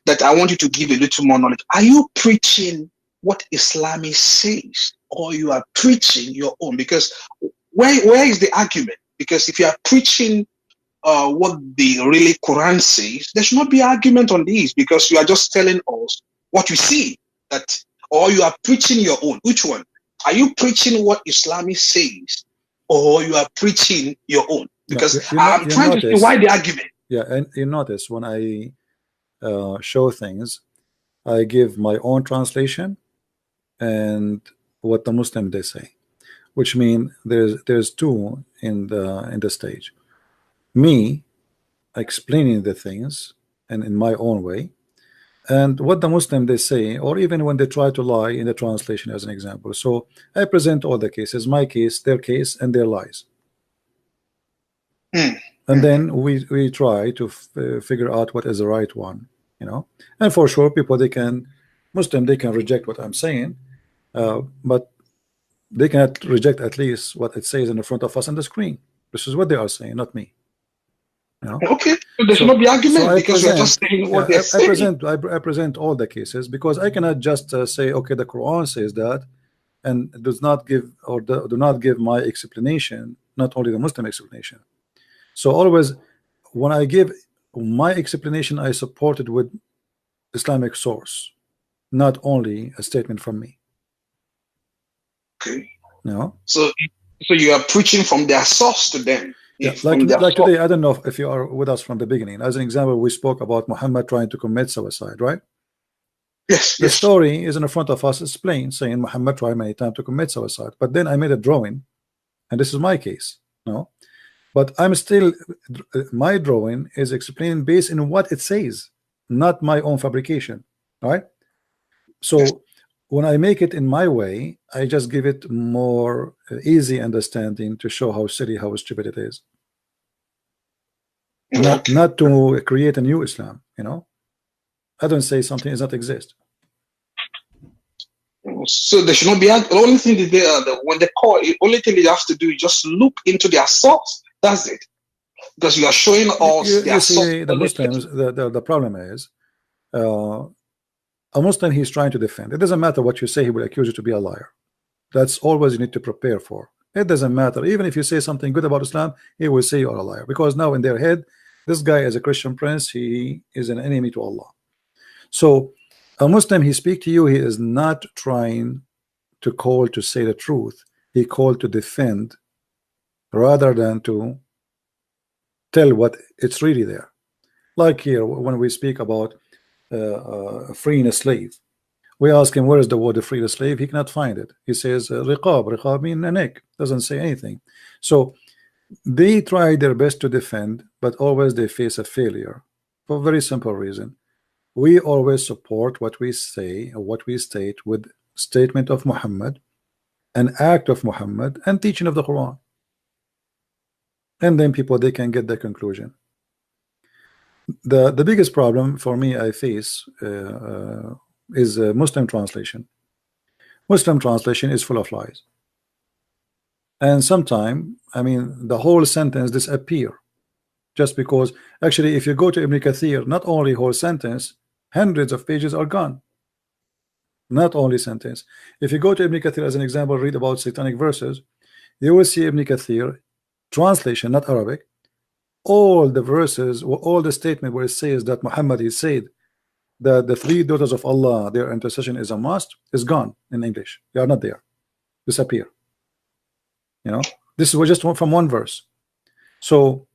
that I want you to give a little more knowledge. Are you preaching what Islam says, or you are preaching your own? Because where is the argument? Because if you are preaching what the really Quran says, there should not be argument on these, because you are just telling us what you see, or you are preaching your own. Which one? Are you preaching what Islam says, or you are preaching your own? Because I'm trying to see why the argument. Yeah, and you notice when I show things, I give my own translation and what the Muslim they say, which mean there's two in the stage. Me explaining the things and in my own way, and what the Muslim they say, or even when they try to lie in the translation, as an example. So I present all the cases, my case, their case, and their lies. And then we try to figure out what is the right one, you know. And for sure, people they can reject what I'm saying, but they cannot reject at least what it says in the front of us on the screen. This is what they are saying, not me. You know? Okay, so there should not be argument because we're just saying what they're saying. I present all the cases because I cannot just say, okay, the Quran says that, and does not give or do not give my explanation, not only the Muslim explanation. So always, when I give my explanation, I support it with Islamic source, not only a statement from me. Okay. No. So you are preaching from their source to them. Yeah, like today, I don't know if you are with us from the beginning. As an example, we spoke about Muhammad trying to commit suicide, right? Yes. The story is in front of us. It's plain, saying Muhammad tried many times to commit suicide. But then I made a drawing, and this is my case. No, but I'm still, my drawing is explained based in what it says, not my own fabrication, right? So when I make it in my way, I just give it more easy understanding to show how silly, how stupid it is. Not to create a new Islam, you know. I don't say something does not exist. So there should not be the only thing that they when they call, the only thing they have to do is just look into their source. That's it. Because you are showing us their source. The Muslims, the problem is a Muslim, he's trying to defend. It doesn't matter what you say, he will accuse you to be a liar. That's always you need to prepare for. It doesn't matter. Even if you say something good about Islam, he will say you are a liar. Because now in their head, this guy is a Christian prince, he is an enemy to Allah. So a Muslim, he speak to you, he is not trying to call to say the truth. He called to defend rather than to tell what it's really there. Like here, when we speak about freeing a slave, we ask him where is the word to free the slave. He cannot find it. He says riqab mean a neck, doesn't say anything. So they try their best to defend, but always they face a failure for a very simple reason. We always support what we say or what we state with statement of Muhammad, an act of Muhammad, and teaching of the Quran, and then people they can get the conclusion. The biggest problem for me I face is Muslim translation. Muslim translation is full of lies, and sometimes, I mean, the whole sentence disappear just because actually if you go to Ibn Kathir, not only whole sentence, hundreds of pages are gone, not only sentence. If you go to Ibn Kathir as an example, read about satanic verses, you will see Ibn Kathir translation, not Arabic, all the verses, all the statement where it says that Muhammad he said that the three daughters of Allah, their intercession is a must, is gone in English. They are not there, disappear. You know, this was just from one verse. So,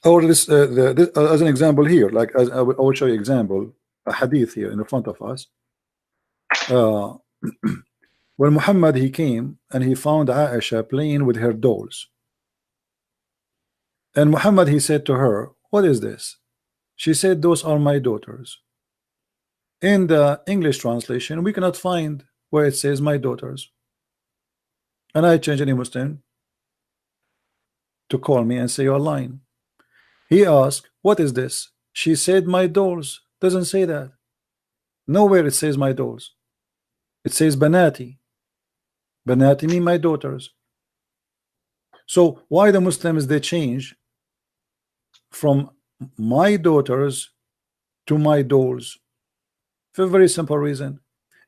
or this, as an example here, like as I will show you example, a hadith here in the front of us. When Muhammad he came and he found Aisha playing with her dolls, and Muhammad he said to her, "What is this?" She said, "Those are my daughters." In the English translation, we cannot find where it says my daughters. And I change any Muslim to call me and say you're lying. He asked, "What is this?" She said, "My dolls." Doesn't say that. Nowhere it says my dolls. It says banati. Banati mean my daughters. So why the Muslims they change from my daughters to my dolls? For a very simple reason.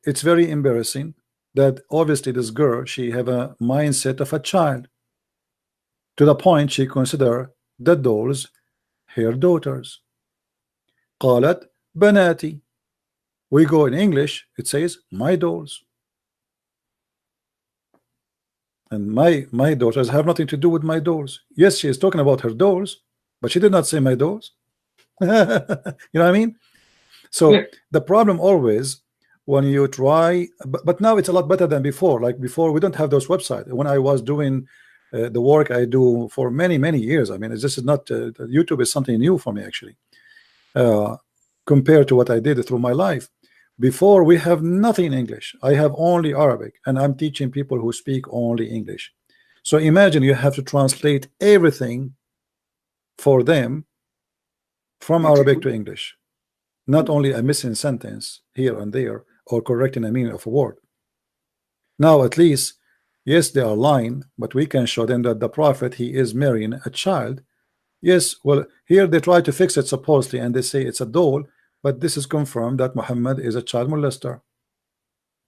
It's very embarrassing that obviously this girl, she have a mindset of a child to the point she consider the dolls her daughters. قالت بناتي. We go in English, it says my dolls. And my daughters have nothing to do with my dolls. Yes, she is talking about her dolls, but she did not say my dolls. You know what I mean? So yeah. The problem always when you try, but now it's a lot better than before. Like before, we don't have those websites. When I was doing the work I do for many years, I mean, it's just not YouTube is something new for me actually. compared to what I did through my life. Before, we have nothing in English. I have only Arabic, and I'm teaching people who speak only English. So imagine you have to translate everything for them from Arabic to English, not only a missing sentence here and there or correcting a meaning of a word. Now at least, yes, they are lying, but we can show them that the prophet, he is marrying a child. Yes, well, here they try to fix it supposedly, and they say it's a doll, but this is confirmed that Muhammad is a child molester,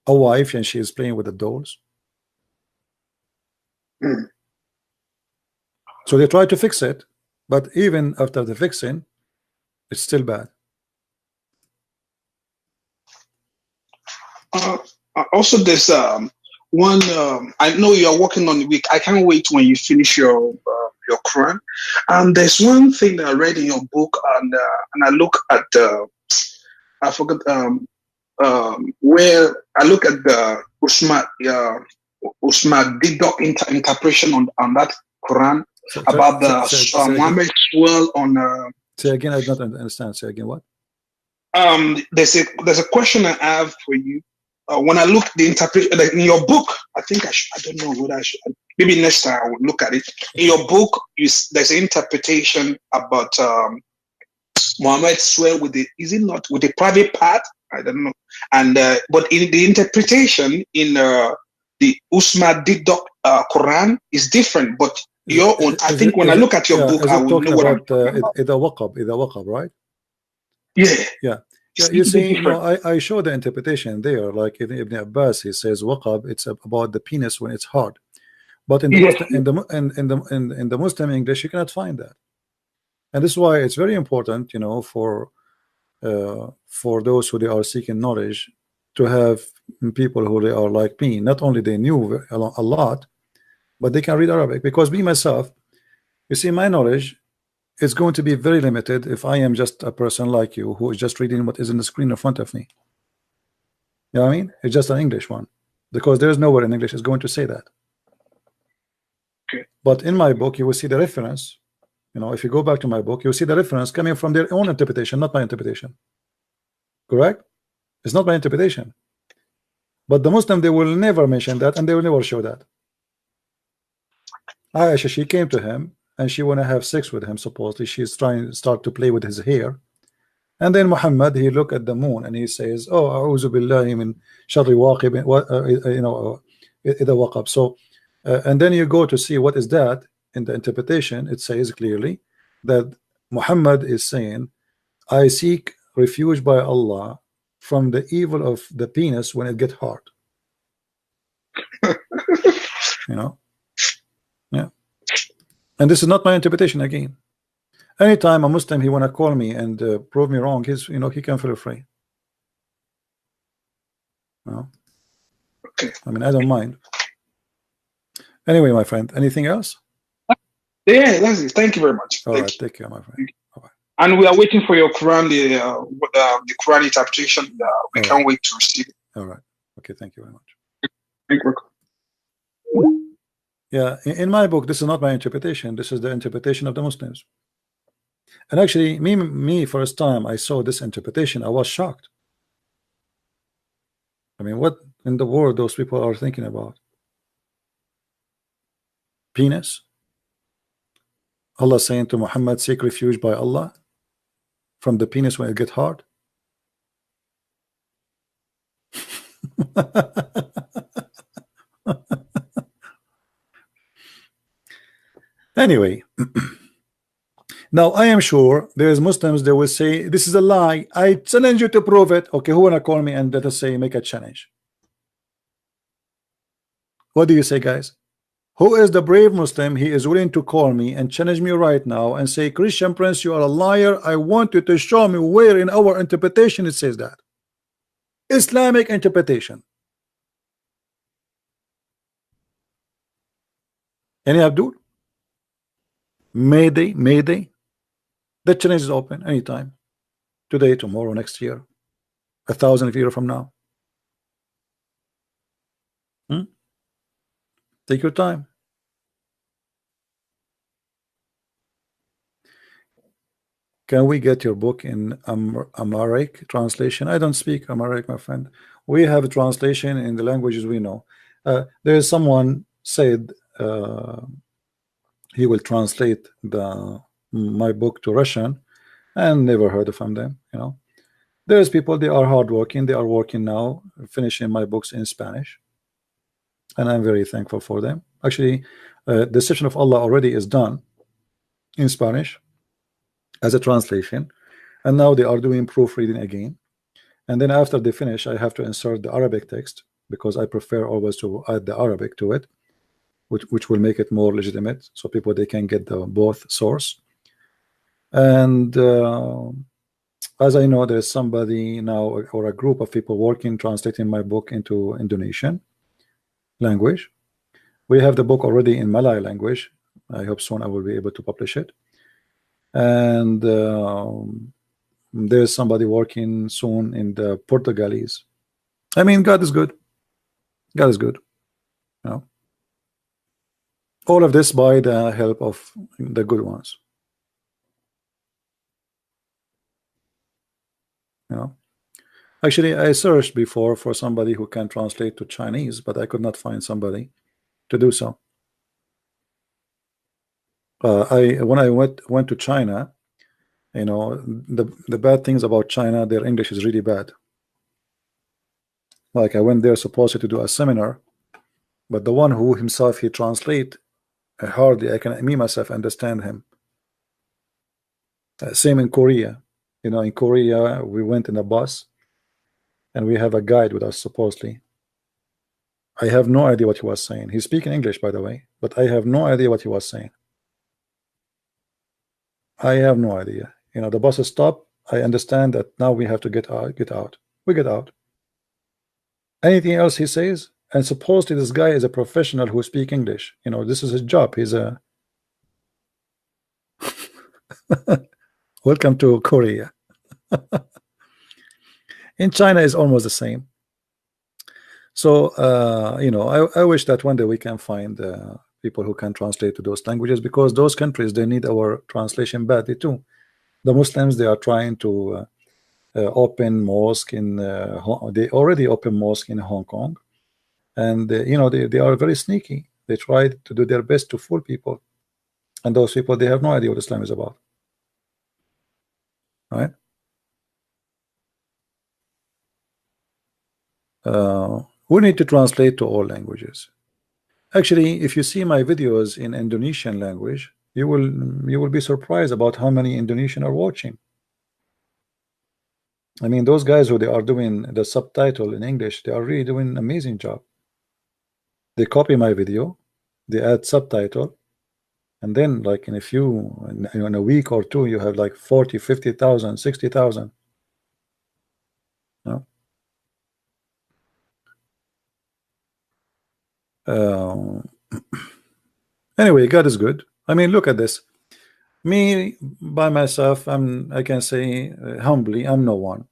a wife, and she is playing with the dolls. So they try to fix it, but even after the fixing, it's still bad. Also, there's one. I know you are working on the week. I can't wait when you finish your Quran. And there's one thing that I read in your book, and I look at I forgot where I look at the Usman Didok interpretation on that Quran about the Muhammad swirl on. Say again, I don't understand. Say again, what? There's a question I have for you. When I look at the interpretation in your book, I think I don't know whether I should. Maybe next time I will look at it. In your book, there's an interpretation about Muhammad swear with the, is it not with the private part? I don't know. And but in the interpretation in the Usman Didok Quran is different. But your own, I think when I look at your book, I will know what I'm talking about. Ida Waqab, right? Yeah. Yeah. Yeah, you see, you know, I show the interpretation there. Like Ibn Abbas, he says waqab, it's about the penis when it's hard. But in the Muslim, in the Muslim English, you cannot find that. And this is why it's very important, you know, for those who they are seeking knowledge, to have people who they are like me. Not only they knew a lot, but they can read Arabic. Because me myself, you see, my knowledge is going to be very limited if I am just a person like you who is just reading what is in the screen in front of me. You know what I mean? It's just an English one, because there's nowhere in English is going to say that. Okay. But in my book, you will see the reference. You know, if you go back to my book, you'll see the reference coming from their own interpretation, not my interpretation. Correct? It's not my interpretation. But the Muslim, they will never mention that, and they will never show that. Aisha, she came to him and she want to have sex with him. Supposedly she's trying to start to play with his hair, and then Muhammad, he look at the moon and he says, oh, a'udhu billahi min sharri waqib, you know, idha waqab. So and then you go to see what is that. In the interpretation, it says clearly that Muhammad is saying, I seek refuge by Allah from the evil of the penis when it gets hard. You know? Yeah. And this is not my interpretation again. Anytime a Muslim, he want to call me and prove me wrong, he's, you know, he can feel free. You know? Okay. I mean, I don't mind. Anyway, my friend, anything else? Yeah, that's it. Thank you very much. All right, take care, my friend. Bye-bye. And we are waiting for your Quran, the Quran interpretation. We can't wait to receive it. All right. Okay, thank you very much. Thank you. Yeah, in my book, this is not my interpretation. This is the interpretation of the Muslims. And actually, me first time I saw this interpretation, I was shocked. I mean, what in the world those people are thinking about? Penis? Allah saying to Muhammad, seek refuge by Allah from the penis when it gets hard. Anyway, now I am sure there is Muslims, they will say this is a lie. I challenge you to prove it. Okay, who wanna call me and let us say make a challenge? What do you say, guys? Who is the brave Muslim? He is willing to call me and challenge me right now and say, Christian Prince, you are a liar. I want you to show me where in our interpretation it says that. Islamic interpretation. Any Abdul? Mayday. The challenge is open anytime. Today, tomorrow, next year, 1,000 years from now. Take your time. can we get your book in Amharic translation? I don't speak Amharic, my friend. We have a translation in the languages we know. There is someone said he will translate my book to Russian, and never heard from them. You know, there's people, they are hardworking. They are working now, finishing my books in Spanish, and I'm very thankful for them. Actually, Deception of Allah already is done in Spanish as a translation, and now they are doing proofreading again. And then after they finish, I have to insert the Arabic text, because I prefer always to add the Arabic to it, which will make it more legitimate, so people, they can get the both source. And as I know, there's somebody now, or a group of people working translating my book into Indonesian language. We have the book already in Malay language. I hope soon I will be able to publish it. And there's somebody working soon in the Portuguese. I mean, God is good. God is good. You know, all of this by the help of the good ones. You know, actually, I searched before for somebody who can translate to Chinese, but I could not find somebody to do so. When I went to China, you know, the bad things about China, their English is really bad. Like, I went there supposed to do a seminar, but the one who himself he translate, hardly I can me myself understand him. Same in Korea. You know, in Korea we went in a bus, and we have a guide with us supposedly. I have no idea what he was saying. He's speaking English, by the way, but I have no idea what he was saying. I have no idea. You know, the bus stopped. I understand that now we have to get out. We get out. Anything else he says, and supposedly this guy is a professional who speaks English. You know, this is his job. He's a welcome to Korea. In China is almost the same. So you know, I wish that one day we can find people who can translate to those languages, because those countries, they need our translation badly too. The Muslims, they are trying to open mosque in they already open mosque in Hong Kong, and you know, they are very sneaky. They try to do their best to fool people, and those people, they have no idea what Islam is about, right? We need to translate to all languages. Actually, if you see my videos in Indonesian language, you will be surprised about how many Indonesian are watching. I mean, those guys who they are doing the subtitle in English, they are really doing an amazing job. They copy my video, they add subtitle, and then like in a week or two, you have like 40, 50,000, 60,000. No? Anyway, God is good. I mean, look at this. Me by myself, I can say humbly, I'm no one.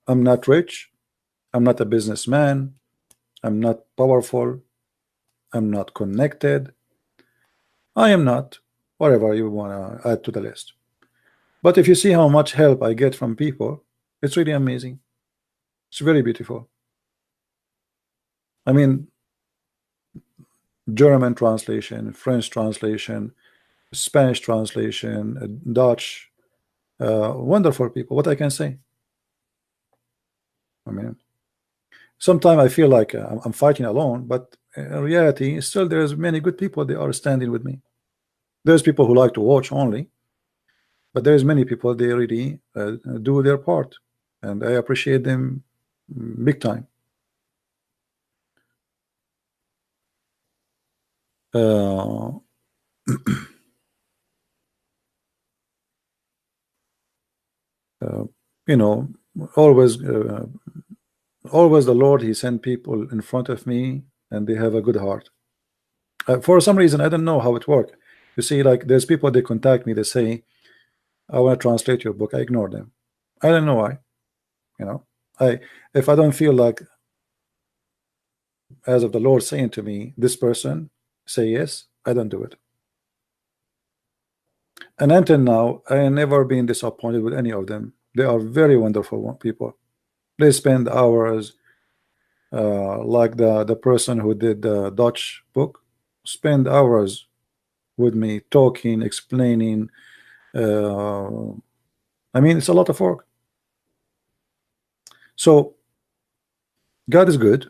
I'm not rich. I'm not a businessman. I'm not powerful. I'm not connected. I am not. Whatever you want to add to the list. But if you see how much help I get from people, it's really amazing. It's very beautiful. I mean, German translation, French translation, Spanish translation, Dutch, wonderful people. What I can say? I mean, sometimes I feel like I'm fighting alone, but in reality, still there's many good people. They are standing with me. There's people who like to watch only, but there's many people, they really do their part, and I appreciate them big time. You know, always the Lord, he sent people in front of me, and they have a good heart. For some reason, I don't know how it works. You see, like, there's people, they contact me, they say, I want to translate your book. I ignore them. I don't know why. You know, if I don't feel like, as of the Lord saying to me, this person, say yes, I don't do it. And until now, I have never been disappointed with any of them. They are very wonderful people. They spend hours, like the person who did the Dutch book, spend hours with me talking, explaining. I mean, it's a lot of work. So God is good,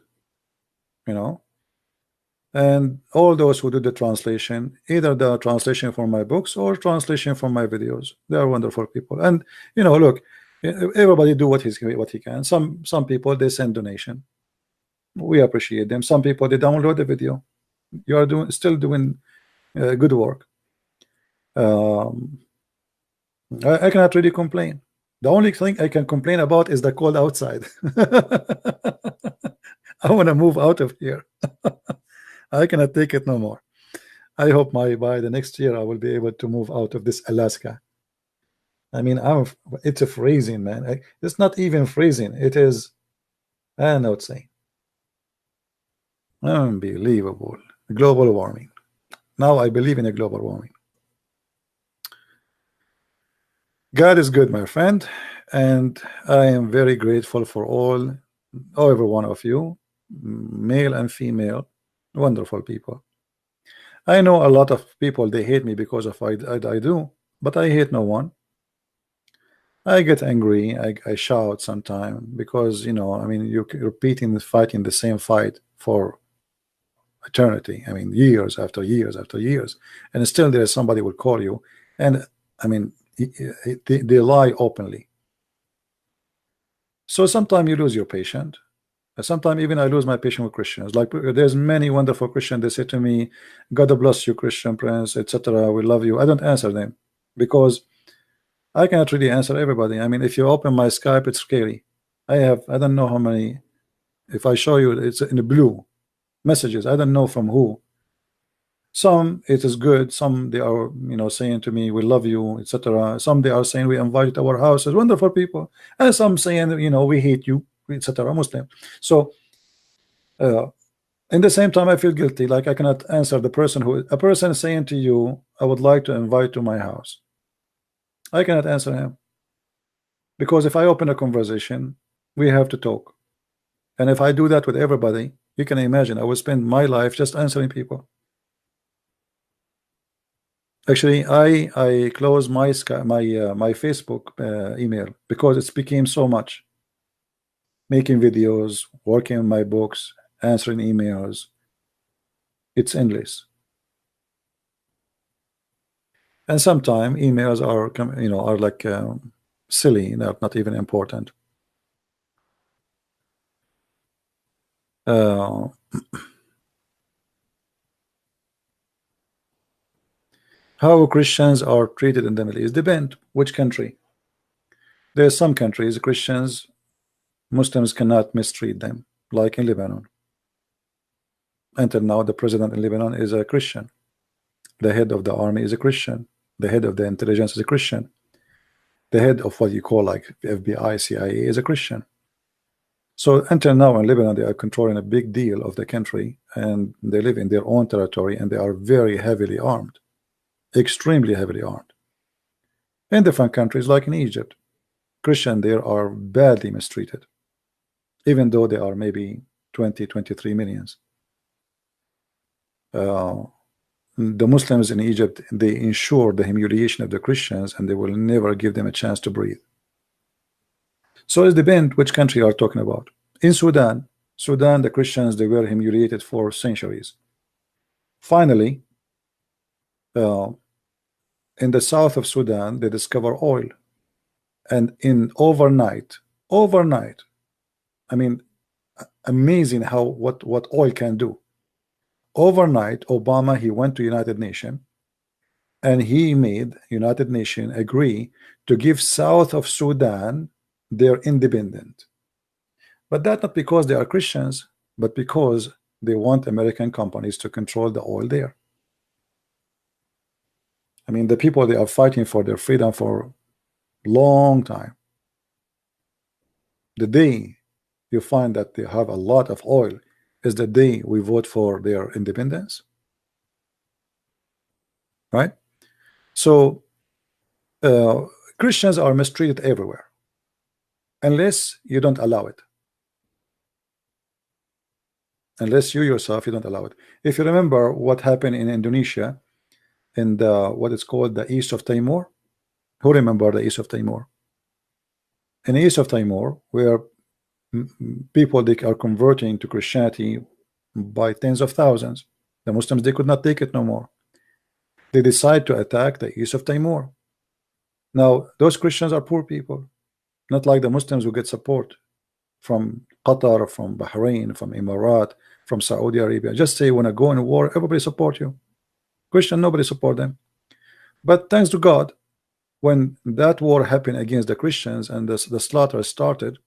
you know, and all those who do the translation, either the translation for my books or translation for my videos, they are wonderful people. And you know, look, everybody do what he can. Some people, they send donation, we appreciate them. Some people, they download the video. You are still doing good work. I cannot really complain. The only thing I can complain about is the cold outside. I want to move out of here. I cannot take it no more. I hope by the next year I will be able to move out of this Alaska. I mean, it's a freezing, man. It's not even freezing. It is, I don't know what to say. Unbelievable. Global warming. Now I believe in a global warming. God is good, my friend, and I am very grateful for every one of you, male and female, wonderful people. I know a lot of people, they hate me because of what I do, but I hate no one. I get angry, I shout sometimes because, you know, I mean, you're repeating, fighting the same fight for eternity. I mean, years after years after years, and still there's somebody will call you, and I mean, they lie openly. So sometimes you lose your patience. Sometimes even I lose my patience with Christians. Like there's many wonderful Christians, they say to me, God bless you, Christian Prince, etc. We love you. I don't answer them because I cannot really answer everybody. I mean, if you open my Skype, it's scary. I don't know how many. If I show you, it's in the blue messages. I don't know from who. Some it is good, some they are, you know, saying to me, we love you, etc. Some they are saying we invite you to our house as wonderful people, and some saying, you know, we hate you, etc. Muslim. So in the same time I feel guilty, like I cannot answer a person is saying to you, I would like to invite to my house. I cannot answer him because if I open a conversation, we have to talk, and if I do that with everybody, you can imagine I will spend my life just answering people. Actually, I closed my Facebook email because it became so much. Making videos, working on my books, answering emails, it's endless. And sometimes emails are, you know, are like silly, they're not even important. How Christians are treated in the Middle East depend which country. There are some countries Christians, Muslims cannot mistreat them, like in Lebanon. Until now, the president in Lebanon is a Christian. The head of the army is a Christian. The head of the intelligence is a Christian. The head of what you call like FBI, CIA is a Christian. So until now in Lebanon, they are controlling a big deal of the country, and they live in their own territory, and they are very heavily armed. Extremely heavily armed. In different countries like in Egypt, Christians there are badly mistreated, even though they are maybe 23 millions. The Muslims in Egypt, they ensure the humiliation of the Christians, and they will never give them a chance to breathe. So it depends which country you are talking about. In Sudan, the Christians, they were humiliated for centuries. Finally, in the south of Sudan, they discover oil, and in overnight, I mean, amazing how what oil can do. Overnight, Obama, he went to United Nations, and he made United Nations agree to give south of Sudan their independence. But that's not because they are Christians, but because they want American companies to control the oil there. I mean, the people, they are fighting for their freedom for a long time. The day you find that they have a lot of oil is the day we vote for their independence, right? So Christians are mistreated everywhere unless you don't allow it. Unless you yourself, you don't allow it. If you remember what happened in Indonesia, in the what is called the East of Timor. Who remember the East of Timor? In the East of Timor, where people they are converting to Christianity by tens of thousands, the Muslims they could not take it no more. They decide to attack the East of Timor. Now those Christians are poor people, not like the Muslims who get support from Qatar, from Bahrain, from Emirat, from Saudi Arabia. Just say when I go in war, everybody support you. Christian, nobody support them. But thanks to God, when that war happened against the Christians and the slaughter started,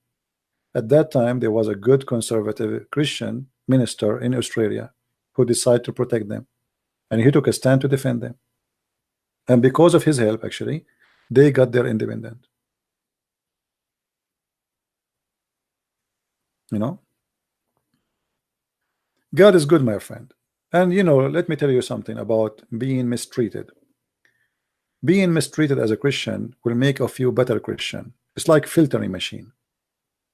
at that time there was a good conservative Christian minister in Australia who decided to protect them, and he took a stand to defend them. And because of his help, actually, they got their independence. You know, God is good, my friend. And you know, let me tell you something about being mistreated. Being mistreated as a Christian will make of you better Christian. It's like filtering machine.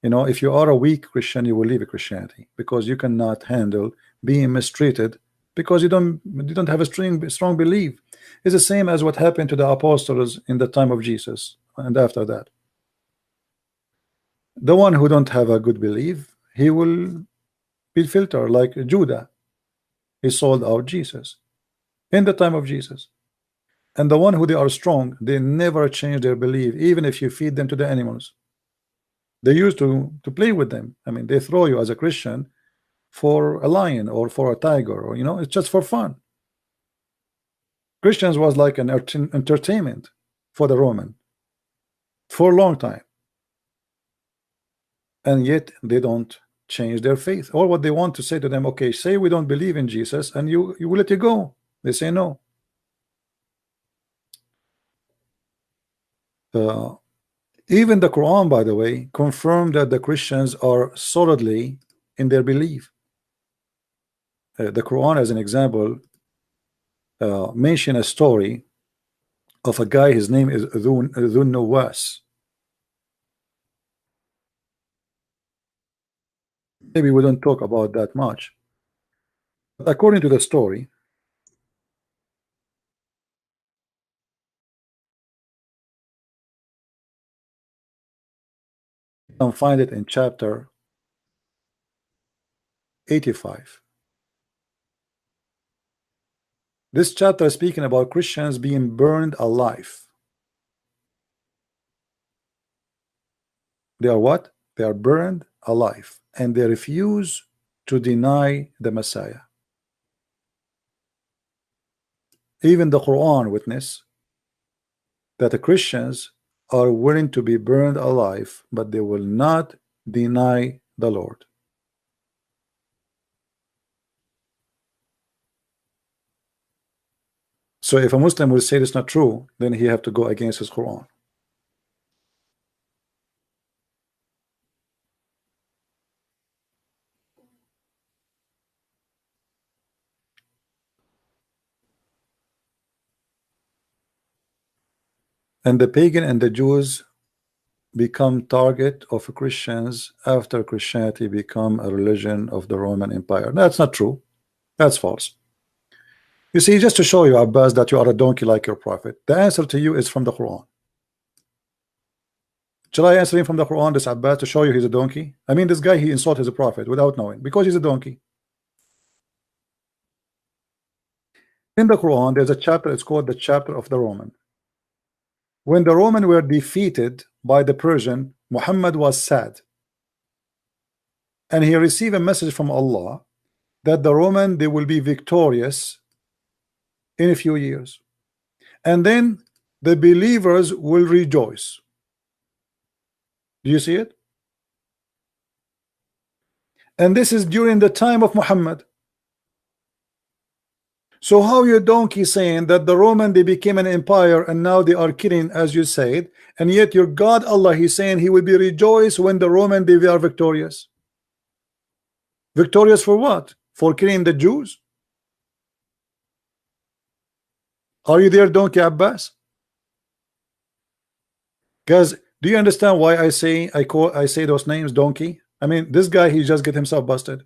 You know, if you are a weak Christian, you will leave Christianity because you cannot handle being mistreated because you don't have a strong belief. It's the same as what happened to the apostles in the time of Jesus and after that. The one who don't have a good belief, he will be filtered like Judah. He sold out Jesus in the time of Jesus. And the one who they are strong, they never change their belief, even if you feed them to the animals. They used to play with them. I mean, they throw you as a Christian for a lion or for a tiger, or you know, it's just for fun. Christians was like an entertainment for the Roman for a long time. And yet they don't change their faith. Or what they want to say to them, okay, say we don't believe in Jesus and you will let you go. They say no. Even the Quran, by the way, confirmed that the Christians are solidly in their belief. The Quran, as an example, mention a story of a guy, his name is Dhun Nawas. Maybe we don't talk about that much, but according to the story, you can find it in chapter 85. This chapter is speaking about Christians being burned alive. They are what? They are burned alive, and they refuse to deny the Messiah. Even the Quran witness that the Christians are willing to be burned alive, but they will not deny the Lord. So if a Muslim will say it's not true, then he have to go against his Quran. And the pagan and the Jews become target of Christians after Christianity become a religion of the Roman Empire. That's not true. That's false. You see, just to show you, Abbas, that you are a donkey like your prophet, the answer to you is from the Quran. Shall I answer him from the Quran, this Abbas, to show you he's a donkey? I mean, this guy, he insulted his prophet without knowing, because he's a donkey. In the Quran, there's a chapter, it's called the chapter of the Roman. When the Roman were defeated by the Persian, Muhammad was sad. And he received a message from Allah that the Roman, they will be victorious in a few years. And then the believers will rejoice. Do you see it? And this is during the time of Muhammad. So how you donkey saying that the Roman, they became an empire and now they are killing, as you said, and yet your God Allah, he's saying he will be rejoiced when the Roman, they are victorious. Victorious for what? For killing the Jews? Are you there, donkey Abbas? Guys, do you understand why I say those names? Donkey. I mean, this guy, he just get himself busted.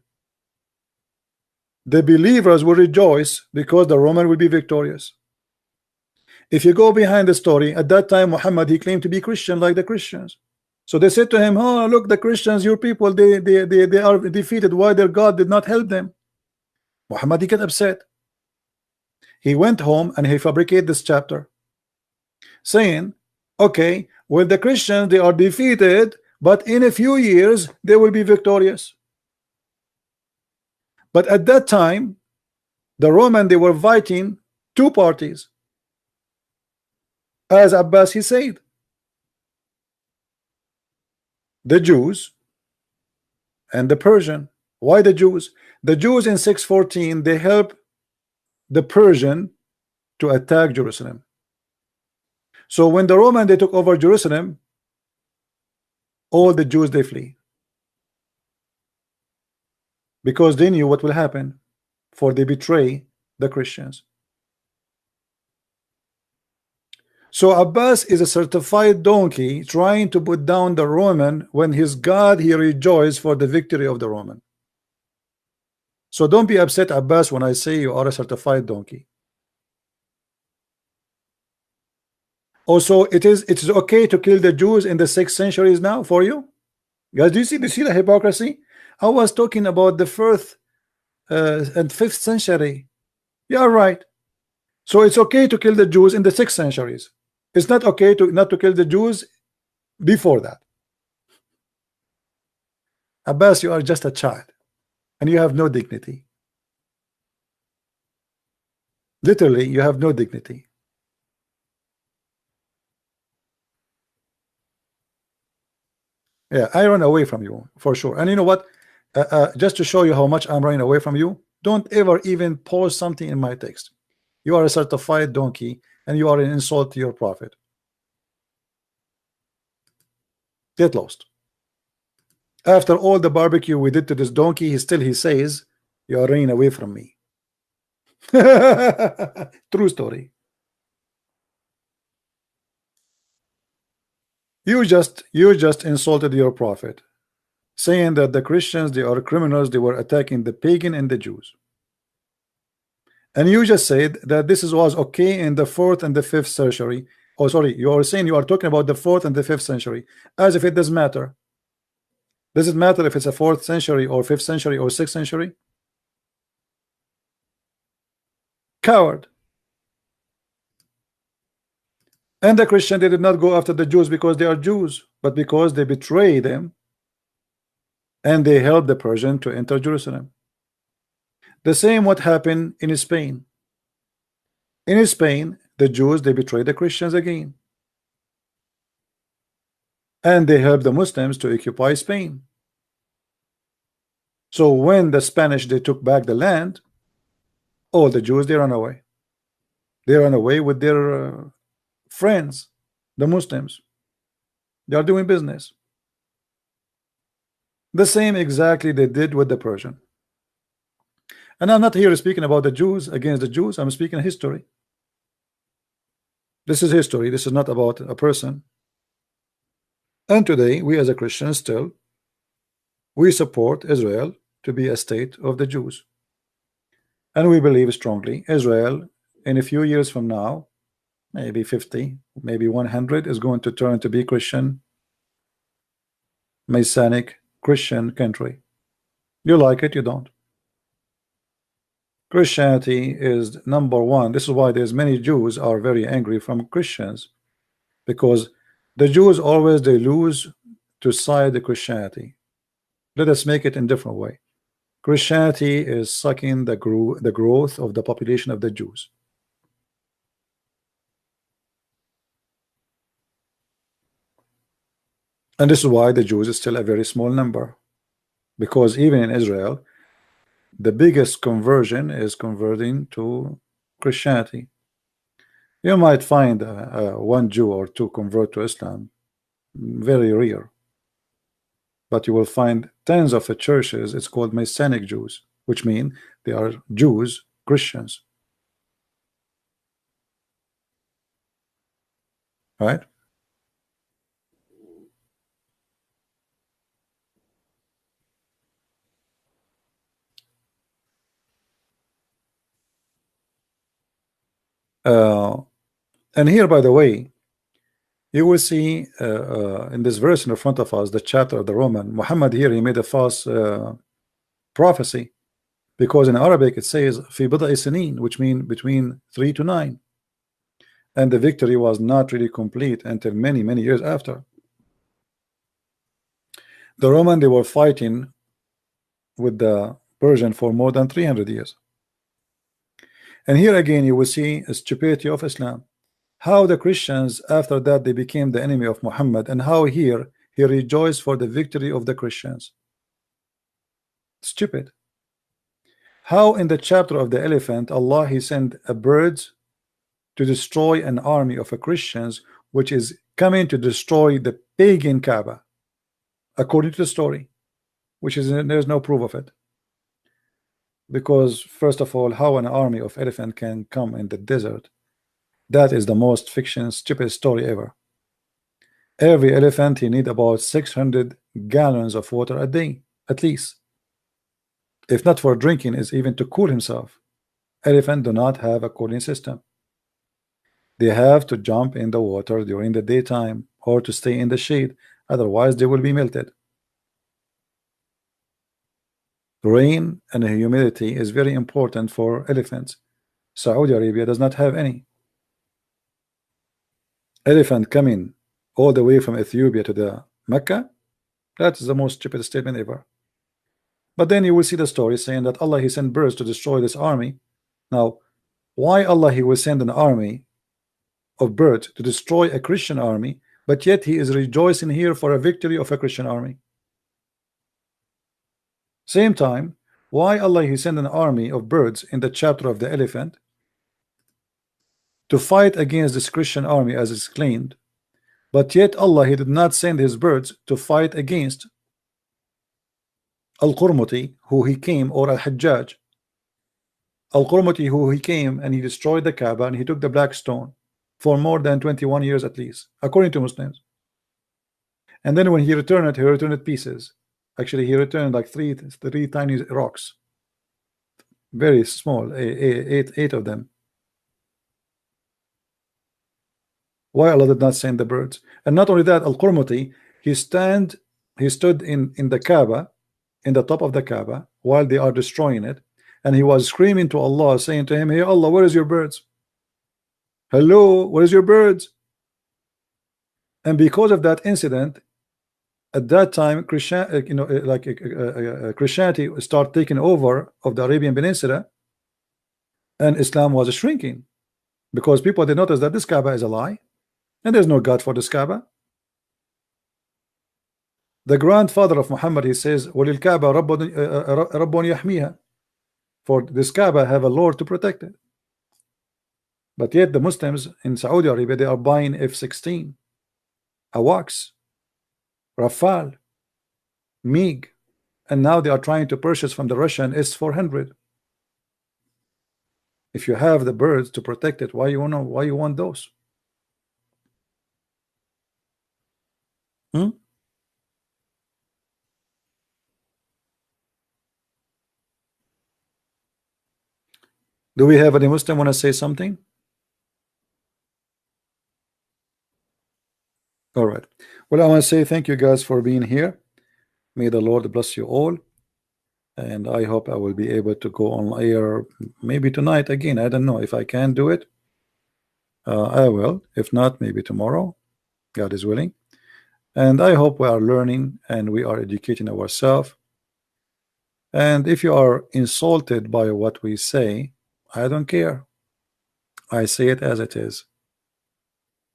The believers will rejoice because the Roman will be victorious. If you go behind the story, at that time Muhammad, he claimed to be Christian like the Christians. So they said to him, oh look, the Christians, your people, they are defeated. Why their God did not help them? Muhammad, he got upset. He went home and he fabricated this chapter saying, okay, well, the Christians, they are defeated, but in a few years they will be victorious. But at that time the Roman, they were fighting two parties, as Abbas he said, the Jews and the Persian. Why the Jews? The Jews in 614, they helped the Persian to attack Jerusalem. So when the Roman, they took over Jerusalem, all the Jews, they flee, because they knew what will happen, for they betray the Christians. So Abbas is a certified donkey trying to put down the Roman, when his God, he rejoiced for the victory of the Roman. So don't be upset, Abbas, when I say you are a certified donkey. Also, it is okay to kill the Jews in the 6th centuries now for you guys. Do you see the hypocrisy? I was talking about the 4th and 5th century. Yeah, right. So it's okay to kill the Jews in the 6th centuries. It's not okay to not to kill the Jews before that. Abbas, you are just a child and you have no dignity. Literally, you have no dignity. Yeah, I run away from you for sure. And you know what? Just to show you how much I'm running away from you, don't ever even post something in my text. You are a certified donkey and you are an insult to your prophet. Get lost. After all the barbecue we did to this donkey, he says you are running away from me. True story. You just insulted your prophet, saying that the Christians, they are criminals, they were attacking the pagan and the Jews. And you just said that this was okay in the 4th and the 5th century. Oh, sorry, you are saying you are talking about the 4th and the 5th century, as if it doesn't matter. Does it matter if it's a 4th century or 5th century or 6th century? Coward. And the Christian, they did not go after the Jews because they are Jews, but because they betray them and they helped the Persian to enter Jerusalem. The same what happened in Spain. In Spain, the Jews, they betrayed the Christians again, and they helped the Muslims to occupy Spain. So when the Spanish, they took back the land, all the Jews, they ran away. They ran away with their friends, the Muslims. They are doing business. The same exactly they did with the Persian. And I'm not here speaking about the Jews against the Jews. I'm speaking history. This is history. This is not about a person. And today, we as a Christian still, we support Israel to be a state of the Jews. And we believe strongly Israel, in a few years from now, maybe 50, maybe 100, is going to turn to be Christian, Messianic Christian country. You like it, you don't. Christianity is #1. This is why there's many Jews are very angry from Christians, because the Jews always, they lose to side the Christianity. Let us make it in a different way. Christianity is sucking the growth of the population of the Jews. And this is why the Jews is still a very small number, because even in Israel, the biggest conversion is converting to Christianity. You might find one Jew or two convert to Islam, very rare. But you will find tens of churches, it's called Messianic Jews, which mean they are Jews, Christians. Right? And here, by the way, you will see in this verse in front of us, the chapter of the Roman, Muhammad here, he made a false prophecy, because in Arabic it says fi bid'i sinin, which means between 3 to 9, and the victory was not really complete until many years after. The Roman, they were fighting with the Persian for more than 300 years. And here again you will see a stupidity of Islam, how the Christians after that they became the enemy of Muhammad, and how here he rejoiced for the victory of the Christians. Stupid. How in the chapter of the elephant, Allah he sent a bird to destroy an army of Christians which is coming to destroy the pagan Kaaba, according to the story, which is, there's no proof of it. Because first of all, how an army of elephant can come in the desert, that is the most fiction stupid story ever. Every elephant he need about 600 gallons of water a day at least, if not for drinking, is even to cool himself. Elephant do not have a cooling system. They have to jump in the water during the daytime or to stay in the shade, otherwise they will be melted. Rain and humidity is very important for elephants. Saudi Arabia does not have any. Elephant coming all the way from Ethiopia to the Mecca, that is the most stupid statement ever. But then you will see the story saying that Allah he sent birds to destroy this army. Now, why Allah he will send an army of birds to destroy a Christian army, but yet he is rejoicing here for a victory of a Christian army? Same time, why Allah he sent an army of birds in the chapter of the elephant to fight against this Christian army as is claimed, but yet Allah he did not send his birds to fight against Al-Qurmuti, who he came, or Al-Hajjaj. Al-Qurmuti, who he came and he destroyed the Kaaba and he took the black stone for more than 21 years at least, according to Muslims. And then when he returned it, he returned it pieces. Actually, he returned like three tiny rocks, very small, eight of them. Why Allah did not send the birds? And not only that, Al-Qurmuti, he stood in the Kaaba, in the top of the Kaaba, while they are destroying it, and he was screaming to Allah, saying to him, "Hey Allah, where is your birds? Hello, where is your birds?" And because of that incident, at that time, Christianity started taking over of the Arabian Peninsula, and Islam was shrinking because people they noticed that this Kaaba is a lie, and there's no God for this Kaaba. The grandfather of Muhammad, he says, "Walil Kaaba Rabbun yahmiha," for this Kaaba have a Lord to protect it. But yet the Muslims in Saudi Arabia, they are buying F-16, AWACS, Rafale, MiG, and now they are trying to purchase from the Russian S-400. If you have the birds to protect it, why you want those? Do we have any Muslim want to say something? All right. Well, I want to say thank you guys for being here. May the Lord bless you all. And I hope I will be able to go on air maybe tonight again. I don't know if I can do it. I will. If not, maybe tomorrow. God is willing. And I hope we are learning and we are educating ourselves. And if you are insulted by what we say, I don't care. I say it as it is.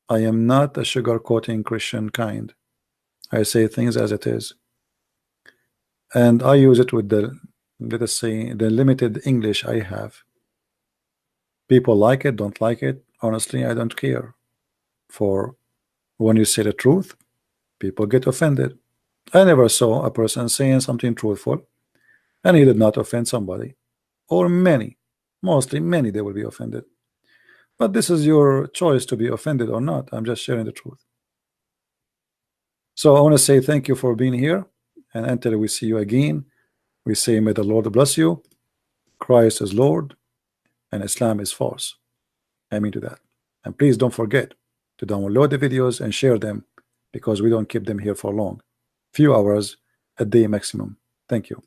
I am not a sugar-coating Christian kind. I say things as it is. And I use it with the, let us say, the limited English I have. People like it, don't like it. Honestly, I don't care. For when you say the truth, people get offended. I never saw a person saying something truthful and he did not offend somebody, or many. Mostly many, they will be offended. But this is your choice to be offended or not. I'm just sharing the truth. So I want to say thank you for being here, and until we see you again, we say may the Lord bless you. Christ is Lord and Islam is false. I mean to that. And please don't forget to download the videos and share them, because we don't keep them here for long. Few hours a day maximum. Thank you.